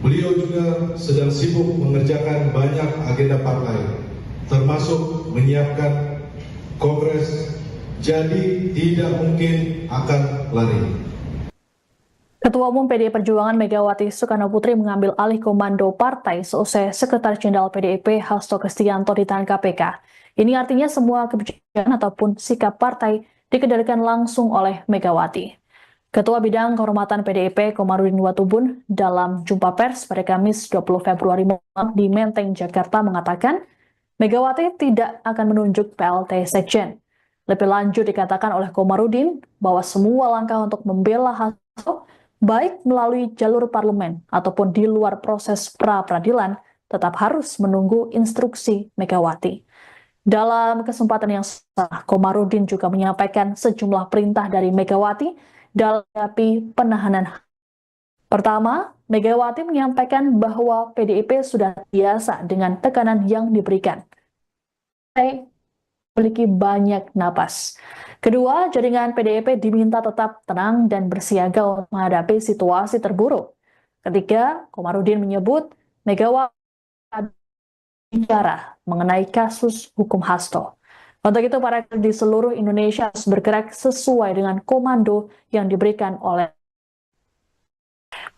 beliau juga sedang sibuk mengerjakan banyak agenda partai, termasuk menyiapkan kongres, jadi tidak mungkin akan lari. Ketua Umum PDI Perjuangan Megawati Soekarno Putri mengambil alih komando partai seusai Sekretaris Jenderal PDIP Hasto Kristianto ditahan KPK. Ini artinya semua kebijakan ataupun sikap partai dikendalikan langsung oleh Megawati. Ketua Bidang Kehormatan PDIP Komarudin Watubun dalam jumpa pers pada Kamis 20 Februari malam di Menteng, Jakarta mengatakan Megawati tidak akan menunjuk PLT Sekjen. Lebih lanjut dikatakan oleh Komarudin bahwa semua langkah untuk membela Hasto baik melalui jalur parlemen ataupun di luar proses pra-peradilan tetap harus menunggu instruksi Megawati. Dalam kesempatan yang sama, Komarudin juga menyampaikan sejumlah perintah dari Megawati dalam menghadapi penahanan. Pertama, Megawati menyampaikan bahwa PDIP sudah biasa dengan tekanan yang diberikan. Memiliki banyak napas. Kedua, jaringan PDIP diminta tetap tenang dan bersiaga untuk menghadapi situasi terburuk. Ketiga, Komarudin menyebut Megawati bicara mengenai kasus hukum Hasto. Untuk itu, para di seluruh Indonesia harus bergerak sesuai dengan komando yang diberikan oleh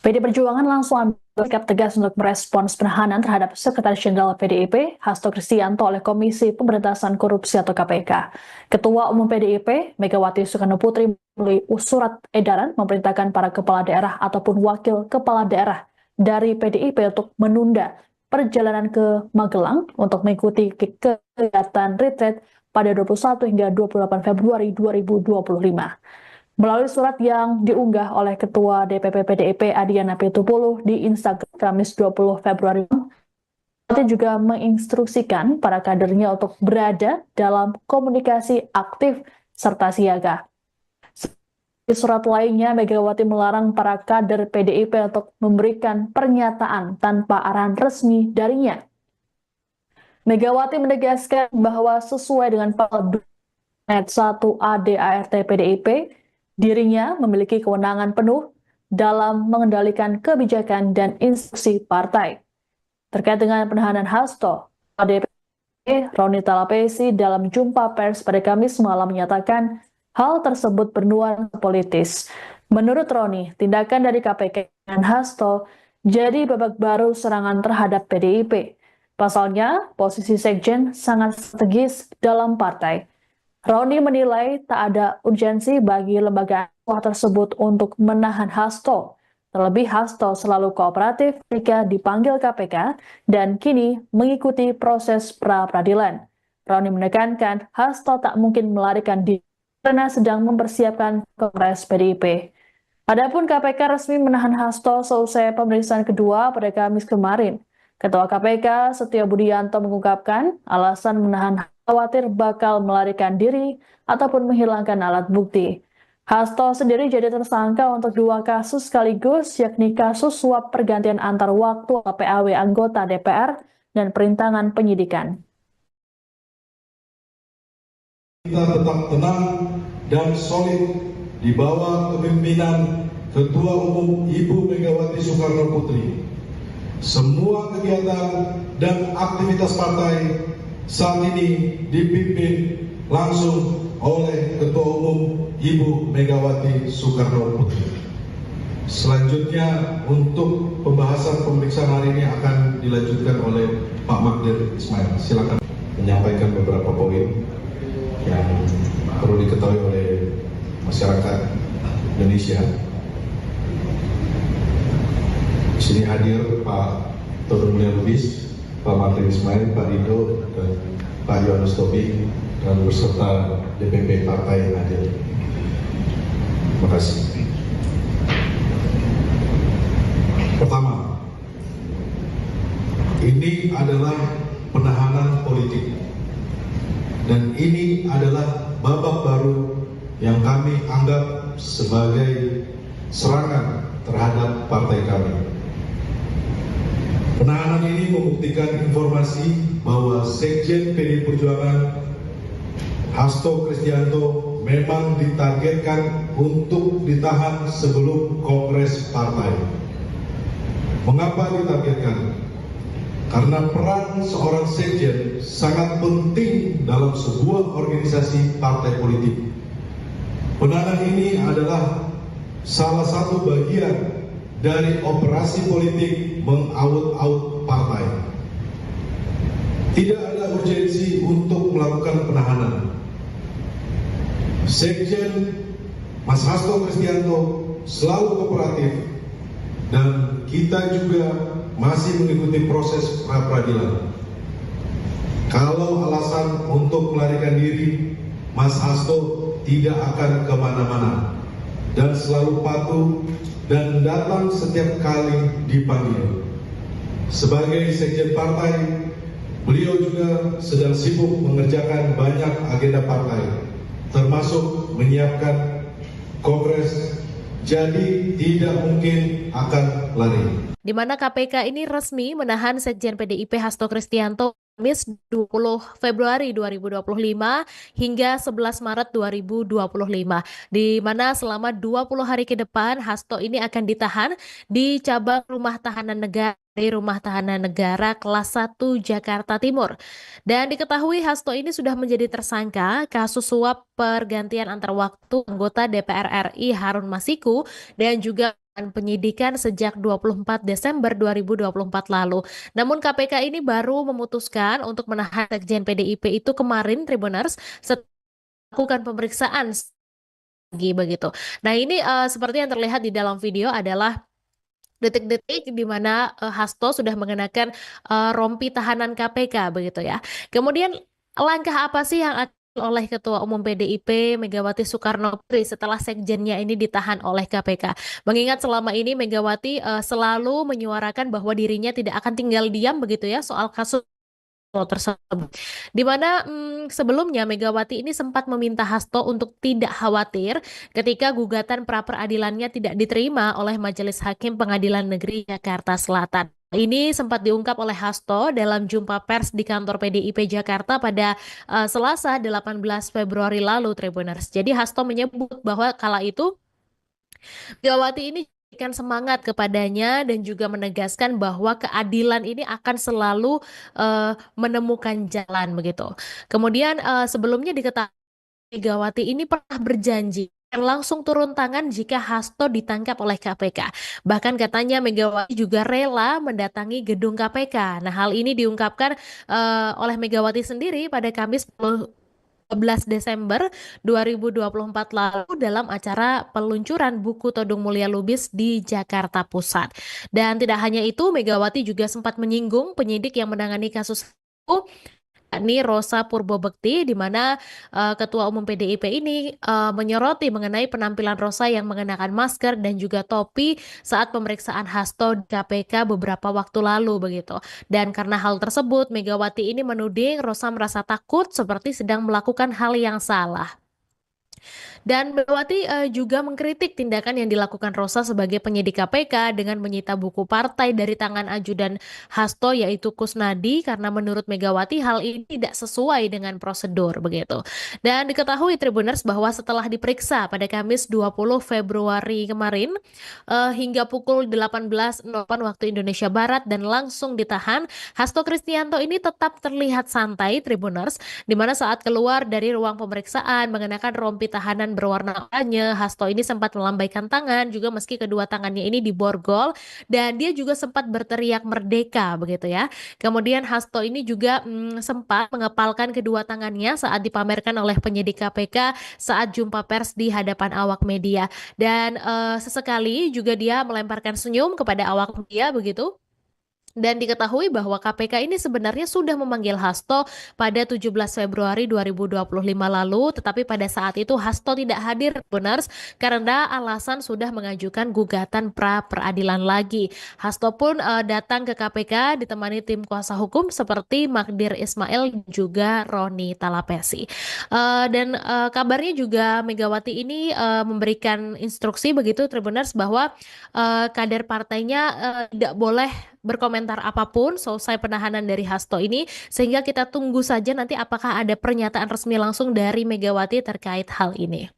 PDI Perjuangan langsung ambil sikap tegas untuk merespons penahanan terhadap Sekretaris Jenderal PDIP Hasto Kristianto oleh Komisi Pemberantasan Korupsi atau KPK. Ketua Umum PDIP Megawati Soekarno Putri melalui surat edaran memerintahkan para kepala daerah ataupun wakil kepala daerah dari PDIP untuk menunda perjalanan ke Magelang untuk mengikuti kegiatan retreat pada 21 hingga 28 Februari 2025. Melalui surat yang diunggah oleh Ketua DPP PDIP Adiana Pitupulu di Instagram Kamis 20 Februari, dia juga menginstruksikan para kadernya untuk berada dalam komunikasi aktif serta siaga. Di surat lainnya, Megawati melarang para kader PDIP untuk memberikan pernyataan tanpa arahan resmi darinya. Megawati menegaskan bahwa sesuai dengan pasal 1 ADART PDIP, dirinya memiliki kewenangan penuh dalam mengendalikan kebijakan dan instruksi partai. Terkait dengan penahanan Hasto, DPP Roni Talapesi dalam jumpa pers pada Kamis malam menyatakan hal tersebut bernuansa politis. Menurut Roni, tindakan dari KPK dan Hasto jadi babak baru serangan terhadap PDIP. Pasalnya, posisi Sekjen sangat strategis dalam partai. Roni menilai tak ada urgensi bagi lembaga tersebut untuk menahan Hasto. Terlebih Hasto selalu kooperatif ketika dipanggil KPK dan kini mengikuti proses pra-peradilan. Roni menekankan Hasto tak mungkin melarikan diri karena sedang mempersiapkan Kongres PDIP. Adapun KPK resmi menahan Hasto selesai pemeriksaan kedua pada Kamis kemarin. Ketua KPK Setio Budianto mengungkapkan alasan menahan khawatir bakal melarikan diri ataupun menghilangkan alat bukti. Hasto sendiri jadi tersangka untuk 2 kasus sekaligus, yakni kasus suap pergantian antar waktu PAW anggota DPR dan perintangan penyidikan. Kita tetap tenang dan solid di bawah kepemimpinan Ketua Umum Ibu Megawati Soekarno Putri. Semua kegiatan dan aktivitas partai saat ini dipimpin langsung oleh Ketua Umum Ibu Megawati Soekarno Putri. Selanjutnya untuk pembahasan pemeriksaan hari ini akan dilanjutkan oleh Pak Magdir Ismail. Silakan menyampaikan beberapa poin yang perlu diketahui oleh masyarakat Indonesia. Di sini hadir Pak Todung Mulia Lubis, Pak Magdir Ismail, Pak Rido, dan Pak Yohanes Tobing, dan beserta DPP partai yang hadir. Terima kasih. Pertama, ini adalah penahanan politik, dan ini adalah babak baru yang kami anggap sebagai serangan terhadap partai kami. Penahanan ini membuktikan informasi bahwa Sekjen PDI Perjuangan Hasto Kristianto memang ditargetkan untuk ditahan sebelum Kongres Partai. Mengapa ditargetkan? Karena peran seorang sekjen sangat penting dalam sebuah organisasi partai politik. Penahanan ini adalah salah satu bagian dari operasi politik mengaut-aut partai. Tidak ada urgensi untuk melakukan penahanan. Sekjen Mas Hasto Kristianto selalu kooperatif dan kita juga masih mengikuti proses pra-peradilan. Kalau alasan untuk melarikan diri, Mas Hasto tidak akan kemana-mana dan selalu patuh dan datang setiap kali dipanggil. Sebagai sekjen partai, beliau juga sedang sibuk mengerjakan banyak agenda partai, termasuk menyiapkan kongres, jadi tidak mungkin akan lari. Di mana KPK ini resmi menahan Sekjen PDIP Hasto Kristianto Kamis 20 Februari 2025 hingga 11 Maret 2025, di mana selama 20 hari ke depan Hasto ini akan ditahan di cabang rumah tahanan negara di Rumah Tahanan Negara kelas 1 Jakarta Timur. Dan diketahui Hasto ini sudah menjadi tersangka kasus suap pergantian antar waktu anggota DPR RI Harun Masiku dan juga penyidikan sejak 24 Desember 2024 lalu. Namun KPK ini baru memutuskan untuk menahan Sekjen PDIP itu kemarin, Tribuners, setelah melakukan pemeriksaan lagi begitu. Nah ini seperti yang terlihat di dalam video adalah detik-detik di mana Hasto sudah mengenakan rompi tahanan KPK begitu ya. Kemudian langkah apa sih yang akan oleh Ketua Umum PDIP Megawati Soekarno Putri setelah sekjennya ini ditahan oleh KPK? Mengingat selama ini Megawati selalu menyuarakan bahwa dirinya tidak akan tinggal diam begitu ya soal kasus tersebut. Di mana sebelumnya Megawati ini sempat meminta Hasto untuk tidak khawatir ketika gugatan pra-peradilannya tidak diterima oleh Majelis Hakim Pengadilan Negeri Jakarta Selatan. Ini sempat diungkap oleh Hasto dalam jumpa pers di kantor PDIP Jakarta pada Selasa 18 Februari lalu, Tribuners. Jadi Hasto menyebut bahwa kala itu Megawati ini memberikan semangat kepadanya dan juga menegaskan bahwa keadilan ini akan selalu menemukan jalan begitu. Kemudian sebelumnya diketahui Megawati ini pernah berjanji akan langsung turun tangan jika Hasto ditangkap oleh KPK. Bahkan katanya Megawati juga rela mendatangi gedung KPK. Nah, hal ini diungkapkan oleh Megawati sendiri pada Kamis 12 Desember 2024 lalu dalam acara peluncuran buku Todung Mulia Lubis di Jakarta Pusat. Dan tidak hanya itu, Megawati juga sempat menyinggung penyidik yang menangani kasus itu yakni Rosa Purbobekti, di mana Ketua Umum PDIP ini menyoroti mengenai penampilan Rosa yang mengenakan masker dan juga topi saat pemeriksaan Hasto di KPK beberapa waktu lalu begitu. Dan karena hal tersebut, Megawati ini menuding Rosa merasa takut seperti sedang melakukan hal yang salah. Dan Megawati juga mengkritik tindakan yang dilakukan Rosa sebagai penyidik KPK dengan menyita buku partai dari tangan ajudan Hasto yaitu Kusnadi karena menurut Megawati hal ini tidak sesuai dengan prosedur begitu. Dan diketahui Tribuners bahwa setelah diperiksa pada Kamis 20 Februari kemarin hingga pukul 18.08 waktu Indonesia Barat dan langsung ditahan, Hasto Kristianto ini tetap terlihat santai Tribuners, di mana saat keluar dari ruang pemeriksaan mengenakan rompi tahanan berwarna oranye, Hasto ini sempat melambaikan tangan juga meski kedua tangannya ini diborgol dan dia juga sempat berteriak merdeka begitu ya. Kemudian Hasto ini juga sempat mengepalkan kedua tangannya saat dipamerkan oleh penyidik KPK saat jumpa pers di hadapan awak media dan sesekali juga dia melemparkan senyum kepada awak media begitu. Dan diketahui bahwa KPK ini sebenarnya sudah memanggil Hasto pada 17 Februari 2025 lalu, tetapi pada saat itu Hasto tidak hadir benar karena alasan sudah mengajukan gugatan pra peradilan lagi. Hasto pun datang ke KPK ditemani tim kuasa hukum seperti Magdir Ismail juga Roni Talapesi. Dan kabarnya juga Megawati ini memberikan instruksi begitu Tribuners bahwa kader partainya tidak boleh berkomentar apapun selesai penahanan dari Hasto ini, sehingga kita tunggu saja nanti apakah ada pernyataan resmi langsung dari Megawati terkait hal ini.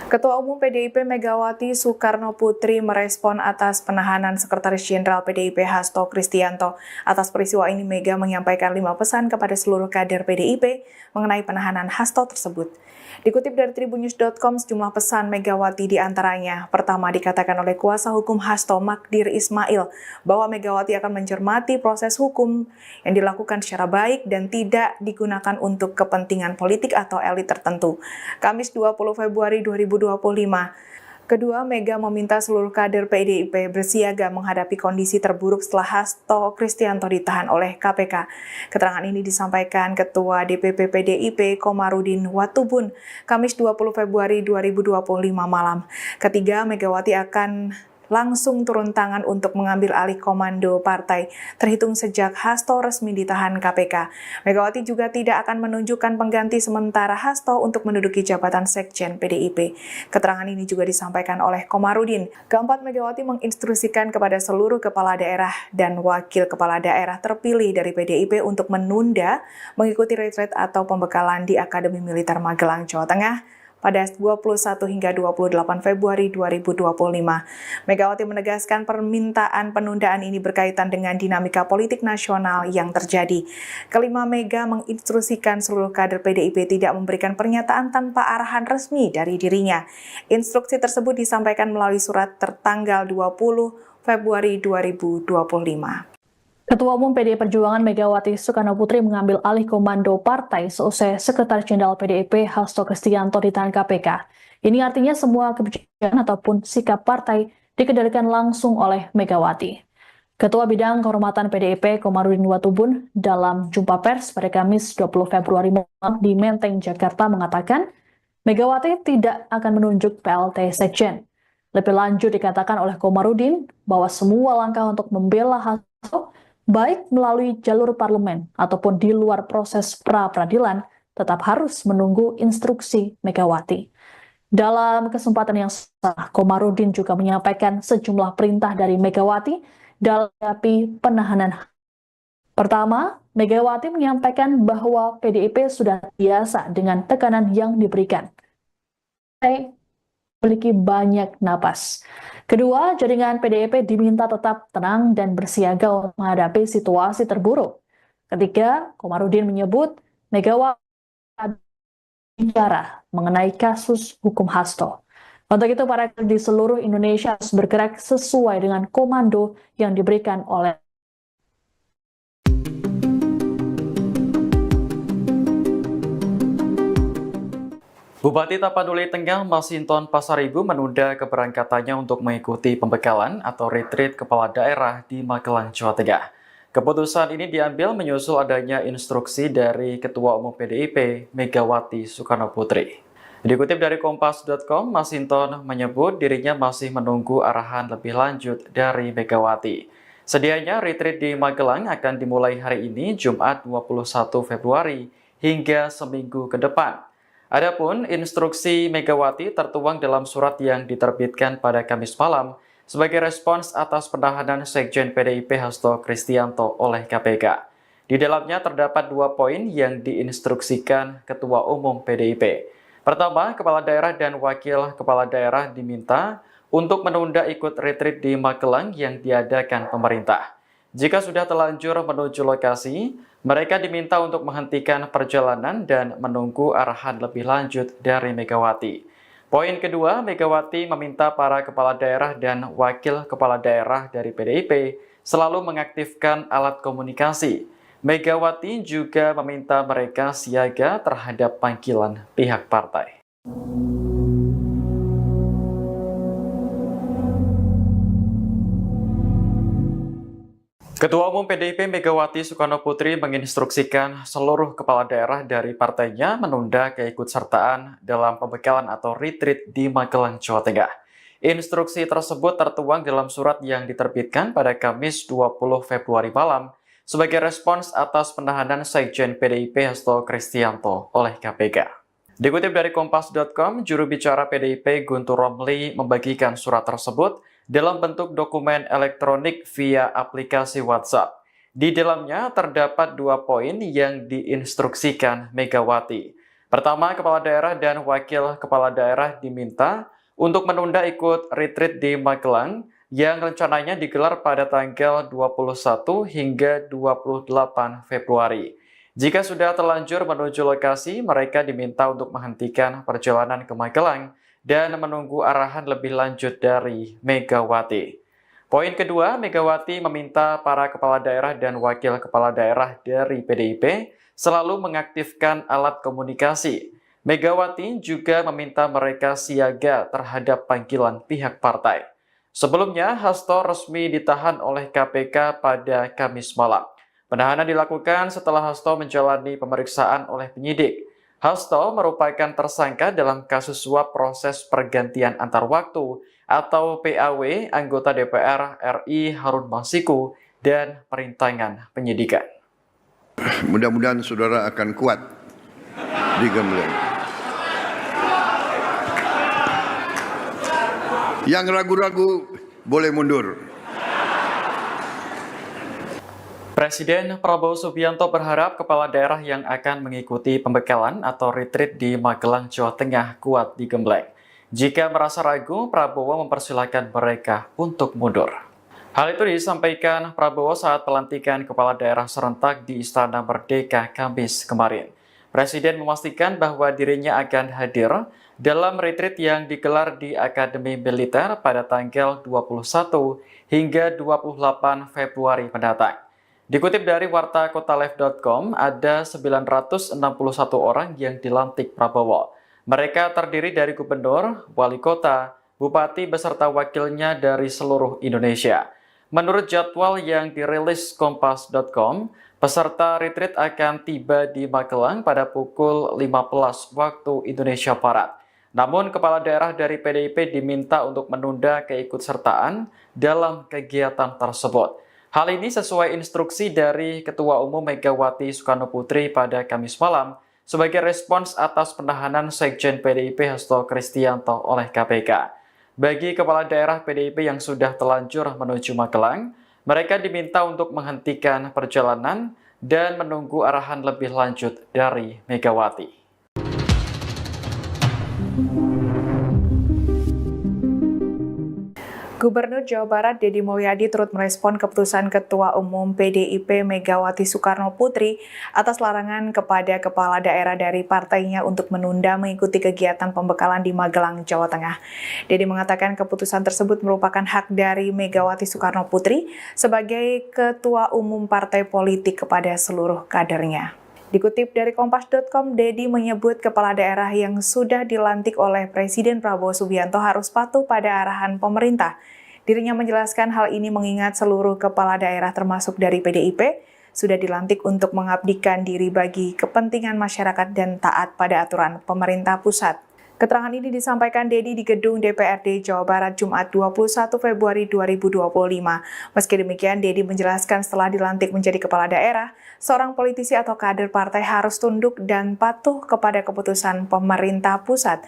Ketua Umum PDIP Megawati Soekarno Putri merespon atas penahanan Sekretaris Jenderal PDIP Hasto Kristianto. Atas peristiwa ini, Mega menyampaikan 5 pesan kepada seluruh kader PDIP mengenai penahanan Hasto tersebut. Dikutip dari tribunnews.com, sejumlah pesan Megawati diantaranya. Pertama, dikatakan oleh kuasa hukum Hasto Magdir Ismail bahwa Megawati akan mencermati proses hukum yang dilakukan secara baik dan tidak digunakan untuk kepentingan politik atau elit tertentu. Kamis 20 Februari 2025. Kedua, Mega meminta seluruh kader PDIP bersiaga menghadapi kondisi terburuk setelah Hasto Kristianto ditahan oleh KPK. Keterangan ini disampaikan Ketua DPP PDIP Komarudin Watubun, Kamis 20 Februari 2025 malam. Ketiga, Megawati akan langsung turun tangan untuk mengambil alih komando partai, terhitung sejak Hasto resmi ditahan KPK. Megawati juga tidak akan menunjukkan pengganti sementara Hasto untuk menduduki jabatan Sekjen PDIP. Keterangan ini juga disampaikan oleh Komarudin. Keempat, Megawati menginstruksikan kepada seluruh kepala daerah dan wakil kepala daerah terpilih dari PDIP untuk menunda mengikuti retreat atau pembekalan di Akademi Militer Magelang, Jawa Tengah pada 21 hingga 28 Februari 2025. Megawati menegaskan permintaan penundaan ini berkaitan dengan dinamika politik nasional yang terjadi. Kelima, Mega menginstruksikan seluruh kader PDIP tidak memberikan pernyataan tanpa arahan resmi dari dirinya. Instruksi tersebut disampaikan melalui surat tertanggal 20 Februari 2025. Ketua Umum PDI Perjuangan Megawati Soekarno Putri mengambil alih komando partai seusai Sekretaris Jenderal PDIP Hasto Kristianto ditahan KPK. Ini artinya semua kebijakan ataupun sikap partai dikendalikan langsung oleh Megawati. Ketua Bidang Kehormatan PDIP Komarudin Watubun dalam jumpa pers pada Kamis 20 Februari malam di Menteng, Jakarta mengatakan Megawati tidak akan menunjuk PLT Sekjen. Lebih lanjut dikatakan oleh Komarudin bahwa semua langkah untuk membela Hasto baik melalui jalur parlemen ataupun di luar proses pra-peradilan, tetap harus menunggu instruksi Megawati. Dalam kesempatan yang sama, Komarudin juga menyampaikan sejumlah perintah dari Megawati dalam menghadapi penahanan. Pertama, Megawati menyampaikan bahwa PDIP sudah biasa dengan tekanan yang diberikan. Memiliki banyak napas. Kedua, jaringan PDIP diminta tetap tenang dan bersiaga untuk menghadapi situasi terburuk. Ketiga, Komarudin menyebut Megawati bicara mengenai kasus hukum Hasto. Untuk itu, para di seluruh Indonesia harus bergerak sesuai dengan komando yang diberikan oleh Bupati Tapanuli Tengah Masinton Pasaribu menunda keberangkatannya untuk mengikuti pembekalan atau retreat kepala daerah di Magelang, Jawa Tengah. Keputusan ini diambil menyusul adanya instruksi dari Ketua Umum PDIP Megawati Soekarno Putri. Dikutip dari Kompas.com, Masinton menyebut dirinya masih menunggu arahan lebih lanjut dari Megawati. Sedianya retreat di Magelang akan dimulai hari ini, Jumat 21 Februari, hingga seminggu ke depan. Adapun instruksi Megawati tertuang dalam surat yang diterbitkan pada Kamis malam sebagai respons atas penahanan Sekjen PDIP Hasto Kristianto oleh KPK. Di dalamnya terdapat 2 poin yang diinstruksikan Ketua Umum PDIP. Pertama, kepala daerah dan wakil kepala daerah diminta untuk menunda ikut retreat di Magelang yang diadakan pemerintah. Jika sudah terlanjur menuju lokasi, mereka diminta untuk menghentikan perjalanan dan menunggu arahan lebih lanjut dari Megawati. Poin kedua, Megawati meminta para kepala daerah dan wakil kepala daerah dari PDIP selalu mengaktifkan alat komunikasi. Megawati juga meminta mereka siaga terhadap panggilan pihak partai. Ketua Umum PDIP Megawati Soekarno Putri menginstruksikan seluruh kepala daerah dari partainya menunda keikutsertaan dalam pembekalan atau retreat di Magelang, Jawa Tengah. Instruksi tersebut tertuang dalam surat yang diterbitkan pada Kamis 20 Februari malam sebagai respons atas penahanan Sekjen PDIP Hasto Kristianto oleh KPK. Dikutip dari Kompas.com, juru bicara PDIP Guntur Romli membagikan surat tersebut dalam bentuk dokumen elektronik via aplikasi WhatsApp. Di dalamnya terdapat 2 poin yang diinstruksikan Megawati. Pertama, kepala daerah dan wakil kepala daerah diminta untuk menunda ikut retreat di Magelang yang rencananya digelar pada tanggal 21 hingga 28 Februari. Jika sudah terlanjur menuju lokasi, mereka diminta untuk menghentikan perjalanan ke Magelang dan menunggu arahan lebih lanjut dari Megawati. Poin kedua, Megawati meminta para kepala daerah dan wakil kepala daerah dari PDIP selalu mengaktifkan alat komunikasi. Megawati juga meminta mereka siaga terhadap panggilan pihak partai. Sebelumnya, Hasto resmi ditahan oleh KPK pada Kamis malam. Penahanan dilakukan setelah Hasto menjalani pemeriksaan oleh penyidik. Hasto merupakan tersangka dalam kasus suap proses pergantian antar waktu atau PAW anggota DPR RI Harun Masiku dan perintangan penyidikan. Mudah-mudahan saudara akan kuat di Gembleng. Yang ragu-ragu boleh mundur. Presiden Prabowo Subianto berharap kepala daerah yang akan mengikuti pembekalan atau retreat di Magelang, Jawa Tengah kuat digembleng. Jika merasa ragu, Prabowo mempersilahkan mereka untuk mundur. Hal itu disampaikan Prabowo saat pelantikan kepala daerah serentak di Istana Merdeka Kamis kemarin. Presiden memastikan bahwa dirinya akan hadir dalam retreat yang digelar di Akademi Militer pada tanggal 21 hingga 28 Februari mendatang. Dikutip dari wartakotalive.com, ada 961 orang yang dilantik Prabowo. Mereka terdiri dari gubernur, wali kota, bupati beserta wakilnya dari seluruh Indonesia. Menurut jadwal yang dirilis Kompas.com, peserta retreat akan tiba di Magelang pada pukul 15 waktu Indonesia Barat. Namun, kepala daerah dari PDIP diminta untuk menunda keikutsertaan dalam kegiatan tersebut. Hal ini sesuai instruksi dari Ketua Umum Megawati Soekarno Putri pada Kamis malam sebagai respons atas penahanan Sekjen PDIP Hasto Kristianto oleh KPK. Bagi kepala daerah PDIP yang sudah terlanjur menuju Magelang, mereka diminta untuk menghentikan perjalanan dan menunggu arahan lebih lanjut dari Megawati. Gubernur Jawa Barat Deddy Mulyadi turut merespon keputusan Ketua Umum PDIP Megawati Soekarno Putri atas larangan kepada kepala daerah dari partainya untuk menunda mengikuti kegiatan pembekalan di Magelang, Jawa Tengah. Deddy mengatakan keputusan tersebut merupakan hak dari Megawati Soekarno Putri sebagai Ketua Umum partai politik kepada seluruh kadernya. Dikutip dari Kompas.com, Dedi menyebut kepala daerah yang sudah dilantik oleh Presiden Prabowo Subianto harus patuh pada arahan pemerintah. Dirinya menjelaskan hal ini mengingat seluruh kepala daerah termasuk dari PDIP sudah dilantik untuk mengabdikan diri bagi kepentingan masyarakat dan taat pada aturan pemerintah pusat. Keterangan ini disampaikan Dedi di gedung DPRD Jawa Barat Jumat 21 Februari 2025. Meski demikian, Dedi menjelaskan setelah dilantik menjadi kepala daerah, seorang politisi atau kader partai harus tunduk dan patuh kepada keputusan pemerintah pusat.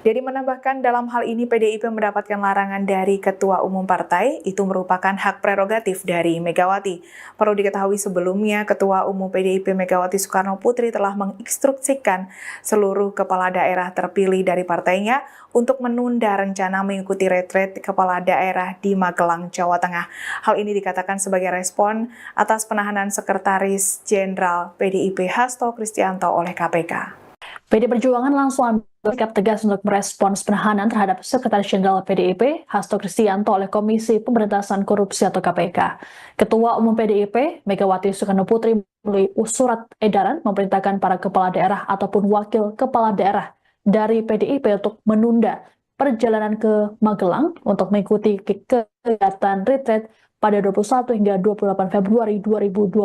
Dedi menambahkan dalam hal ini PDIP mendapatkan larangan dari Ketua Umum Partai, itu merupakan hak prerogatif dari Megawati. Perlu diketahui sebelumnya, Ketua Umum PDIP Megawati Soekarno Putri telah menginstruksikan seluruh kepala daerah terpilih dari partainya untuk menunda rencana mengikuti retret kepala daerah di Magelang, Jawa Tengah. Hal ini dikatakan sebagai respon atas penahanan Sekretaris Jenderal PDIP Hasto Kristianto oleh KPK. PD Perjuangan langsung ambil sikap tegas untuk merespons penahanan terhadap Sekretaris Jenderal PDIP Hasto Kristianto oleh Komisi Pemberantasan Korupsi atau KPK. Ketua Umum PDIP Megawati Soekarno Putri melalui surat edaran memerintahkan para kepala daerah ataupun wakil kepala daerah dari PDIP untuk menunda perjalanan ke Magelang untuk mengikuti kegiatan retret pada 21 hingga 28 Februari 2025.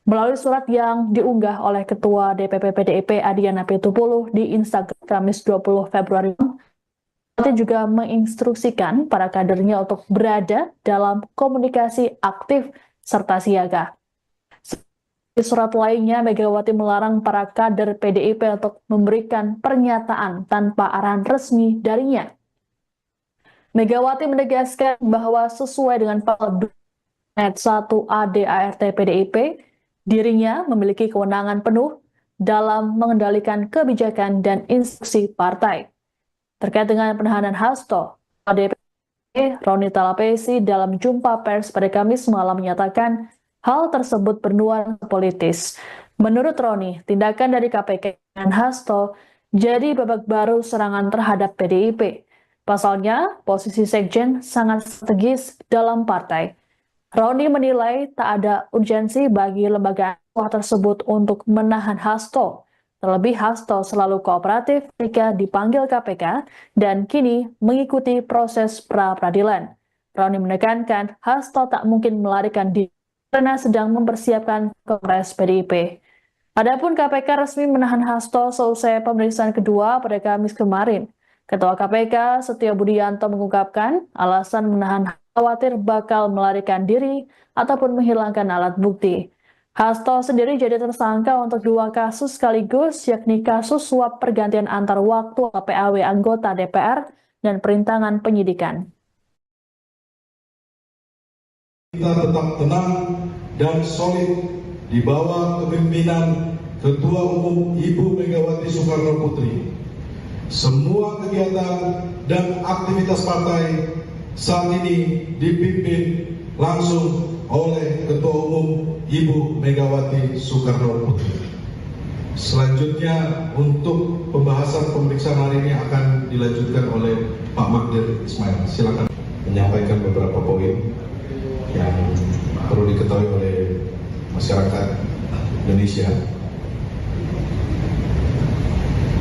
Melalui surat yang diunggah oleh Ketua DPP PDIP Adiana Pitupulu di Instagram Kamis 20 Februari, Megawati juga menginstruksikan para kadernya untuk berada dalam komunikasi aktif serta siaga. Di surat lainnya, Megawati melarang para kader PDIP untuk memberikan pernyataan tanpa arahan resmi darinya. Megawati menegaskan bahwa sesuai dengan pasal 1 ADART PDIP, dirinya memiliki kewenangan penuh dalam mengendalikan kebijakan dan instruksi partai. Terkait dengan penahanan Hasto, DPP Roni Talapesi dalam jumpa pers pada Kamis malam menyatakan hal tersebut bernuansa politis. Menurut Roni, tindakan dari KPK dan Hasto jadi babak baru serangan terhadap PDIP. Pasalnya, posisi sekjen sangat strategis dalam partai. Roni menilai tak ada urgensi bagi lembaga tersebut untuk menahan Hasto. Terlebih Hasto selalu kooperatif ketika dipanggil KPK dan kini mengikuti proses pra-peradilan. Roni menekankan Hasto tak mungkin melarikan diri karena sedang mempersiapkan Kongres PDIP. Adapun KPK resmi menahan Hasto selesai pemeriksaan kedua pada Kamis kemarin. Ketua KPK Setio Budianto mengungkapkan alasan menahan khawatir bakal melarikan diri ataupun menghilangkan alat bukti. Hasto sendiri jadi tersangka untuk 2 kasus sekaligus, yakni kasus suap pergantian antar waktu PAW anggota DPR dan perintangan penyidikan. Kita tetap tenang dan solid di bawah kepemimpinan Ketua Umum Ibu Megawati Soekarno Putri. Semua kegiatan dan aktivitas partai saat ini dipimpin langsung oleh Ketua Umum Ibu Megawati Soekarno Putri. Selanjutnya untuk pembahasan pemeriksaan hari ini akan dilanjutkan oleh Pak Magdir Ismail. Silakan menyampaikan beberapa poin yang perlu diketahui oleh masyarakat Indonesia.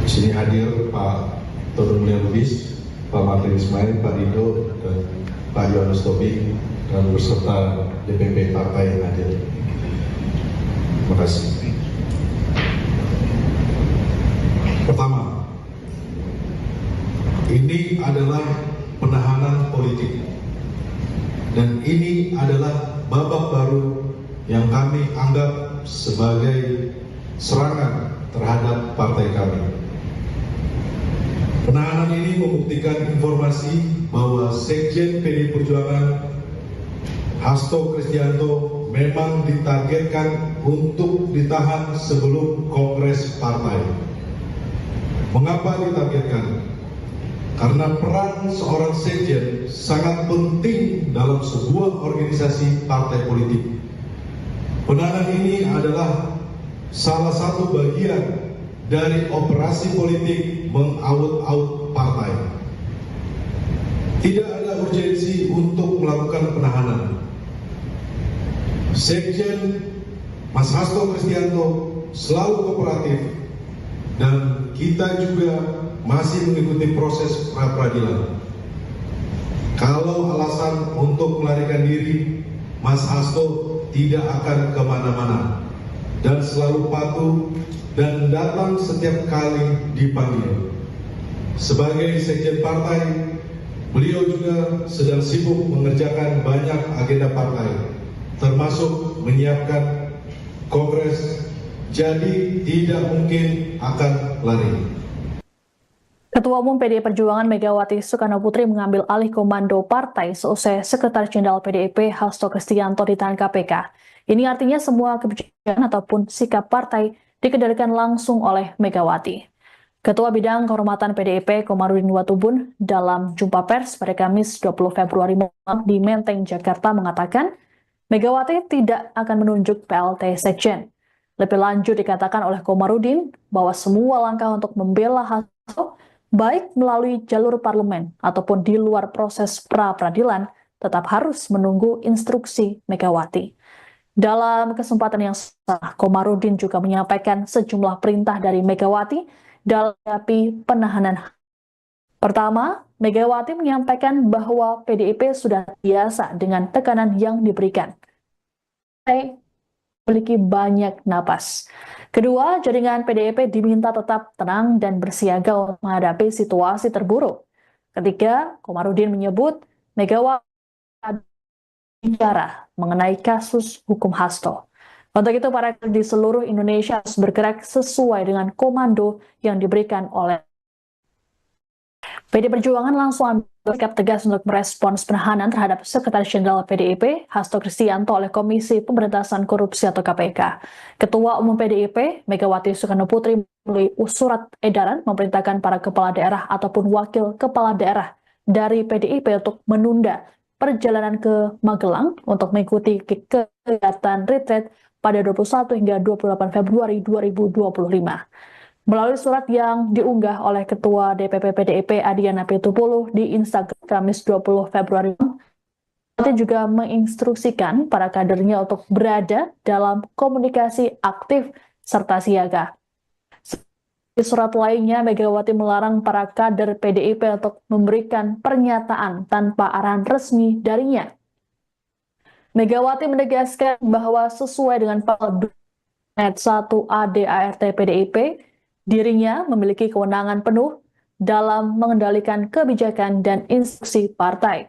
Di sini hadir Pak Todung Mulya Lubis, Pak Magdir Ismail, Pak Rido, dan Pak Yohanes Tobing, dan beserta DPP partai yang hadir. Terima kasih. Pertama, ini adalah penahanan politik, dan ini adalah babak baru yang kami anggap sebagai serangan terhadap partai kami. Penahanan ini membuktikan informasi bahwa Sekjen PDI Perjuangan Hasto Kristianto memang ditargetkan untuk ditahan sebelum Kongres Partai. Mengapa ditargetkan? Karena peran seorang sekjen sangat penting dalam sebuah organisasi partai politik. Penahanan ini adalah salah satu bagian dari operasi politik mengaut-aut partai. Tidak ada urgensi untuk melakukan penahanan. Sekjen Mas Hasto Kristianto selalu kooperatif dan kita juga masih mengikuti proses pra-peradilan. Kalau alasan untuk melarikan diri, Mas Hasto tidak akan kemana-mana dan selalu patuh dan datang setiap kali dipanggil. Sebagai sekjen partai, beliau juga sedang sibuk mengerjakan banyak agenda partai, termasuk menyiapkan kongres, jadi tidak mungkin akan lari. Ketua Umum PDI Perjuangan Megawati Soekarno Putri mengambil alih komando partai seusai Sekretaris Jenderal PDIP Hasto Kristianto ditahan KPK. Ini artinya semua kebijakan ataupun sikap partai dikendalikan langsung oleh Megawati. Ketua Bidang Kehormatan PDIP Komarudin Watubun dalam jumpa pers pada Kamis 20 Februari di Menteng, Jakarta mengatakan Megawati tidak akan menunjuk PLT Sekjen. Lebih lanjut dikatakan oleh Komarudin bahwa semua langkah untuk membela Hasto baik melalui jalur parlemen ataupun di luar proses pra-peradilan tetap harus menunggu instruksi Megawati. Dalam kesempatan yang sama, Komarudin juga menyampaikan sejumlah perintah dari Megawati dalam menghadapi penahanan. Pertama, Megawati menyampaikan bahwa PDIP sudah biasa dengan tekanan yang diberikan. Memiliki banyak napas. Kedua, jaringan PDIP diminta tetap tenang dan bersiaga untuk menghadapi situasi terburuk. Ketiga, Komarudin menyebut Megawati bicara mengenai kasus hukum Hasto. Untuk itu, para di seluruh Indonesia harus bergerak sesuai dengan komando yang diberikan oleh PDI Perjuangan langsung ambil sikap tegas untuk merespons penahanan terhadap Sekretaris Jenderal PDIP Hasto Kristianto oleh Komisi Pemberantasan Korupsi atau KPK. Ketua Umum PDIP Megawati Soekarno Putri melalui surat edaran memerintahkan para kepala daerah ataupun wakil kepala daerah dari PDIP untuk menunda perjalanan ke Magelang untuk mengikuti kegiatan retreat pada 21 hingga 28 Februari 2025. Melalui surat yang diunggah oleh Ketua DPP PDIP Adiana Pitupulu di Instagram Kamis 20 Februari, Megawati juga menginstruksikan para kadernya untuk berada dalam komunikasi aktif serta siaga. Di surat lainnya, Megawati melarang para kader PDIP untuk memberikan pernyataan tanpa arahan resmi darinya. Megawati menegaskan bahwa sesuai dengan pasal 1 ADART PDIP, dirinya memiliki kewenangan penuh dalam mengendalikan kebijakan dan instruksi partai.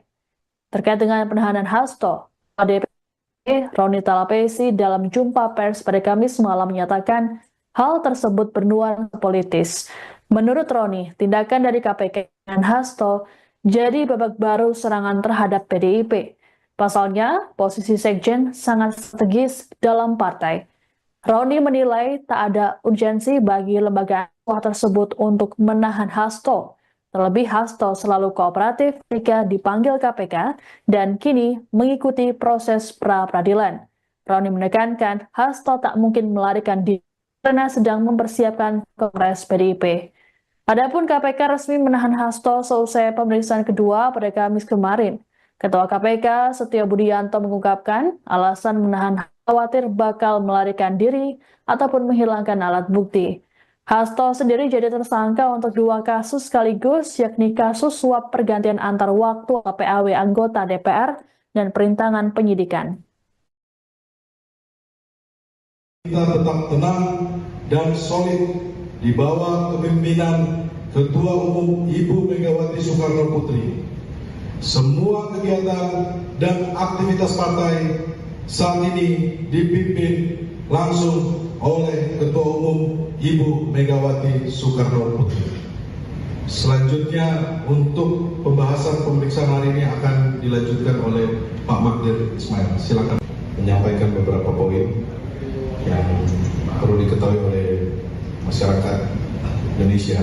Terkait dengan penahanan Hasto, DPP Roni Talapesi dalam jumpa pers pada Kamis malam menyatakan hal tersebut bernuansa politis. Menurut Roni, tindakan dari KPK dan Hasto jadi babak baru serangan terhadap PDIP. Pasalnya, posisi sekjen sangat strategis dalam partai. Roni menilai tak ada urgensi bagi lembaga tersebut untuk menahan Hasto. Terlebih Hasto selalu kooperatif ketika dipanggil KPK dan kini mengikuti proses pra-peradilan. Roni menekankan Hasto tak mungkin melarikan diri karena sedang mempersiapkan Kongres PDIP. Adapun KPK resmi menahan Hasto seusai pemeriksaan kedua pada Kamis kemarin. Ketua KPK Setio Budianto mengungkapkan alasan menahan khawatir bakal melarikan diri ataupun menghilangkan alat bukti. Hasto sendiri jadi tersangka untuk 2 kasus sekaligus, yakni kasus suap pergantian antar waktu PAW anggota DPR dan perintangan penyidikan. Kita tetap tenang dan solid di bawah kepemimpinan Ketua Umum Ibu Megawati Soekarno Putri. Semua kegiatan dan aktivitas partai saat ini dipimpin langsung oleh Ketua Umum Ibu Megawati Soekarno Putri. Selanjutnya untuk pembahasan pemeriksaan hari ini akan dilanjutkan oleh Pak Magdir Ismail. Silakan menyampaikan beberapa poin yang perlu diketahui oleh masyarakat Indonesia.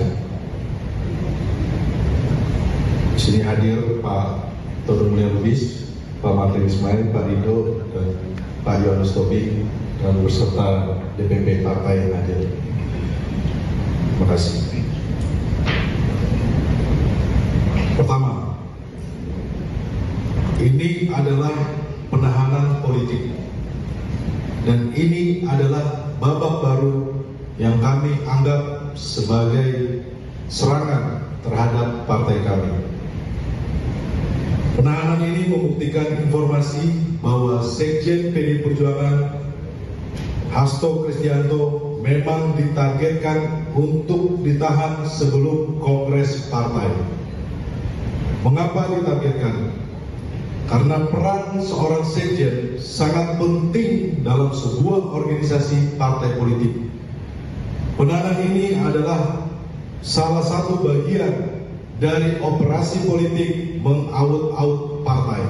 Di sini hadir Pak Todung Mulia Lubis, Pak Magdir Ismail, Pak Rido, dan Pak Yohanes Tobing, dan beserta DPP partai yang hadir. Terima kasih. Pertama, ini adalah penahanan politik. Dan ini adalah babak baru yang kami anggap sebagai serangan terhadap partai kami. Penahanan ini membuktikan informasi bahwa Sekjen PDI Perjuangan Hasto Kristianto memang ditargetkan untuk ditahan sebelum Kongres Partai. Mengapa ditargetkan? Karena peran seorang sekjen sangat penting dalam sebuah organisasi partai politik. Penahanan ini adalah salah satu bagian dari operasi politik mengaut-aut partai.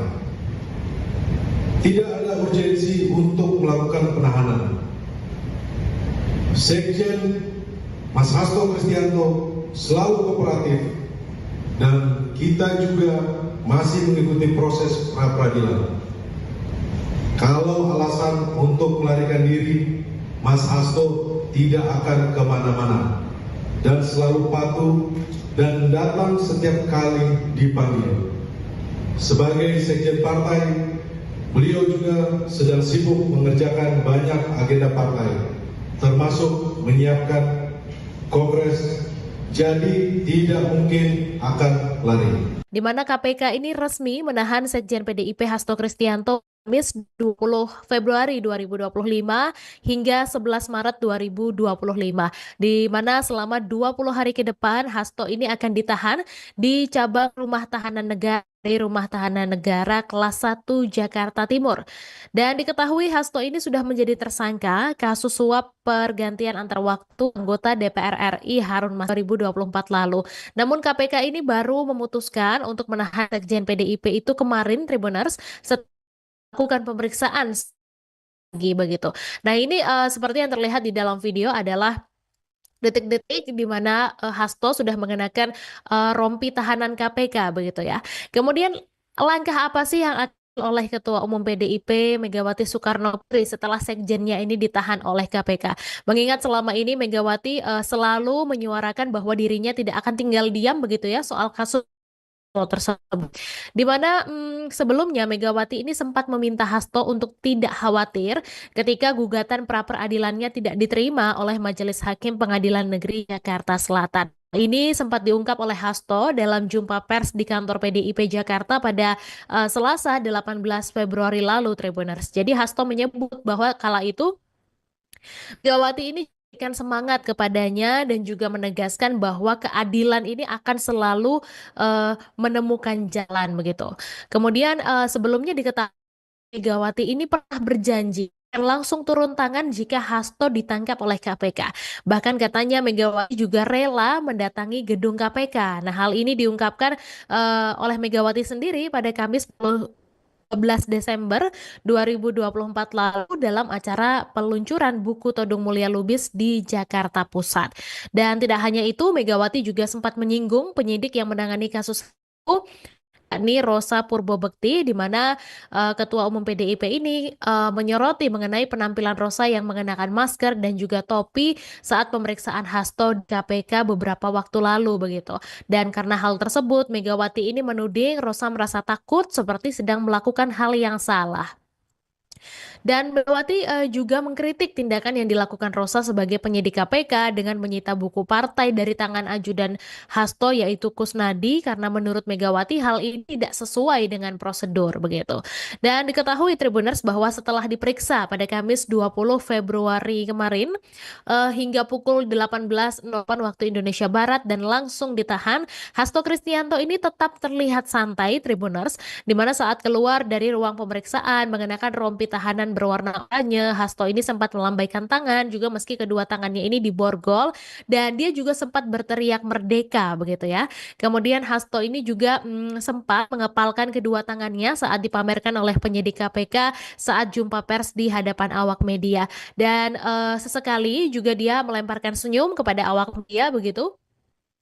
Tidak ada urgensi untuk melakukan penahanan. Sekjen Mas Hasto Kristianto selalu kooperatif dan kita juga masih mengikuti proses pra-peradilan. Kalau alasan untuk melarikan diri, Mas Hasto tidak akan kemana-mana dan selalu patuh dan datang setiap kali dipanggil. Sebagai sekjen partai, beliau juga sedang sibuk mengerjakan banyak agenda partai, termasuk menyiapkan kongres, jadi tidak mungkin akan lari. Di mana KPK ini resmi menahan Sekjen PDIP Hasto Kristianto Kamis 20 Februari 2025 hingga 11 Maret 2025. Di mana selama 20 hari ke depan Hasto ini akan ditahan di cabang Rumah Tahanan Negara di Rumah Tahanan Negara kelas 1 Jakarta Timur. Dan diketahui Hasto ini sudah menjadi tersangka kasus suap pergantian antar waktu anggota DPR RI Harun Masiku 2024 lalu. Namun KPK ini baru memutuskan untuk menahan Sekjen PDIP itu kemarin, Tribuners, setelah melakukan pemeriksaan lagi begitu. Nah ini seperti yang terlihat di dalam video adalah detik-detik di mana Hasto sudah mengenakan rompi tahanan KPK begitu ya. Kemudian langkah apa sih yang akan oleh Ketua Umum PDIP Megawati Soekarno Putri setelah sekjennya ini ditahan oleh KPK? Mengingat selama ini Megawati selalu menyuarakan bahwa dirinya tidak akan tinggal diam begitu ya soal kasus tersebut. Di mana sebelumnya Megawati ini sempat meminta Hasto untuk tidak khawatir ketika gugatan pra-peradilannya tidak diterima oleh Majelis Hakim Pengadilan Negeri Jakarta Selatan. Ini sempat diungkap oleh Hasto dalam jumpa pers di kantor PDIP Jakarta pada Selasa 18 Februari lalu, Tribuners. Jadi Hasto menyebut bahwa kala itu Megawati ini memberikan semangat kepadanya dan juga menegaskan bahwa keadilan ini akan selalu menemukan jalan begitu. Kemudian sebelumnya diketahui Megawati ini pernah berjanji akan langsung turun tangan jika Hasto ditangkap oleh KPK. Bahkan katanya Megawati juga rela mendatangi gedung KPK. Nah, hal ini diungkapkan oleh Megawati sendiri pada Kamis 12 Desember 2024 lalu dalam acara peluncuran buku Todung Mulia Lubis di Jakarta Pusat. Dan tidak hanya itu, Megawati juga sempat menyinggung penyidik yang menangani kasus itu, yakni Rosa Purbobekti, di mana Ketua Umum PDIP ini menyoroti mengenai penampilan Rosa yang mengenakan masker dan juga topi saat pemeriksaan Hasto di KPK beberapa waktu lalu begitu. Dan karena hal tersebut, Megawati ini menuding Rosa merasa takut seperti sedang melakukan hal yang salah. Dan Megawati juga mengkritik tindakan yang dilakukan Rosa sebagai penyidik KPK dengan menyita buku partai dari tangan ajudan Hasto yaitu Kusnadi karena menurut Megawati hal ini tidak sesuai dengan prosedur begitu. Dan diketahui Tribuners bahwa setelah diperiksa pada Kamis 20 Februari kemarin hingga pukul 18.08 waktu Indonesia Barat dan langsung ditahan, Hasto Kristianto ini tetap terlihat santai Tribuners, di mana saat keluar dari ruang pemeriksaan mengenakan rompi tahanan berwarna oranye, Hasto ini sempat melambaikan tangan juga meski kedua tangannya ini diborgol dan dia juga sempat berteriak merdeka begitu ya. Kemudian Hasto ini juga sempat mengepalkan kedua tangannya saat dipamerkan oleh penyidik KPK saat jumpa pers di hadapan awak media dan sesekali juga dia melemparkan senyum kepada awak media begitu.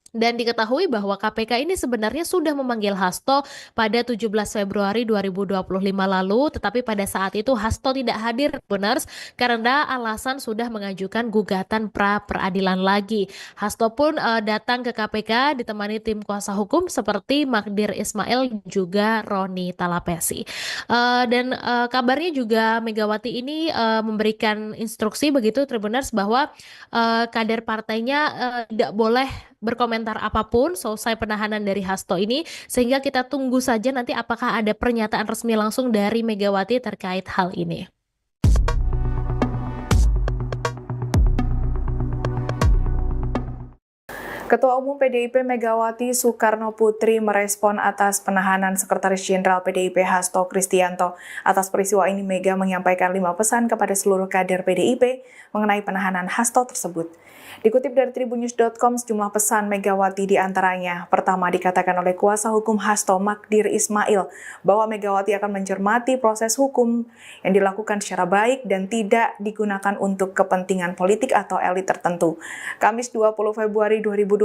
Dan diketahui bahwa KPK ini sebenarnya sudah memanggil Hasto pada 17 Februari 2025 lalu, tetapi pada saat itu Hasto tidak hadir, Tribuners, karena alasan sudah mengajukan gugatan pra peradilan lagi. Hasto pun datang ke KPK ditemani tim kuasa hukum seperti Magdir Ismail juga Roni Talapesi. Kabarnya juga Megawati ini memberikan instruksi begitu, Tribuners, bahwa kader partainya tidak boleh berkomentar apapun selesai penahanan dari Hasto ini, sehingga kita tunggu saja nanti apakah ada pernyataan resmi langsung dari Megawati terkait hal ini. Ketua Umum PDIP Megawati Soekarno Putri merespon atas penahanan Sekretaris Jenderal PDIP Hasto Kristianto. Atas peristiwa ini, Mega menyampaikan 5 pesan kepada seluruh kader PDIP mengenai penahanan Hasto tersebut. Dikutip dari tribunnews.com, sejumlah pesan Megawati diantaranya. Pertama, dikatakan oleh kuasa hukum Hasto, Magdir Ismail, bahwa Megawati akan mencermati proses hukum yang dilakukan secara baik dan tidak digunakan untuk kepentingan politik atau elit tertentu. Kamis 20 Februari 2025.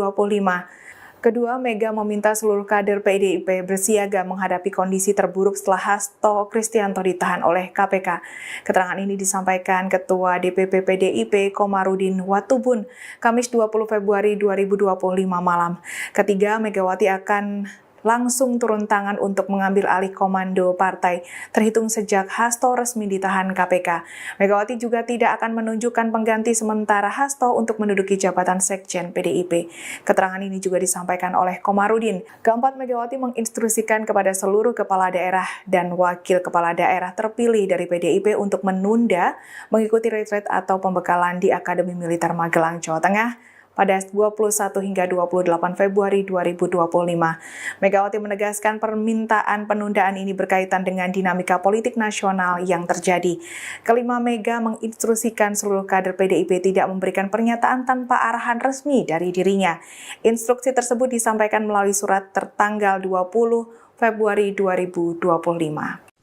Kedua, Mega meminta seluruh kader PDIP bersiaga menghadapi kondisi terburuk setelah Hasto Kristianto ditahan oleh KPK. Keterangan ini disampaikan Ketua DPP PDIP Komarudin Watubun, Kamis 20 Februari 2025 malam. Ketiga, Megawati akan langsung turun tangan untuk mengambil alih komando partai, terhitung sejak Hasto resmi ditahan KPK. Megawati juga tidak akan menunjukkan pengganti sementara Hasto untuk menduduki jabatan Sekjen PDIP. Keterangan ini juga disampaikan oleh Komarudin. Keempat, Megawati menginstruksikan kepada seluruh kepala daerah dan wakil kepala daerah terpilih dari PDIP untuk menunda mengikuti retreat atau pembekalan di Akademi Militer Magelang, Jawa Tengah pada 21 hingga 28 Februari 2025. Megawati menegaskan permintaan penundaan ini berkaitan dengan dinamika politik nasional yang terjadi. Kelima, Mega menginstruksikan seluruh kader PDIP tidak memberikan pernyataan tanpa arahan resmi dari dirinya. Instruksi tersebut disampaikan melalui surat tertanggal 20 Februari 2025.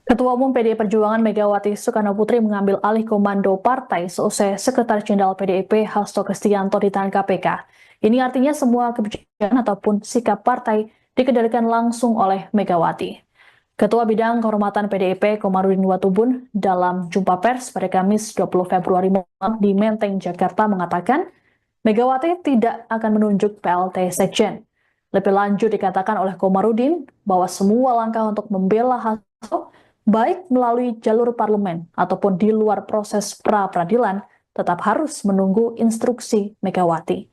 Ketua Umum PDI Perjuangan Megawati Soekarno Putri mengambil alih komando partai seusai Sekretaris Jenderal PDIP Hasto Kristianto ditahan KPK. Ini artinya semua kebijakan ataupun sikap partai dikendalikan langsung oleh Megawati. Ketua Bidang Kehormatan PDIP Komarudin Watubun dalam jumpa pers pada Kamis 20 Februari malam di Menteng, Jakarta mengatakan Megawati tidak akan menunjuk PLT Sekjen. Lebih lanjut dikatakan oleh Komarudin bahwa semua langkah untuk membela Hasto baik melalui jalur parlemen ataupun di luar proses pra-peradilan, tetap harus menunggu instruksi Megawati.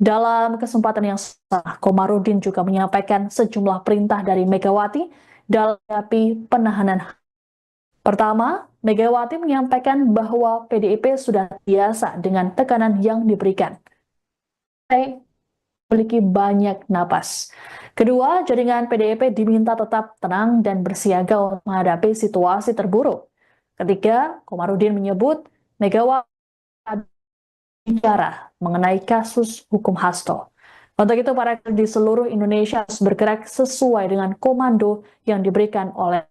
Dalam kesempatan yang sama, Komarudin juga menyampaikan sejumlah perintah dari Megawati dalam menghadapi penahanan. Pertama, Megawati menyampaikan bahwa PDIP sudah biasa dengan tekanan yang diberikan. Memiliki banyak napas. Kedua, jaringan PDIP diminta tetap tenang dan bersiaga untuk menghadapi situasi terburuk. Ketiga, Komarudin menyebut Megawati bicara mengenai kasus hukum Hasto. Untuk itu, para di seluruh Indonesia harus bergerak sesuai dengan komando yang diberikan oleh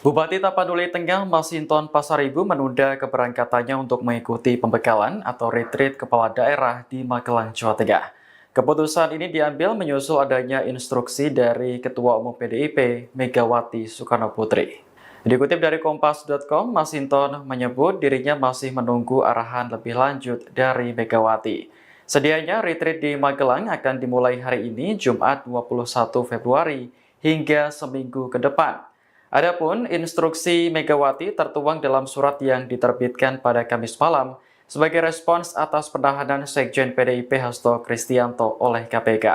Bupati Tapanuli Tengah Masinton Pasaribu menunda keberangkatannya untuk mengikuti pembekalan atau retreat kepala daerah di Magelang, Jawa Tengah. Keputusan ini diambil menyusul adanya instruksi dari Ketua Umum PDIP Megawati Soekarno Putri. Dikutip dari Kompas.com, Masinton menyebut dirinya masih menunggu arahan lebih lanjut dari Megawati. Sedianya retreat di Magelang akan dimulai hari ini, Jumat 21 Februari, hingga seminggu ke depan. Adapun instruksi Megawati tertuang dalam surat yang diterbitkan pada Kamis malam sebagai respons atas penahanan Sekjen PDIP Hasto Kristianto oleh KPK.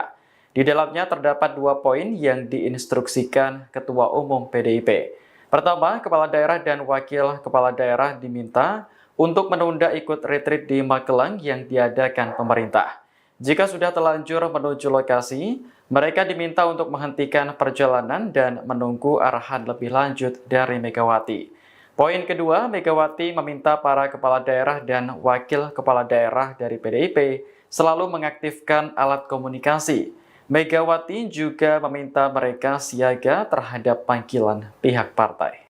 Di dalamnya terdapat 2 poin yang diinstruksikan Ketua Umum PDIP. Pertama, kepala daerah dan wakil kepala daerah diminta untuk menunda ikut retreat di Magelang yang diadakan pemerintah. Jika sudah terlanjur menuju lokasi, mereka diminta untuk menghentikan perjalanan dan menunggu arahan lebih lanjut dari Megawati. Poin kedua, Megawati meminta para kepala daerah dan wakil kepala daerah dari PDIP selalu mengaktifkan alat komunikasi. Megawati juga meminta mereka siaga terhadap panggilan pihak partai.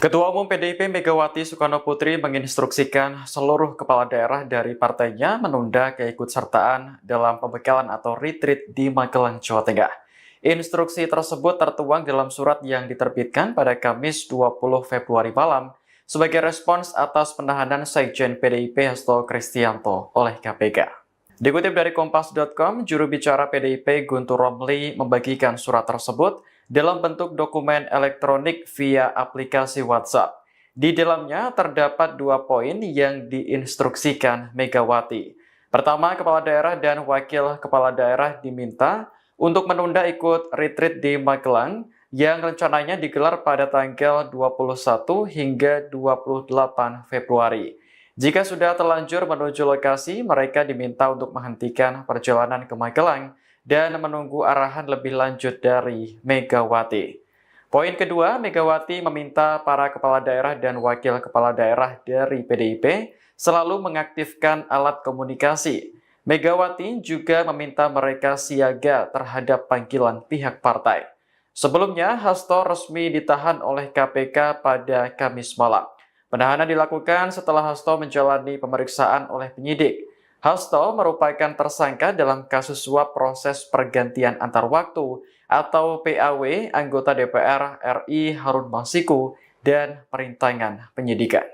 Ketua Umum PDIP Megawati Soekarnoputri menginstruksikan seluruh kepala daerah dari partainya menunda keikutsertaan dalam pembekalan atau retreat di Magelang, Jawa Tengah. Instruksi tersebut tertuang dalam surat yang diterbitkan pada Kamis 20 Februari malam sebagai respons atas penahanan Sekjen PDIP Hasto Kristianto oleh KPK. Dikutip dari Kompas.com, juru bicara PDIP Guntur Romli membagikan surat tersebut dalam bentuk dokumen elektronik via aplikasi WhatsApp. Di dalamnya terdapat 2 poin yang diinstruksikan Megawati. Pertama, kepala daerah dan wakil kepala daerah diminta untuk menunda ikut retreat di Magelang yang rencananya digelar pada tanggal 21 hingga 28 Februari. Jika sudah terlanjur menuju lokasi, mereka diminta untuk menghentikan perjalanan ke Magelang dan menunggu arahan lebih lanjut dari Megawati. Poin kedua, Megawati meminta para kepala daerah dan wakil kepala daerah dari PDIP selalu mengaktifkan alat komunikasi. Megawati juga meminta mereka siaga terhadap panggilan pihak partai. Sebelumnya, Hasto resmi ditahan oleh KPK pada Kamis malam. Penahanan dilakukan setelah Hasto menjalani pemeriksaan oleh penyidik. Hasto merupakan tersangka dalam kasus suap proses pergantian antar waktu atau PAW anggota DPR RI Harun Masiku dan perintangan penyidikan.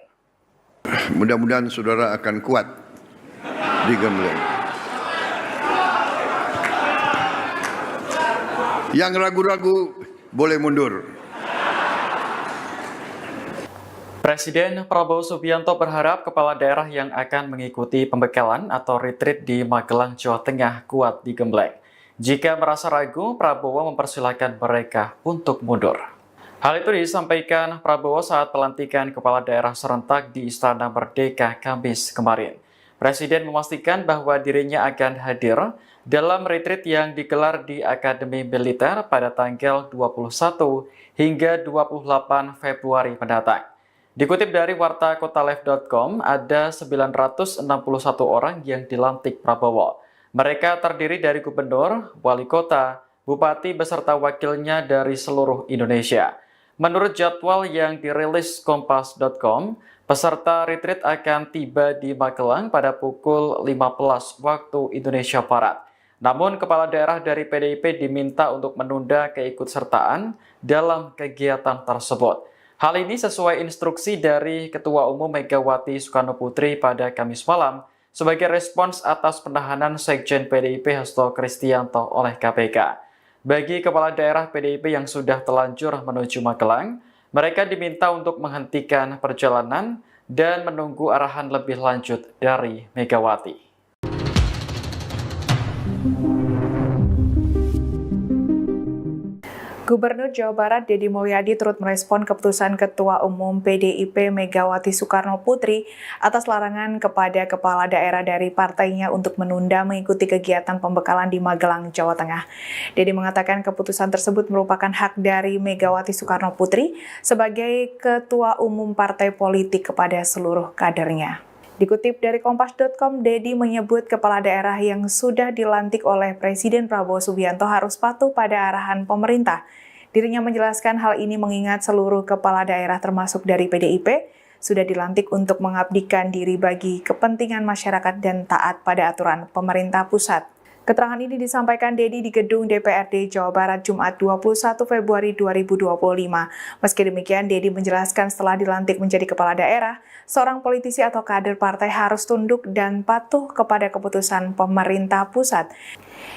Mudah-mudahan saudara akan kuat di Gembleng. Yang ragu-ragu boleh mundur. Presiden Prabowo Subianto berharap kepala daerah yang akan mengikuti pembekalan atau retreat di Magelang, Jawa Tengah kuat digembleng. Jika merasa ragu, Prabowo mempersilahkan mereka untuk mundur. Hal itu disampaikan Prabowo saat pelantikan kepala daerah serentak di Istana Merdeka Kamis kemarin. Presiden memastikan bahwa dirinya akan hadir dalam retreat yang digelar di Akademi Militer pada tanggal 21 hingga 28 Februari mendatang. Dikutip dari wartakotalive.com, ada 961 orang yang dilantik Prabowo. Mereka terdiri dari gubernur, wali kota, bupati beserta wakilnya dari seluruh Indonesia. Menurut jadwal yang dirilis Kompas.com, peserta retreat akan tiba di Magelang pada pukul 15 waktu Indonesia Barat. Namun, kepala daerah dari PDIP diminta untuk menunda keikutsertaan dalam kegiatan tersebut. Hal ini sesuai instruksi dari Ketua Umum Megawati Soekarnoputri pada Kamis malam sebagai respons atas penahanan Sekjen PDIP Hasto Kristianto oleh KPK. Bagi kepala daerah PDIP yang sudah telanjur menuju Magelang, mereka diminta untuk menghentikan perjalanan dan menunggu arahan lebih lanjut dari Megawati. Gubernur Jawa Barat Deddy Mulyadi turut merespon keputusan Ketua Umum PDIP Megawati Soekarnoputri atas larangan kepada kepala daerah dari partainya untuk menunda mengikuti kegiatan pembekalan di Magelang, Jawa Tengah. Deddy mengatakan keputusan tersebut merupakan hak dari Megawati Soekarnoputri sebagai Ketua Umum partai politik kepada seluruh kadernya. Dikutip dari Kompas.com, Deddy menyebut kepala daerah yang sudah dilantik oleh Presiden Prabowo Subianto harus patuh pada arahan pemerintah. Dirinya menjelaskan hal ini mengingat seluruh kepala daerah termasuk dari PDIP sudah dilantik untuk mengabdikan diri bagi kepentingan masyarakat dan taat pada aturan pemerintah pusat. Keterangan ini disampaikan Deddy di gedung DPRD Jawa Barat Jumat 21 Februari 2025. Meski demikian, Deddy menjelaskan setelah dilantik menjadi kepala daerah, seorang politisi atau kader partai harus tunduk dan patuh kepada keputusan pemerintah pusat.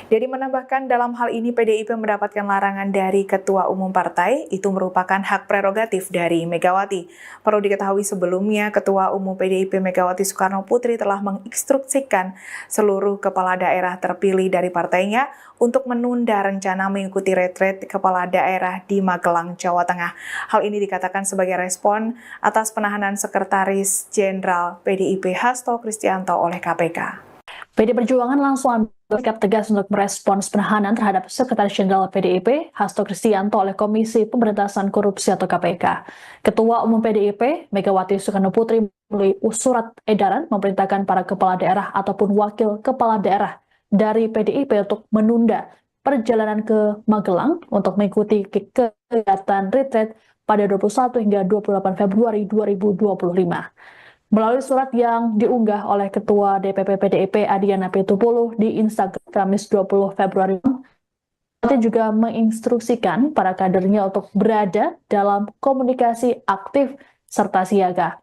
Deddy menambahkan dalam hal ini PDIP mendapatkan larangan dari Ketua Umum Partai, itu merupakan hak prerogatif dari Megawati. Perlu diketahui sebelumnya, Ketua Umum PDIP Megawati Soekarnoputri telah menginstruksikan seluruh kepala daerah terpilih dari partainya untuk menunda rencana mengikuti retreat kepala daerah di Magelang, Jawa Tengah. Hal ini dikatakan sebagai respon atas penahanan Sekretaris Jenderal PDIP Hasto Kristianto oleh KPK. PD Perjuangan langsung ambil sikap tegas untuk merespons penahanan terhadap Sekretaris Jenderal PDIP Hasto Kristianto oleh Komisi Pemberantasan Korupsi atau KPK. Ketua Umum PDIP Megawati Soekarnoputri melalui surat edaran memerintahkan para kepala daerah ataupun wakil kepala daerah dari PDIP untuk menunda perjalanan ke Magelang untuk mengikuti kegiatan retreat pada 21 hingga 28 Februari 2025. Melalui surat yang diunggah oleh Ketua DPP PDIP Adiana Pitupulu di Instagram Kamis 20 Februari, Megawati juga menginstruksikan para kadernya untuk berada dalam komunikasi aktif serta siaga.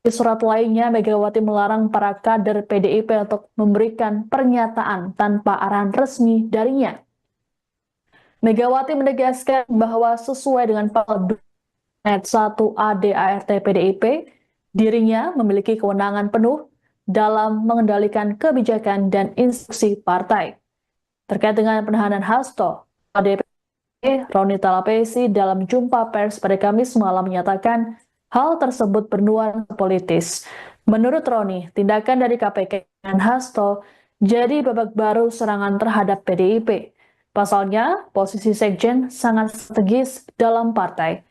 Di surat lainnya, Megawati melarang para kader PDIP untuk memberikan pernyataan tanpa arahan resmi darinya. Megawati menegaskan bahwa sesuai dengan pasal 2 ayat 1 ADART PDIP, dirinya memiliki kewenangan penuh dalam mengendalikan kebijakan dan instruksi partai. Terkait dengan penahanan Hasto, DPP Roni Talapesi dalam jumpa pers pada Kamis malam menyatakan hal tersebut bernuansa politis. Menurut Roni, tindakan dari KPK dan Hasto jadi babak baru serangan terhadap PDIP. Pasalnya, posisi sekjen sangat strategis dalam partai.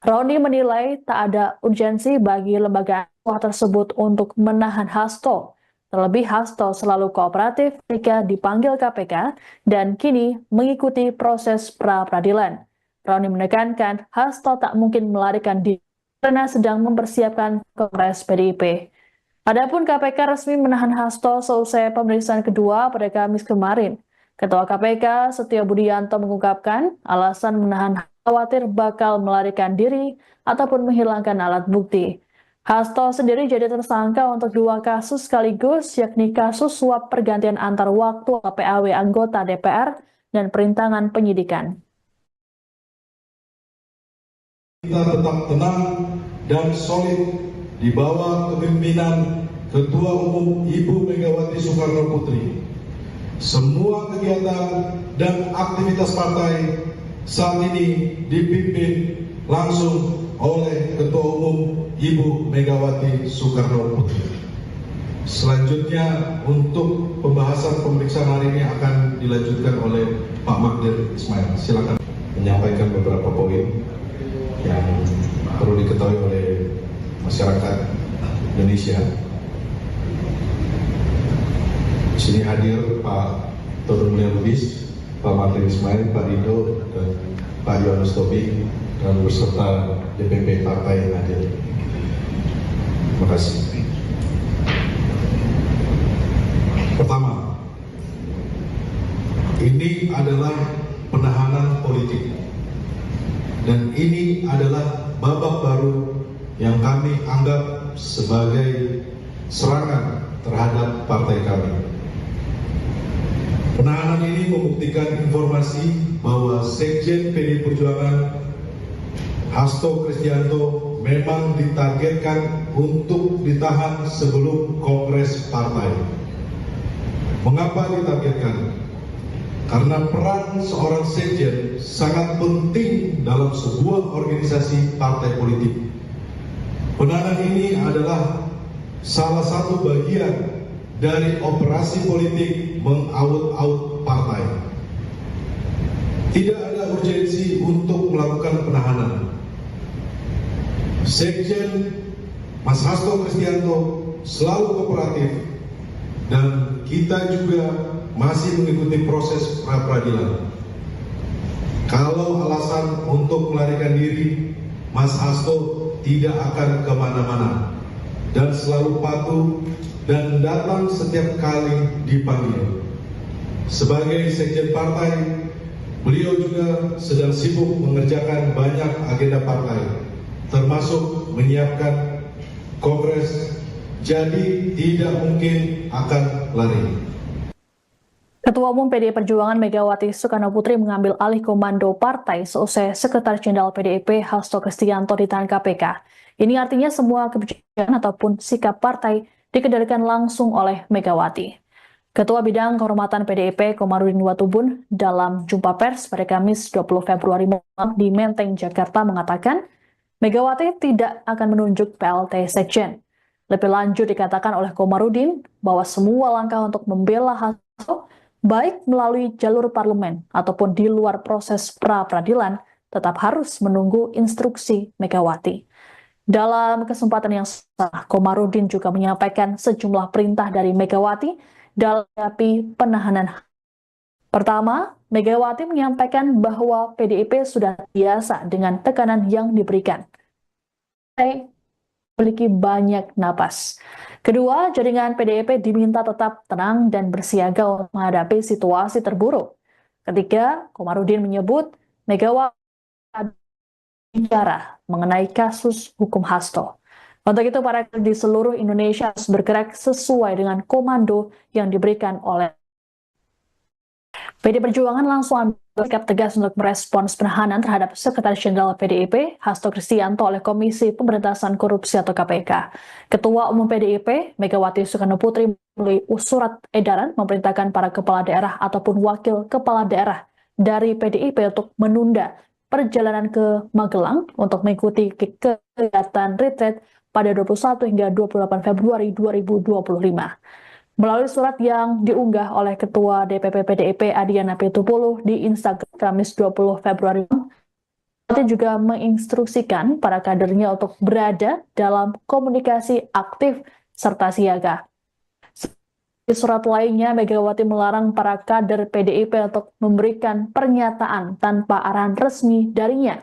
Roni menilai tak ada urgensi bagi lembaga tersebut untuk menahan Hasto. Terlebih Hasto selalu kooperatif ketika dipanggil KPK dan kini mengikuti proses pra-peradilan. Roni menekankan Hasto tak mungkin melarikan diri karena sedang mempersiapkan Kongres PDIP. Adapun KPK resmi menahan Hasto seusai pemeriksaan kedua pada Kamis kemarin. Ketua KPK Setio Budianto mengungkapkan alasan menahan khawatir bakal melarikan diri ataupun menghilangkan alat bukti. Hasto sendiri jadi tersangka untuk 2 kasus sekaligus, yakni kasus suap pergantian antar waktu PAW anggota DPR dan perintangan penyidikan. Kita tetap tenang dan solid di bawah kepemimpinan Ketua Umum Ibu Megawati Soekarno Putri. Semua kegiatan dan aktivitas partai saat ini dipimpin langsung oleh Ketua Umum Ibu Megawati Soekarno Putri. Selanjutnya untuk pembahasan pemeriksaan hari ini akan dilanjutkan oleh Pak Magdir Ismail. Silakan menyampaikan beberapa poin yang perlu diketahui oleh masyarakat Indonesia. Di sini hadir Pak Todung Mulya Lubis, Pak Magdir Ismail, Pak Rido, dan Pak Yohanes Tobing, dan beserta DPP partai yang hadir. Terima kasih. Pertama, ini adalah penahanan politik. Dan ini adalah babak baru yang kami anggap sebagai serangan terhadap partai kami. Penahanan ini membuktikan informasi bahwa Sekjen PD Perjuangan Hasto Kristianto memang ditargetkan untuk ditahan sebelum Kongres Partai. Mengapa ditargetkan? Karena peran seorang sekjen sangat penting dalam sebuah organisasi partai politik. Penahanan ini adalah salah satu bagian dari operasi politik mengaut-aut partai. Tidak ada urgensi untuk melakukan penahanan. Sekjen Mas Hasto Kristianto selalu kooperatif dan kita juga masih mengikuti proses pra-peradilan. Kalau alasan untuk melarikan diri, Mas Hasto tidak akan kemana-mana dan selalu patuh dan datang setiap kali dipanggil. Sebagai sekjen partai, beliau juga sedang sibuk mengerjakan banyak agenda partai, termasuk menyiapkan Kongres, jadi tidak mungkin akan lari. Ketua Umum PDI Perjuangan Megawati Soekarno Putri mengambil alih komando partai seusai Sekretaris Jenderal PDIP Hasto Kristianto ditahan KPK. Ini artinya semua kebijakan ataupun sikap partai dikendalikan langsung oleh Megawati. Ketua Bidang Kehormatan PDIP Komarudin Watubun dalam jumpa pers pada Kamis 20 Februari malam di Menteng, Jakarta mengatakan Megawati tidak akan menunjuk PLT Sekjen. Lebih lanjut dikatakan oleh Komarudin bahwa semua langkah untuk membela Hasto baik melalui jalur parlemen ataupun di luar proses pra-peradilan, tetap harus menunggu instruksi Megawati. Dalam kesempatan yang sama, Komarudin juga menyampaikan sejumlah perintah dari Megawati dalam menghadapi penahanan. Pertama, Megawati menyampaikan bahwa PDIP sudah biasa dengan tekanan yang diberikan. Memiliki banyak napas. Kedua, jaringan PDIP diminta tetap tenang dan bersiaga untuk menghadapi situasi terburuk. Ketiga, Komarudin menyebut Megawati bicara mengenai kasus hukum Hasto. Untuk itu, para di seluruh Indonesia harus bergerak sesuai dengan komando yang diberikan oleh PD Perjuangan langsung ambil sikap tegas untuk merespons penahanan terhadap Sekretaris Jenderal PDIP, Hasto Kristianto oleh Komisi Pemberantasan Korupsi atau KPK. Ketua Umum PDIP, Megawati Soekarno Putri, melalui surat edaran memerintahkan para kepala daerah ataupun wakil kepala daerah dari PDIP untuk menunda perjalanan ke Magelang untuk mengikuti kegiatan retreat pada 21 hingga 28 Februari 2025. Melalui surat yang diunggah oleh Ketua DPP PDIP Adiana Pitupulu di Instagram Kamis 20 Februari, Megawati juga menginstruksikan para kadernya untuk berada dalam komunikasi aktif serta siaga. Di surat lainnya, Megawati melarang para kader PDIP untuk memberikan pernyataan tanpa arahan resmi darinya.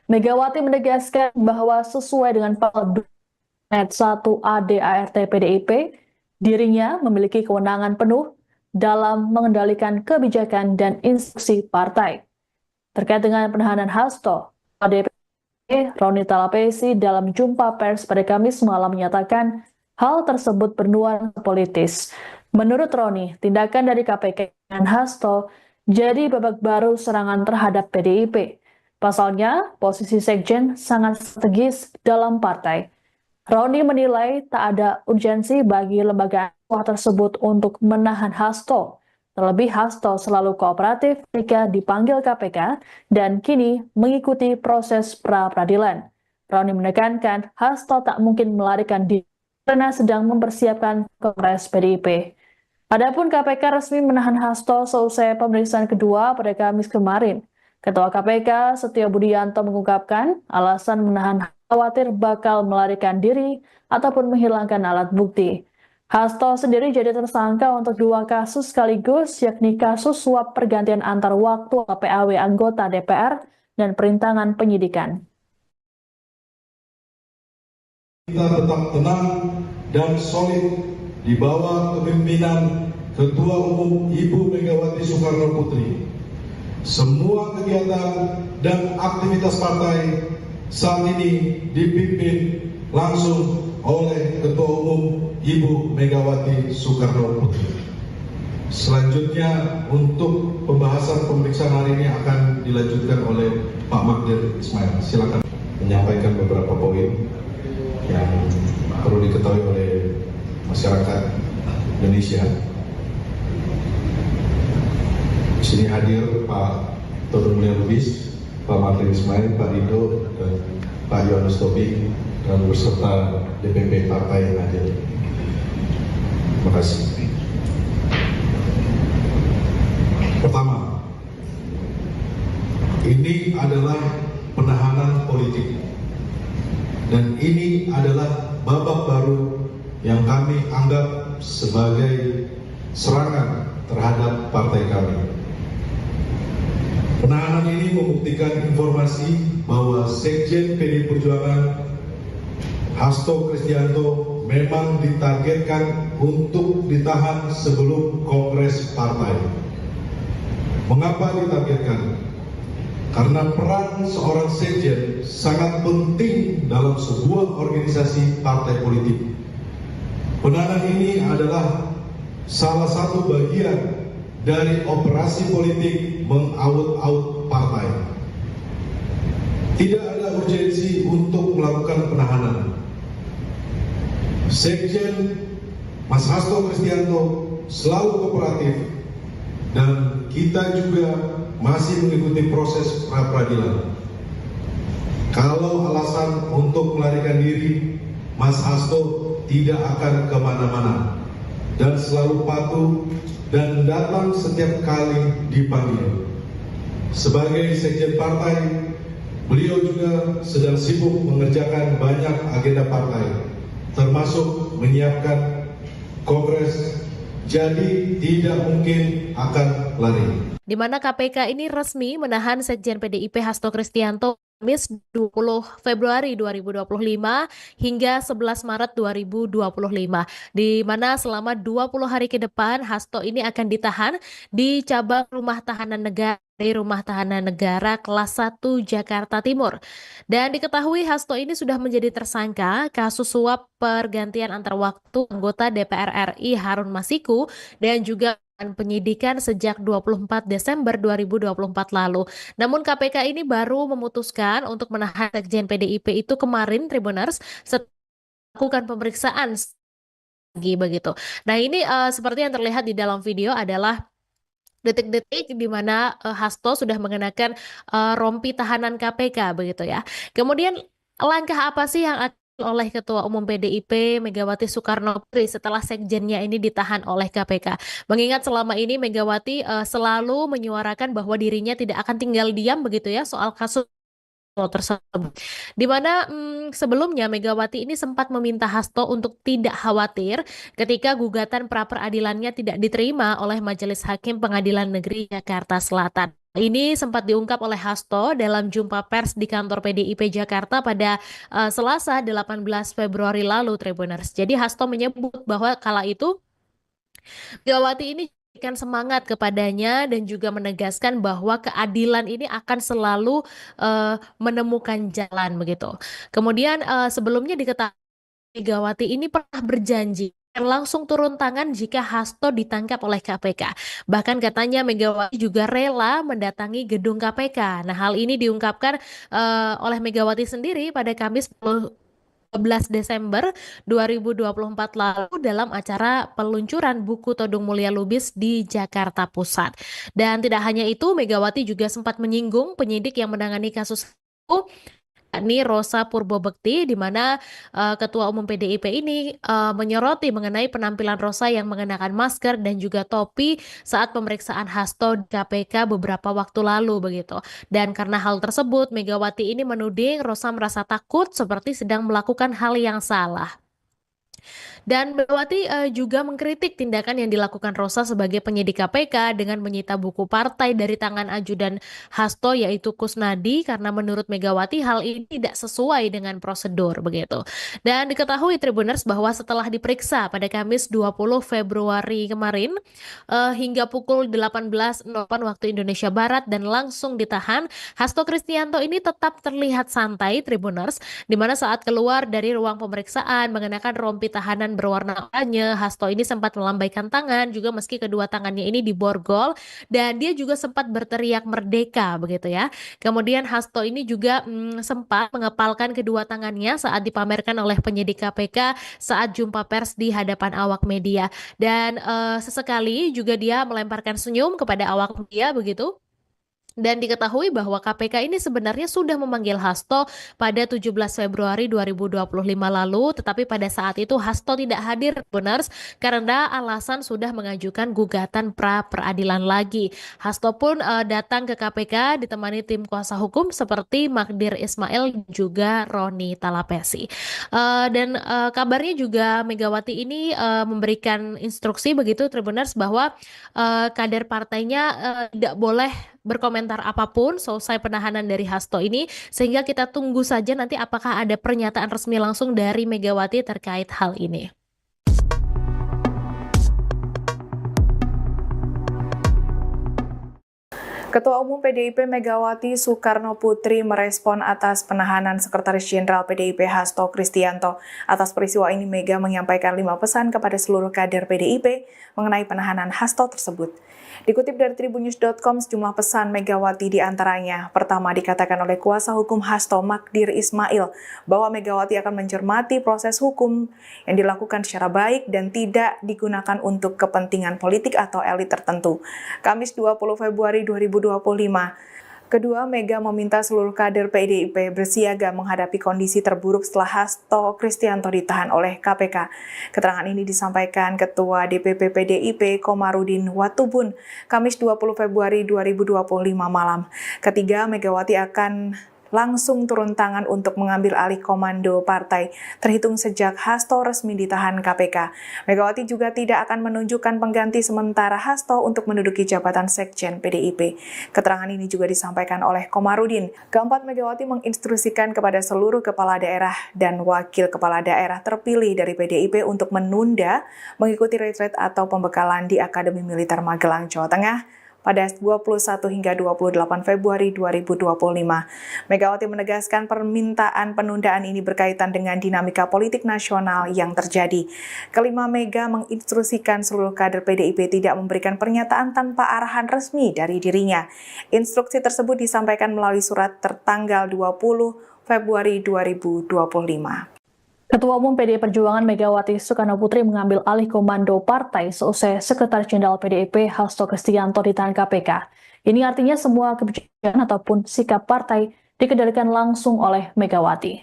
Megawati menegaskan bahwa sesuai dengan pasal 1 ADART PDIP, dirinya memiliki kewenangan penuh dalam mengendalikan kebijakan dan instruksi partai. Terkait dengan penahanan Hasto, DPP Roni Talapesi dalam jumpa pers pada Kamis malam menyatakan hal tersebut bernuansa politis. Menurut Roni, tindakan dari KPK dan Hasto jadi babak baru serangan terhadap PDIP. Pasalnya, posisi sekjen sangat strategis dalam partai. Roni menilai tak ada urgensi bagi lembaga tersebut untuk menahan Hasto. Terlebih Hasto selalu kooperatif ketika dipanggil KPK dan kini mengikuti proses pra-peradilan. Roni menekankan Hasto tak mungkin melarikan diri karena sedang mempersiapkan Kongres PDIP. Adapun KPK resmi menahan Hasto seusai pemeriksaan kedua pada Kamis kemarin. Ketua KPK Setio Budianto mengungkapkan alasan menahan khawatir bakal melarikan diri ataupun menghilangkan alat bukti. Hasto sendiri jadi tersangka untuk 2 kasus sekaligus, yakni kasus suap pergantian antar waktu PAW anggota DPR dan perintangan penyidikan. Kita tetap tenang dan solid di bawah kepemimpinan Ketua Umum Ibu Megawati Soekarno Putri. Semua kegiatan dan aktivitas partai saat ini dipimpin langsung oleh Ketua Umum Ibu Megawati Soekarno Putri. Selanjutnya untuk pembahasan pemeriksaan hari ini akan dilanjutkan oleh Pak Magdir Ismail. Silakan menyampaikan beberapa poin yang perlu diketahui oleh masyarakat Indonesia. Di sini hadir Pak Todung Mulia Lubis, Pak Magdir Ismail, Pak Rido, dan Pak Yohanes Tobing, dan beserta DPP partai yang hadir. Terima kasih. Pertama, ini adalah penahanan politik, dan ini adalah babak baru yang kami anggap sebagai serangan terhadap partai kami. Penahanan ini membuktikan informasi bahwa Sekjen PDI Perjuangan Hasto Kristianto memang ditargetkan untuk ditahan sebelum Kongres Partai. Mengapa ditargetkan? Karena peran seorang sekjen sangat penting dalam sebuah organisasi partai politik. Penahanan ini adalah salah satu bagian dari operasi politik mengaut-aut partai. Tidak ada urgensi untuk melakukan penahanan. Sekjen Mas Hasto Kristianto selalu kooperatif dan kita juga masih mengikuti proses pra-peradilan. Kalau alasan untuk melarikan diri, Mas Hasto tidak akan kemana-mana dan selalu patuh dan datang setiap kali dipanggil. Sebagai sekjen partai, beliau juga sedang sibuk mengerjakan banyak agenda partai, termasuk menyiapkan kongres, jadi tidak mungkin akan lari. di mana KPK ini resmi menahan Sekjen PDIP Hasto Kristianto Kamis 20 Februari 2025 hingga 11 Maret 2025, di mana selama 20 hari ke depan Hasto ini akan ditahan di cabang rumah tahanan negara di Rumah Tahanan Negara kelas 1 Jakarta Timur. Dan diketahui Hasto ini sudah menjadi tersangka kasus suap pergantian antar waktu anggota DPR RI Harun Masiku dan juga penyidikan sejak 24 Desember 2024 lalu. Namun KPK ini baru memutuskan untuk menahan Sekjen PDIP itu kemarin, Tribuners, setelah melakukan pemeriksaan lagi begitu. Nah ini seperti yang terlihat di dalam video adalah detik-detik di mana Hasto sudah mengenakan rompi tahanan KPK begitu ya. Kemudian langkah apa sih yang akan oleh Ketua Umum PDIP Megawati Soekarno Putri setelah sekjennya ini ditahan oleh KPK? Mengingat selama ini Megawati selalu menyuarakan bahwa dirinya tidak akan tinggal diam begitu ya soal kasus tersebut. Di mana sebelumnya Megawati ini sempat meminta Hasto untuk tidak khawatir ketika gugatan pra-peradilannya tidak diterima oleh Majelis Hakim Pengadilan Negeri Jakarta Selatan. Ini sempat diungkap oleh Hasto dalam jumpa pers di kantor PDIP Jakarta pada Selasa 18 Februari lalu, Tribuners. Jadi Hasto menyebut bahwa kala itu Megawati ini memberikan semangat kepadanya dan juga menegaskan bahwa keadilan ini akan selalu menemukan jalan begitu. Kemudian sebelumnya diketahui Megawati ini pernah berjanji akan langsung turun tangan jika Hasto ditangkap oleh KPK. Bahkan katanya Megawati juga rela mendatangi gedung KPK. Nah, hal ini diungkapkan oleh Megawati sendiri pada Kamis 12 Desember 2024 lalu dalam acara peluncuran buku Todung Mulia Lubis di Jakarta Pusat. Dan tidak hanya itu, Megawati juga sempat menyinggung penyidik yang menangani kasus itu, yakni Rosa Purbobekti, di mana Ketua Umum PDIP ini menyoroti mengenai penampilan Rosa yang mengenakan masker dan juga topi saat pemeriksaan Hasto di KPK beberapa waktu lalu begitu. Dan karena hal tersebut, Megawati ini menuding Rosa merasa takut seperti sedang melakukan hal yang salah. Dan Megawati juga mengkritik tindakan yang dilakukan Rosa sebagai penyidik KPK dengan menyita buku partai dari tangan ajudan Hasto yaitu Kusnadi, karena menurut Megawati hal ini tidak sesuai dengan prosedur begitu. Dan diketahui Tribuners bahwa setelah diperiksa pada Kamis 20 Februari kemarin hingga pukul 18.08 waktu Indonesia Barat dan langsung ditahan, Hasto Kristianto ini tetap terlihat santai, Tribuners, di mana saat keluar dari ruang pemeriksaan mengenakan rompi tahanan berwarna oranye, Hasto ini sempat melambaikan tangan juga meski kedua tangannya ini diborgol, dan dia juga sempat berteriak merdeka begitu ya. Kemudian Hasto ini juga sempat mengepalkan kedua tangannya saat dipamerkan oleh penyidik KPK saat jumpa pers di hadapan awak media, dan sesekali juga dia melemparkan senyum kepada awak media begitu. Dan diketahui bahwa KPK ini sebenarnya sudah memanggil Hasto pada 17 Februari 2025 lalu, tetapi pada saat itu Hasto tidak hadir, Tribuners, karena alasan sudah mengajukan gugatan pra-peradilan lagi. Hasto pun datang ke KPK ditemani tim kuasa hukum seperti Magdir Ismail juga Roni Talapesi. Dan kabarnya juga Megawati ini memberikan instruksi begitu, Tribuners, bahwa kader partainya tidak boleh berkomentar apapun selesai penahanan dari Hasto ini, sehingga kita tunggu saja nanti apakah ada pernyataan resmi langsung dari Megawati terkait hal ini. Ketua Umum PDIP Megawati Soekarno Putri merespon atas penahanan Sekretaris Jenderal PDIP Hasto Kristianto. Atas peristiwa ini, Mega menyampaikan 5 pesan kepada seluruh kader PDIP mengenai penahanan Hasto tersebut. Dikutip dari tribunnews.com, sejumlah pesan Megawati diantaranya. Pertama, dikatakan oleh kuasa hukum Hasto, Magdir Ismail, bahwa Megawati akan mencermati proses hukum yang dilakukan secara baik dan tidak digunakan untuk kepentingan politik atau elit tertentu. Kamis 20 Februari 2025. Kedua, Mega meminta seluruh kader PDIP bersiaga menghadapi kondisi terburuk setelah Hasto Kristianto ditahan oleh KPK. Keterangan ini disampaikan Ketua DPP PDIP Komarudin Watubun, Kamis 20 Februari 2025 malam. Ketiga, Megawati akan langsung turun tangan untuk mengambil alih komando partai terhitung sejak Hasto resmi ditahan KPK. Megawati juga tidak akan menunjukkan pengganti sementara Hasto untuk menduduki jabatan Sekjen PDIP. Keterangan ini juga disampaikan oleh Komarudin. Keempat, Megawati menginstruksikan kepada seluruh kepala daerah dan wakil kepala daerah terpilih dari PDIP untuk menunda mengikuti retreat atau pembekalan di Akademi Militer Magelang, Jawa Tengah pada 21 hingga 28 Februari 2025. Megawati menegaskan permintaan penundaan ini berkaitan dengan dinamika politik nasional yang terjadi. Kelima, Mega menginstruksikan seluruh kader PDIP tidak memberikan pernyataan tanpa arahan resmi dari dirinya. Instruksi tersebut disampaikan melalui surat tertanggal 20 Februari 2025. Ketua Umum PDI Perjuangan Megawati Soekarnoputri mengambil alih komando partai seusai Sekretaris Jenderal PDIP Hasto Kristianto ditahan KPK. Ini artinya semua kebijakan ataupun sikap partai dikendalikan langsung oleh Megawati.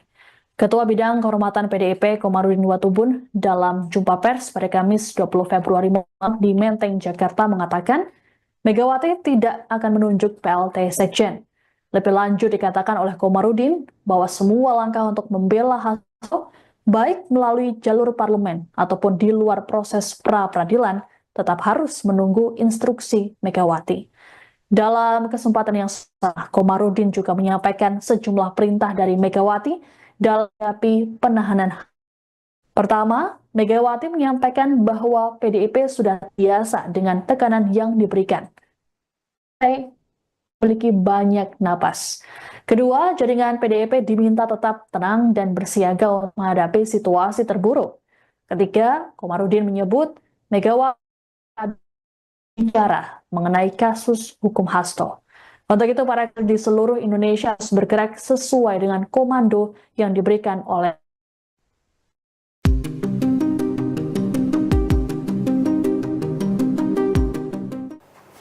Ketua Bidang Kehormatan PDIP Komarudin Watubun dalam jumpa pers pada Kamis 20 Februari malam di Menteng, Jakarta mengatakan Megawati tidak akan menunjuk PLT Sekjen. Lebih lanjut dikatakan oleh Komarudin bahwa semua langkah untuk membela Hasto baik melalui jalur parlemen ataupun di luar proses pra-peradilan, tetap harus menunggu instruksi Megawati. Dalam kesempatan yang sama, Komarudin juga menyampaikan sejumlah perintah dari Megawati dalam menghadapi penahanan. Pertama, Megawati menyampaikan bahwa PDIP sudah biasa dengan tekanan yang diberikan. Memiliki banyak napas. Kedua, jaringan PDIP diminta tetap tenang dan bersiaga untuk menghadapi situasi terburuk. Ketiga, Komarudin menyebut Megawati bicara mengenai kasus hukum Hasto. Untuk itu, para di seluruh Indonesia harus bergerak sesuai dengan komando yang diberikan oleh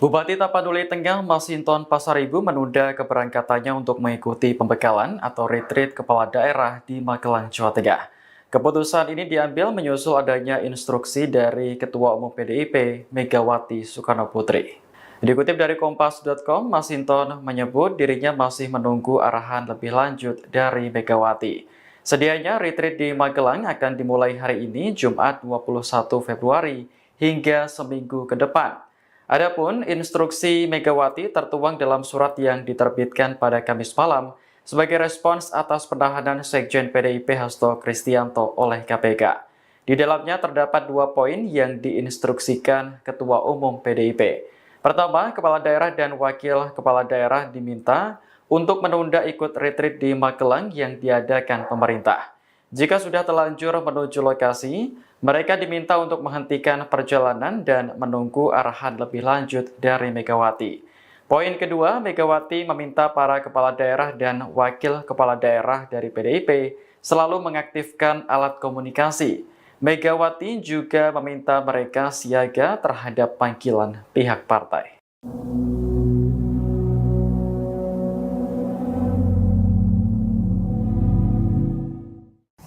Bupati Tapanuli Tengah Masinton Pasaribu menunda keberangkatannya untuk mengikuti pembekalan atau retreat kepala daerah di Magelang, Jawa Tengah. Keputusan ini diambil menyusul adanya instruksi dari Ketua Umum PDIP Megawati Soekarnoputri. Dikutip dari Kompas.com, Masinton menyebut dirinya masih menunggu arahan lebih lanjut dari Megawati. Sedianya retreat di Magelang akan dimulai hari ini, Jumat 21 Februari, hingga seminggu ke depan. Adapun instruksi Megawati tertuang dalam surat yang diterbitkan pada Kamis malam sebagai respons atas penahanan Sekjen PDIP Hasto Kristianto oleh KPK. Di dalamnya terdapat 2 poin yang diinstruksikan Ketua Umum PDIP. Pertama, kepala daerah dan wakil kepala daerah diminta untuk menunda ikut retreat di Magelang yang diadakan pemerintah. Jika sudah terlanjur menuju lokasi, mereka diminta untuk menghentikan perjalanan dan menunggu arahan lebih lanjut dari Megawati. Poin kedua, Megawati meminta para kepala daerah dan wakil kepala daerah dari PDIP selalu mengaktifkan alat komunikasi. Megawati juga meminta mereka siaga terhadap panggilan pihak partai.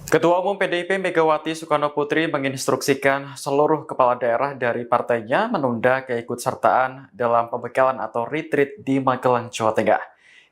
Ketua Umum PDIP Megawati Soekarnoputri menginstruksikan seluruh kepala daerah dari partainya menunda keikutsertaan dalam pembekalan atau retreat di Magelang, Jawa Tengah.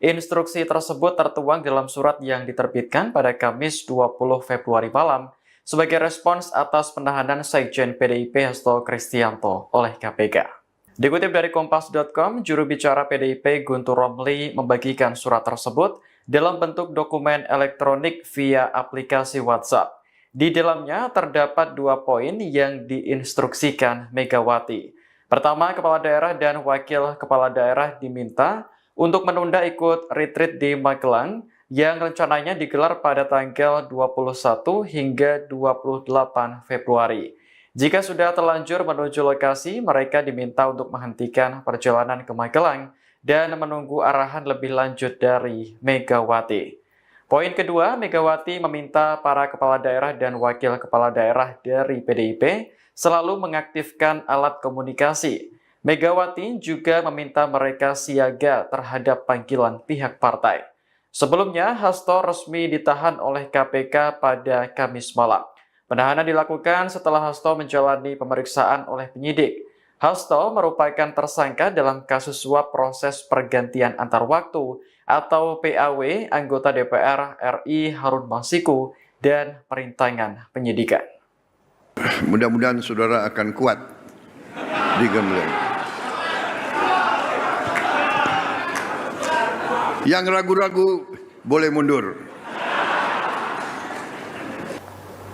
Instruksi tersebut tertuang dalam surat yang diterbitkan pada Kamis 20 Februari malam sebagai respons atas penahanan Sekjen PDIP Hasto Kristianto oleh KPK. Dikutip dari Kompas.com, juru bicara PDIP Guntur Romli membagikan surat tersebut dalam bentuk dokumen elektronik via aplikasi WhatsApp. Di dalamnya terdapat 2 poin yang diinstruksikan Megawati. Pertama, kepala daerah dan wakil kepala daerah diminta untuk menunda ikut retreat di Magelang yang rencananya digelar pada tanggal 21 hingga 28 Februari. Jika sudah terlanjur menuju lokasi, mereka diminta untuk menghentikan perjalanan ke Magelang dan menunggu arahan lebih lanjut dari Megawati. Poin kedua, Megawati meminta para kepala daerah dan wakil kepala daerah dari PDIP selalu mengaktifkan alat komunikasi. Megawati juga meminta mereka siaga terhadap panggilan pihak partai. Sebelumnya, Hasto resmi ditahan oleh KPK pada Kamis malam. Penahanan dilakukan setelah Hasto menjalani pemeriksaan oleh penyidik. Hasto merupakan tersangka dalam kasus suap proses pergantian antar waktu atau PAW anggota DPR RI Harun Masiku dan perintangan penyidikan. Mudah-mudahan saudara akan kuat di Gembleng. Yang ragu-ragu boleh mundur.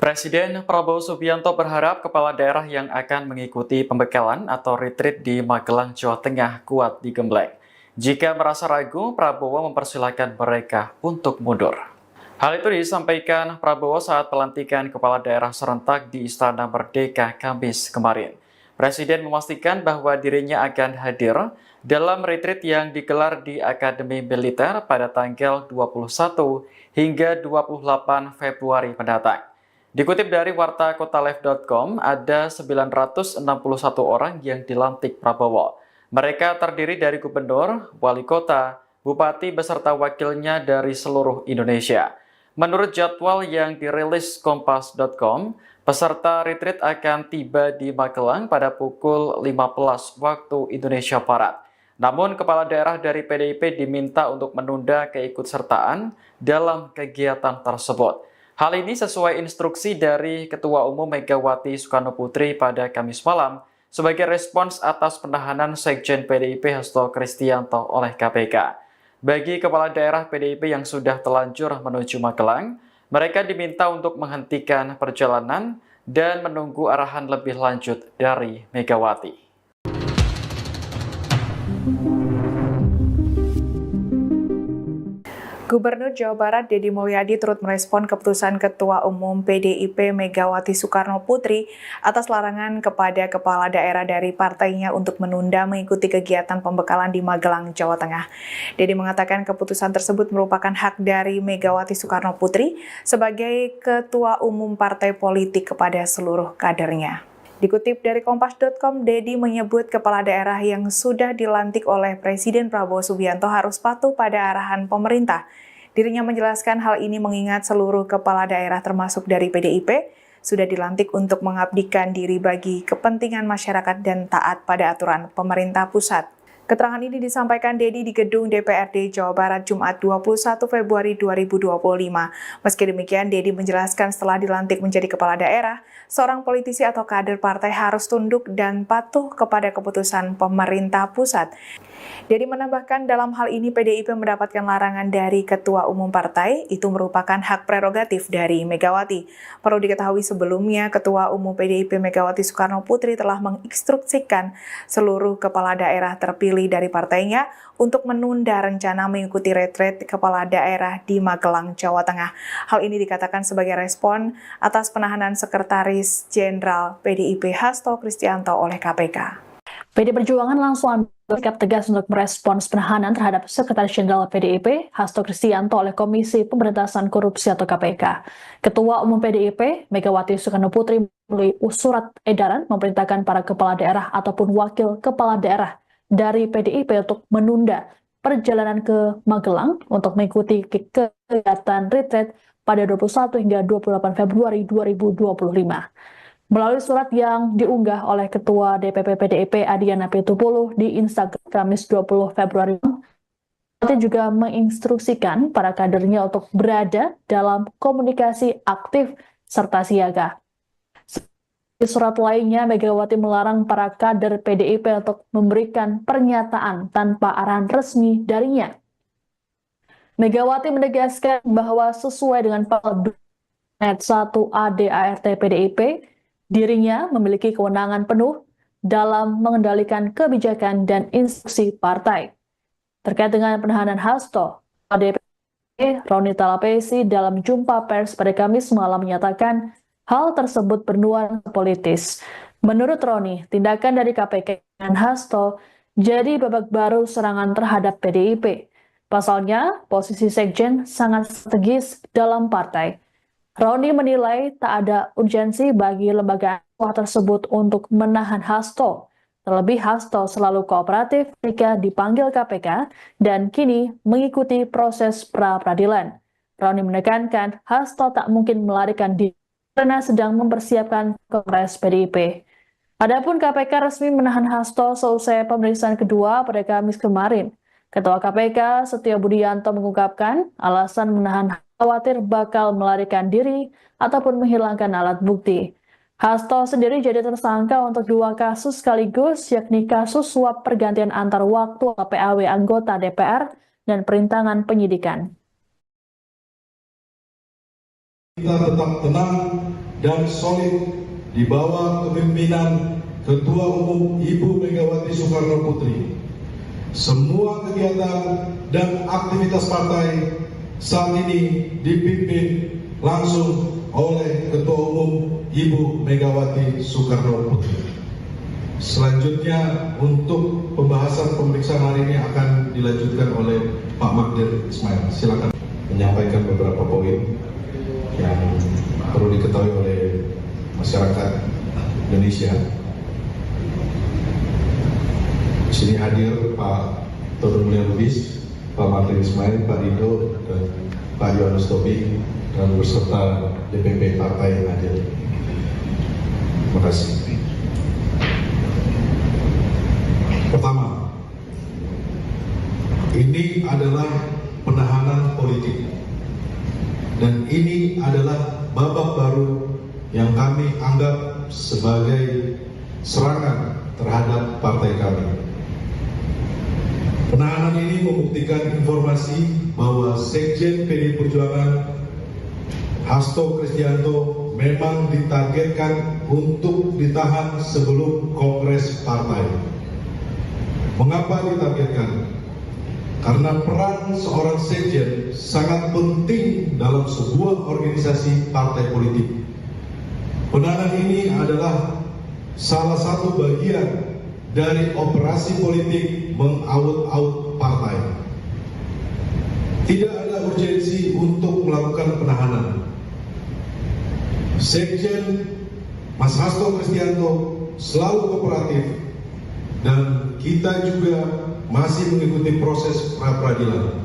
Presiden Prabowo Subianto berharap kepala daerah yang akan mengikuti pembekalan atau retreat di Magelang, Jawa Tengah kuat di Gembleng. Jika merasa ragu, Prabowo mempersilahkan mereka untuk mundur. Hal itu disampaikan Prabowo saat pelantikan kepala daerah serentak di Istana Merdeka Kamis kemarin. Presiden memastikan bahwa dirinya akan hadir dalam retreat yang digelar di Akademi Militer pada tanggal 21 hingga 28 Februari mendatang. Dikutip dari wartakotalive.com, ada 961 orang yang dilantik Prabowo. Mereka terdiri dari gubernur, wali kota, bupati beserta wakilnya dari seluruh Indonesia. Menurut jadwal yang dirilis kompas.com, peserta retreat akan tiba di Magelang pada pukul 15 waktu Indonesia Barat. Namun, kepala daerah dari PDIP diminta untuk menunda keikutsertaan dalam kegiatan tersebut. Hal ini sesuai instruksi dari Ketua Umum Megawati Soekarno Putri pada Kamis malam sebagai respons atas penahanan Sekjen PDIP Hasto Kristianto oleh KPK. Bagi kepala daerah PDIP yang sudah telanjur menuju Magelang, mereka diminta untuk menghentikan perjalanan dan menunggu arahan lebih lanjut dari Megawati. Gubernur Jawa Barat Deddy Mulyadi turut merespon keputusan Ketua Umum PDIP Megawati Soekarno Putri atas larangan kepada kepala daerah dari partainya untuk menunda mengikuti kegiatan pembekalan di Magelang, Jawa Tengah. Deddy mengatakan keputusan tersebut merupakan hak dari Megawati Soekarno Putri sebagai Ketua Umum partai politik kepada seluruh kadernya. Dikutip dari Kompas.com, Deddy menyebut kepala daerah yang sudah dilantik oleh Presiden Prabowo Subianto harus patuh pada arahan pemerintah. Dirinya menjelaskan hal ini mengingat seluruh kepala daerah termasuk dari PDIP sudah dilantik untuk mengabdikan diri bagi kepentingan masyarakat dan taat pada aturan pemerintah pusat. Keterangan ini disampaikan Deddy di gedung DPRD Jawa Barat Jumat 21 Februari 2025. Meski demikian, Deddy menjelaskan setelah dilantik menjadi kepala daerah, seorang politisi atau kader partai harus tunduk dan patuh kepada keputusan pemerintah pusat. Deddy menambahkan dalam hal ini PDIP mendapatkan larangan dari Ketua Umum Partai, itu merupakan hak prerogatif dari Megawati. Perlu diketahui sebelumnya, Ketua Umum PDIP Megawati Soekarno Putri telah menginstruksikan seluruh kepala daerah terpilih dari partainya untuk menunda rencana mengikuti retret kepala daerah di Magelang, Jawa Tengah. Hal ini dikatakan sebagai respon atas penahanan Sekretaris Jenderal PDIP Hasto Kristianto oleh KPK. PD Perjuangan langsung ambil sikap tegas untuk merespons penahanan terhadap Sekretaris Jenderal PDIP Hasto Kristianto oleh Komisi Pemberantasan Korupsi atau KPK. Ketua Umum PDIP Megawati Soekarno Putri melalui surat edaran memerintahkan para kepala daerah ataupun wakil kepala daerah dari PDIP untuk menunda perjalanan ke Magelang untuk mengikuti kegiatan retret pada 21 hingga 28 Februari 2025. Melalui surat yang diunggah oleh Ketua DPP PDIP Adiana Pitupulu di Instagram Kamis 20 Februari, nanti juga menginstruksikan para kadernya untuk berada dalam komunikasi aktif serta siaga. Di surat lainnya, Megawati melarang para kader PDIP untuk memberikan pernyataan tanpa arahan resmi darinya. Megawati menegaskan bahwa sesuai dengan pasal 1 ADART PDIP, dirinya memiliki kewenangan penuh dalam mengendalikan kebijakan dan instruksi partai. Terkait dengan penahanan Hasto, DPP Roni Talapesi dalam jumpa pers pada Kamis malam menyatakan hal tersebut bernuansa politis. Menurut Roni, tindakan dari KPK dan Hasto jadi babak baru serangan terhadap PDIP. Pasalnya, posisi sekjen sangat strategis dalam partai. Roni menilai tak ada urgensi bagi lembaga tersebut untuk menahan Hasto. Terlebih Hasto selalu kooperatif ketika dipanggil KPK dan kini mengikuti proses pra-peradilan. Roni menekankan Hasto tak mungkin melarikan diri karena sedang mempersiapkan Kongres PDIP. Adapun KPK resmi menahan Hasto selesai pemeriksaan kedua pada Kamis kemarin. Ketua KPK Setio Budianto mengungkapkan alasan menahan khawatir bakal melarikan diri ataupun menghilangkan alat bukti. Hasto sendiri jadi tersangka untuk 2 kasus sekaligus, yakni kasus suap pergantian antar waktu PAW anggota DPR dan perintangan penyidikan. Kita tetap tenang dan solid di bawah kepemimpinan Ketua Umum Ibu Megawati Soekarno Putri. Semua kegiatan dan aktivitas partai saat ini dipimpin langsung oleh Ketua Umum Ibu Megawati Soekarno Putri. Selanjutnya untuk pembahasan pemeriksaan hari ini akan dilanjutkan oleh Pak Magdir Ismail. Silakan menyampaikan beberapa poin yang perlu diketahui oleh masyarakat Indonesia. Di sini hadir Pak Todung Mulya Lubis, Pak Magdir Ismail, Pak Rido, dan Pak Yohanes Tobing, dan beserta DPP partai yang hadir. Terima kasih. Pertama, ini adalah penahanan politik, dan ini adalah babak baru yang kami anggap sebagai serangan terhadap partai kami. Penahanan ini membuktikan informasi bahwa Sekjen PDI Perjuangan Hasto Kristianto memang ditargetkan untuk ditahan sebelum Kongres Partai. Mengapa ditargetkan? Karena peran seorang sekjen sangat penting dalam sebuah organisasi partai politik. Penahanan ini adalah salah satu bagian dari operasi politik mengaut-aut partai. Tidak ada urgensi untuk melakukan penahanan. Sekjen Mas Hasto Kristianto selalu kooperatif dan kita juga masih mengikuti proses pra-peradilan.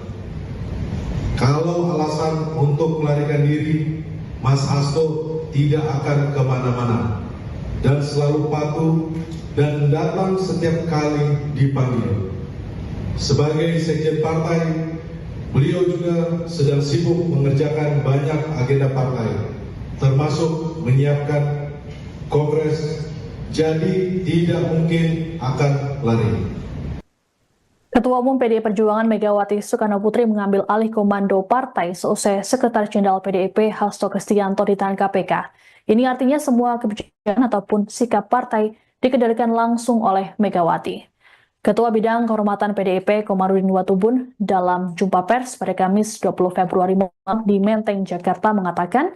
Kalau alasan untuk melarikan diri, Mas Hasto tidak akan kemana-mana dan selalu patuh dan datang setiap kali dipanggil. Sebagai sekjen partai, beliau juga sedang sibuk mengerjakan banyak agenda partai, termasuk menyiapkan kongres, jadi tidak mungkin akan lari. Ketua Umum PDI Perjuangan Megawati Soekarno Putri mengambil alih komando partai seusai Sekretaris Jenderal PDIP Hasto Kristianto ditahan KPK. Ini artinya semua kebijakan ataupun sikap partai dikendalikan langsung oleh Megawati. Ketua Bidang Kehormatan PDIP Komarudin Watubun dalam jumpa pers pada Kamis 20 Februari malam di Menteng, Jakarta mengatakan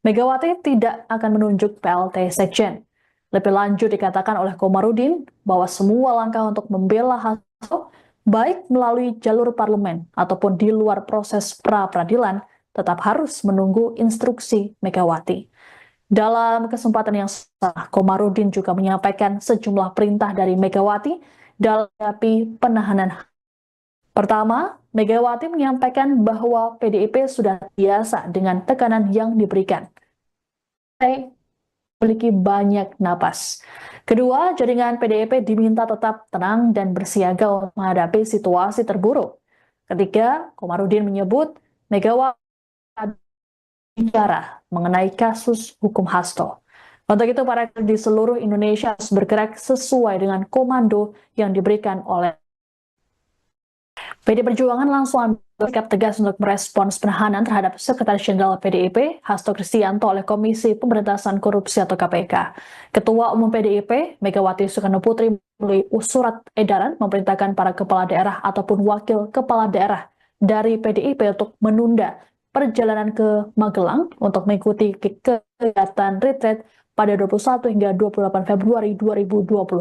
Megawati tidak akan menunjuk PLT Sekjen. Lebih lanjut dikatakan oleh Komarudin bahwa semua langkah untuk membela Hasto baik melalui jalur parlemen ataupun di luar proses pra-peradilan tetap harus menunggu instruksi Megawati. Dalam kesempatan yang sama, Komarudin juga menyampaikan sejumlah perintah dari Megawati dalam menghadapi penahanan. Pertama, Megawati menyampaikan bahwa PDIP sudah biasa dengan tekanan yang diberikan. Memiliki banyak napas. Kedua, jaringan PDIP diminta tetap tenang dan bersiaga untuk menghadapi situasi terburuk. Ketiga, Komarudin menyebut Megawati bicara mengenai kasus hukum Hasto. Untuk itu, para di seluruh Indonesia harus bergerak sesuai dengan komando yang diberikan oleh PDI Perjuangan langsung ambil sikap tegas untuk merespons penahanan terhadap Sekretaris Jenderal PDIP Hasto Kristianto oleh Komisi Pemberantasan Korupsi atau KPK. Ketua Umum PDIP Megawati Soekarno Putri melalui surat edaran memerintahkan para kepala daerah ataupun wakil kepala daerah dari PDIP untuk menunda perjalanan ke Magelang untuk mengikuti kegiatan retreat pada 21 hingga 28 Februari 2025.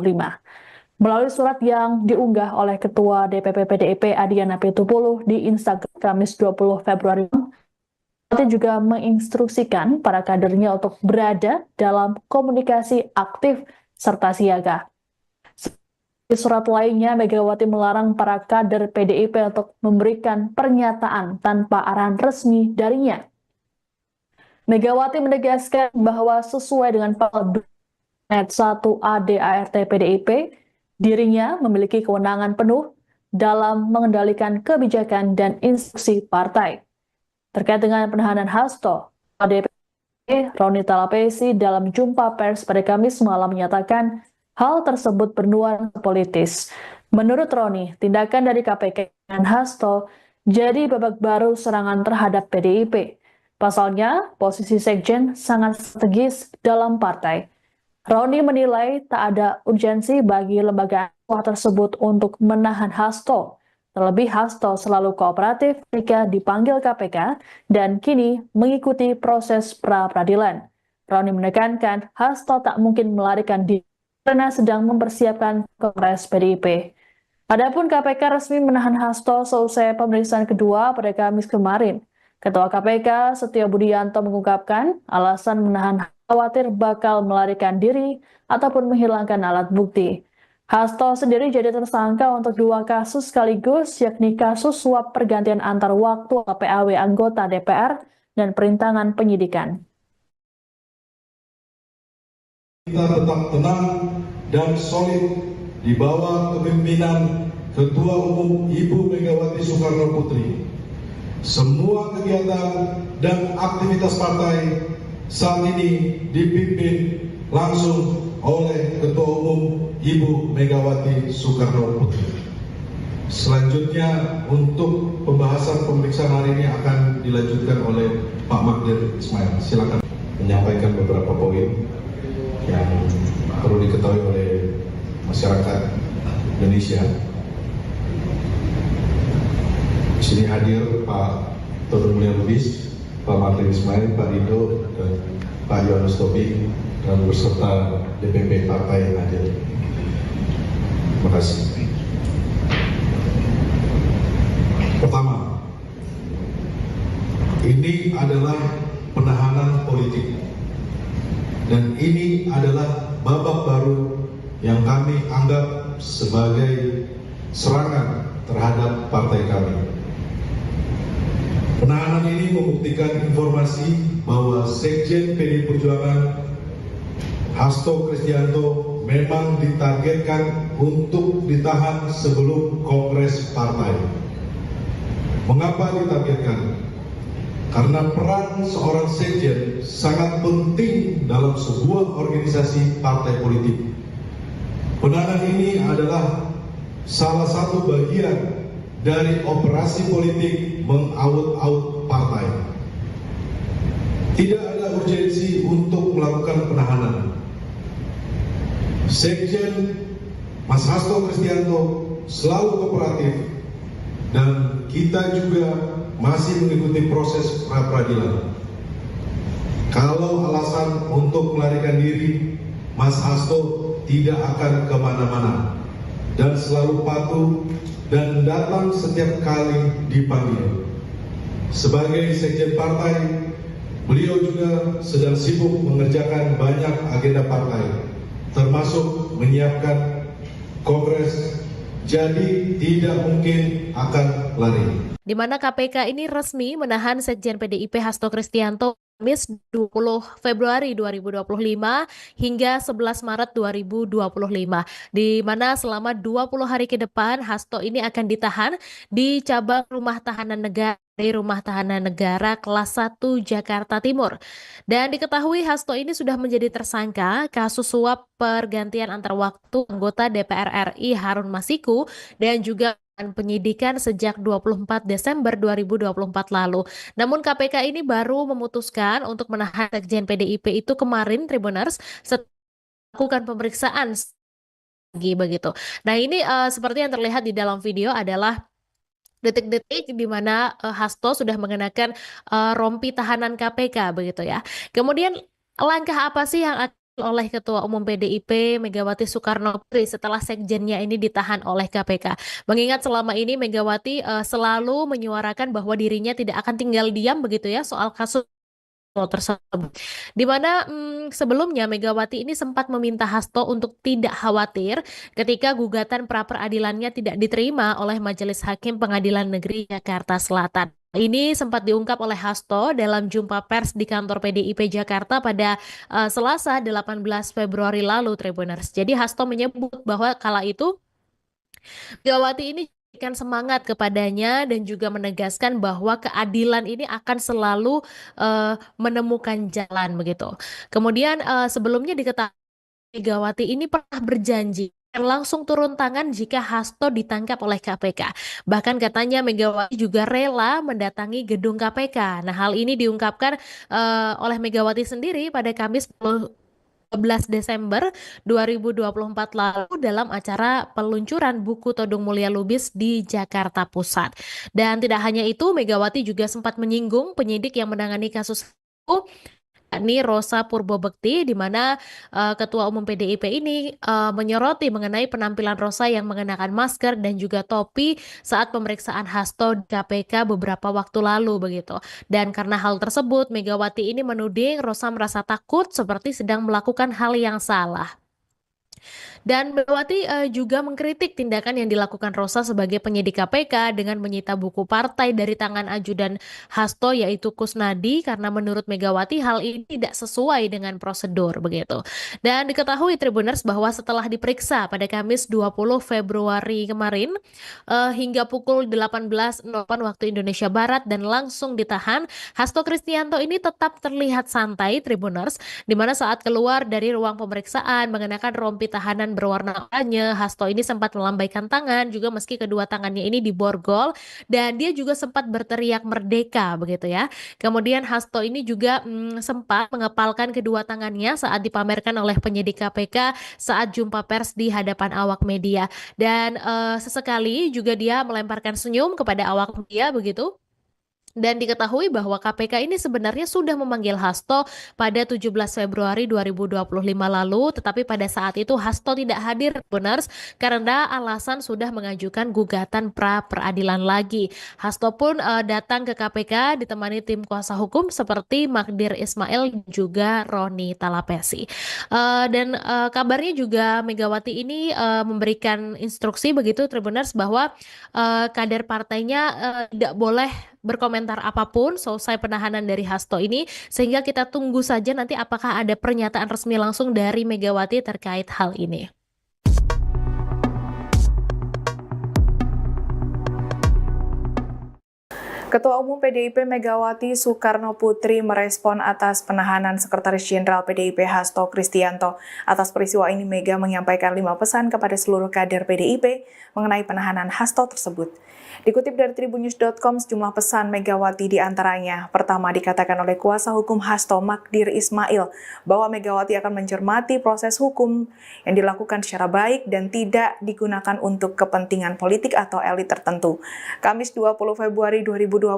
Melalui surat yang diunggah oleh Ketua DPP PDIP Adiana Pitupulu di Instagram Kamis 20 Februari, Megawati juga menginstruksikan para kadernya untuk berada dalam komunikasi aktif serta siaga. Di surat lainnya, Megawati melarang para kader PDIP untuk memberikan pernyataan tanpa arahan resmi darinya. Megawati menegaskan bahwa sesuai dengan pasal 1 ADART PDIP, dirinya memiliki kewenangan penuh dalam mengendalikan kebijakan dan instruksi partai. Terkait dengan penahanan Hasto, DPP Roni Talapesi dalam jumpa pers pada Kamis malam menyatakan hal tersebut bernuansa politis. Menurut Roni, tindakan dari KPK dan Hasto jadi babak baru serangan terhadap PDIP. Pasalnya, posisi sekjen sangat strategis dalam partai. Roni menilai tak ada urgensi bagi lembaga tersebut untuk menahan Hasto. Terlebih Hasto selalu kooperatif ketika dipanggil KPK dan kini mengikuti proses pra-peradilan. Roni menekankan Hasto tak mungkin melarikan diri karena sedang mempersiapkan Kongres PDIP. Adapun KPK resmi menahan Hasto seusai pemeriksaan kedua pada Kamis kemarin. Ketua KPK Setio Budianto mengungkapkan alasan menahan khawatir bakal melarikan diri ataupun menghilangkan alat bukti. Hasto sendiri jadi tersangka untuk 2 kasus sekaligus, yakni kasus suap pergantian antar waktu PAW anggota DPR dan perintangan penyidikan. Kita tetap tenang dan solid di bawah kepemimpinan Ketua Umum Ibu Megawati Soekarno Putri. Semua kegiatan dan aktivitas partai saat ini dipimpin langsung oleh Ketua Umum Ibu Megawati Soekarno Putri. Selanjutnya untuk pembahasan pemeriksaan hari ini akan dilanjutkan oleh Pak Magdir Ismail. Silakan menyampaikan beberapa poin yang perlu diketahui oleh masyarakat Indonesia. Di sini hadir Pak Toto Mulya Lubis, Pak Magdir Ismail, Pak Rido, dan Pak Yohanes Tobing, dan beserta DPP partai yang hadir. Terima kasih. Pertama, ini adalah penahanan politik, dan ini adalah babak baru yang kami anggap sebagai serangan terhadap partai kami. Penahanan ini membuktikan informasi bahwa Sekjen PDI Perjuangan Hasto Kristianto memang ditargetkan untuk ditahan sebelum Kongres Partai. Mengapa ditargetkan? Karena peran seorang sekjen sangat penting dalam sebuah organisasi partai politik. Penahanan ini adalah salah satu bagian dari operasi politik mengaut-aut partai. Tidak ada urgensi untuk melakukan penahanan. Sekjen Mas Hasto Kristianto selalu kooperatif dan kita juga masih mengikuti proses pra-peradilan. Kalau alasan untuk melarikan diri, Mas Hasto tidak akan kemana-mana dan selalu patuh dan datang setiap kali dipanggil. Sebagai sekjen partai, beliau juga sedang sibuk mengerjakan banyak agenda partai, termasuk menyiapkan kongres, jadi tidak mungkin akan lari. Di mana KPK ini resmi menahan Sekjen PDIP Hasto Kristianto Kamis 20 Februari 2025 hingga 11 Maret 2025, di mana selama 20 hari ke depan Hasto ini akan ditahan di cabang rumah tahanan negara di Rumah Tahanan Negara kelas 1 Jakarta Timur. Dan diketahui Hasto ini sudah menjadi tersangka kasus suap pergantian antar waktu anggota DPR RI Harun Masiku dan juga penyidikan sejak 24 Desember 2024 lalu. Namun KPK ini baru memutuskan untuk menahan Sekjen PDIP itu kemarin, Tribuners, setelah melakukan pemeriksaan lagi begitu. Nah ini seperti yang terlihat di dalam video adalah detik-detik di mana Hasto sudah mengenakan rompi tahanan KPK begitu ya. Kemudian langkah apa sih yang akan oleh Ketua Umum PDIP Megawati Soekarno Putri setelah sekjennya ini ditahan oleh KPK? Mengingat selama ini Megawati selalu menyuarakan bahwa dirinya tidak akan tinggal diam begitu ya soal kasus tersebut. Di mana sebelumnya Megawati ini sempat meminta Hasto untuk tidak khawatir ketika gugatan pra-peradilannya tidak diterima oleh Majelis Hakim Pengadilan Negeri Jakarta Selatan. Ini sempat diungkap oleh Hasto dalam jumpa pers di kantor PDIP Jakarta pada Selasa 18 Februari lalu, Tribuners. Jadi Hasto menyebut bahwa kala itu Megawati ini memberikan semangat kepadanya dan juga menegaskan bahwa keadilan ini akan selalu menemukan jalan begitu. Kemudian sebelumnya diketahui Megawati ini pernah berjanji akan langsung turun tangan jika Hasto ditangkap oleh KPK. Bahkan katanya Megawati juga rela mendatangi gedung KPK. Nah, hal ini diungkapkan oleh Megawati sendiri pada Kamis 12 Desember 2024 lalu dalam acara peluncuran buku Todung Mulia Lubis di Jakarta Pusat. Dan tidak hanya itu, Megawati juga sempat menyinggung penyidik yang menangani kasus itu, yakni Rosa Purbobekti, di mana Ketua Umum PDIP ini menyoroti mengenai penampilan Rosa yang mengenakan masker dan juga topi saat pemeriksaan Hasto di KPK beberapa waktu lalu begitu. Dan karena hal tersebut, Megawati ini menuding Rosa merasa takut seperti sedang melakukan hal yang salah. Dan Megawati juga mengkritik tindakan yang dilakukan Rosa sebagai penyidik KPK dengan menyita buku partai dari tangan ajudan Hasto yaitu Kusnadi karena menurut Megawati hal ini tidak sesuai dengan prosedur begitu. Dan diketahui Tribuners bahwa setelah diperiksa pada Kamis 20 Februari kemarin hingga pukul 18.08 waktu Indonesia Barat dan langsung ditahan, Hasto Kristianto ini tetap terlihat santai Tribuners, di mana saat keluar dari ruang pemeriksaan mengenakan rompi tahanan berwarna oranye, Hasto ini sempat melambaikan tangan juga meski kedua tangannya ini diborgol dan dia juga sempat berteriak merdeka begitu ya. Kemudian Hasto ini juga sempat mengepalkan kedua tangannya saat dipamerkan oleh penyidik KPK saat jumpa pers di hadapan awak media dan sesekali juga dia melemparkan senyum kepada awak media begitu. Dan diketahui bahwa KPK ini sebenarnya sudah memanggil Hasto pada 17 Februari 2025 lalu, tetapi pada saat itu Hasto tidak hadir benar karena alasan sudah mengajukan gugatan pra peradilan lagi. Hasto pun datang ke KPK ditemani tim kuasa hukum seperti Magdir Ismail juga Roni Talapesi. Dan kabarnya juga Megawati ini memberikan instruksi begitu Tribuners bahwa kader partainya tidak boleh berkomentar apapun selesai penahanan dari Hasto ini, sehingga kita tunggu saja nanti apakah ada pernyataan resmi langsung dari Megawati terkait hal ini. Ketua Umum PDIP Megawati Soekarno Putri merespon atas penahanan Sekretaris Jenderal PDIP Hasto Kristianto. Atas peristiwa ini, Mega menyampaikan 5 pesan kepada seluruh kader PDIP mengenai penahanan Hasto tersebut. Dikutip dari tribunnews.com, sejumlah pesan Megawati diantaranya. Pertama, dikatakan oleh kuasa hukum Hasto Magdir Ismail bahwa Megawati akan mencermati proses hukum yang dilakukan secara baik dan tidak digunakan untuk kepentingan politik atau elit tertentu. Kamis 20 Februari 2025.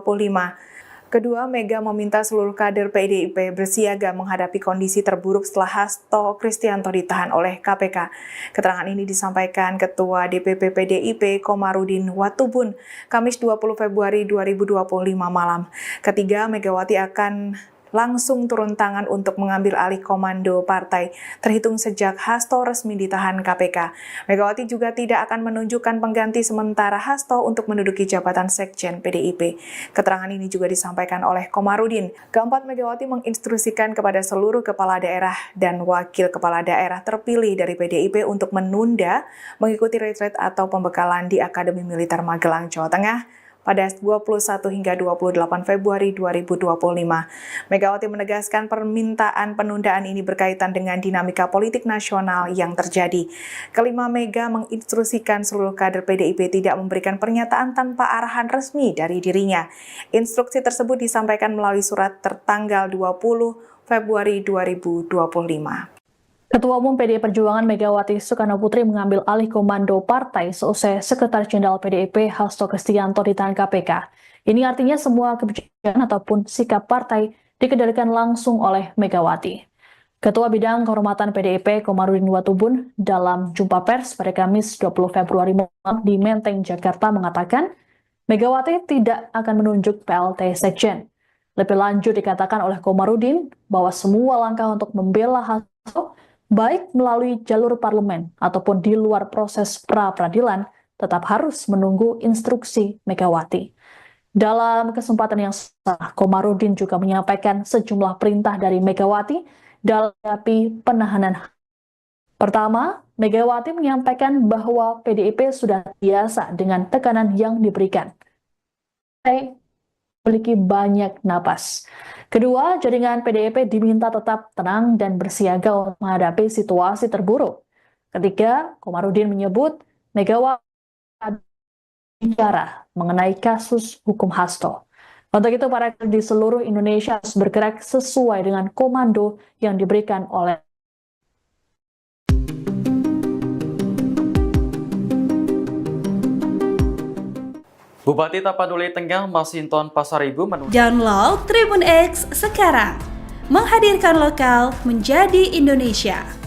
Kedua, Mega meminta seluruh kader PDIP bersiaga menghadapi kondisi terburuk setelah Hasto Kristianto ditahan oleh KPK. Keterangan ini disampaikan Ketua DPP PDIP Komarudin Watubun, Kamis 20 Februari 2025 malam. Ketiga, Megawati akan langsung turun tangan untuk mengambil alih komando partai, terhitung sejak Hasto resmi ditahan KPK. Megawati juga tidak akan menunjukkan pengganti sementara Hasto untuk menduduki jabatan Sekjen PDIP. Keterangan ini juga disampaikan oleh Komarudin. Keempat, Megawati menginstruksikan kepada seluruh kepala daerah dan wakil kepala daerah terpilih dari PDIP untuk menunda mengikuti retreat atau pembekalan di Akademi Militer Magelang, Jawa Tengah pada 21 hingga 28 Februari 2025. Megawati menegaskan permintaan penundaan ini berkaitan dengan dinamika politik nasional yang terjadi. Kelima, Mega menginstruksikan seluruh kader PDIP tidak memberikan pernyataan tanpa arahan resmi dari dirinya. Instruksi tersebut disampaikan melalui surat tertanggal 20 Februari 2025. Ketua Umum PDI Perjuangan Megawati Soekarno Putri mengambil alih komando partai seusai Sekretaris Jenderal PDIP Hasto Kristianto ditahan KPK. Ini artinya semua kebijakan ataupun sikap partai dikendalikan langsung oleh Megawati. Ketua Bidang Kehormatan PDIP Komarudin Watubun dalam jumpa pers pada Kamis 20 Februari malam di Menteng, Jakarta mengatakan Megawati tidak akan menunjuk PLT Sekjen. Lebih lanjut dikatakan oleh Komarudin bahwa semua langkah untuk membela Hasto baik melalui jalur parlemen ataupun di luar proses pra-peradilan, tetap harus menunggu instruksi Megawati. Dalam kesempatan yang sama, Komarudin juga menyampaikan sejumlah perintah dari Megawati dalam menghadapi penahanan. Pertama, Megawati menyampaikan bahwa PDIP sudah biasa dengan tekanan yang diberikan. Memiliki banyak napas. Kedua, jaringan PDIP diminta tetap tenang dan bersiaga untuk menghadapi situasi terburuk. Ketiga, Komarudin menyebut Megawati bicara mengenai kasus hukum Hasto. Untuk itu, para di seluruh Indonesia harus bergerak sesuai dengan komando yang diberikan oleh Bupati Tapanuli Tengah Masinton Pasaribu menunda Download Tribun X sekarang, menghadirkan lokal menjadi Indonesia.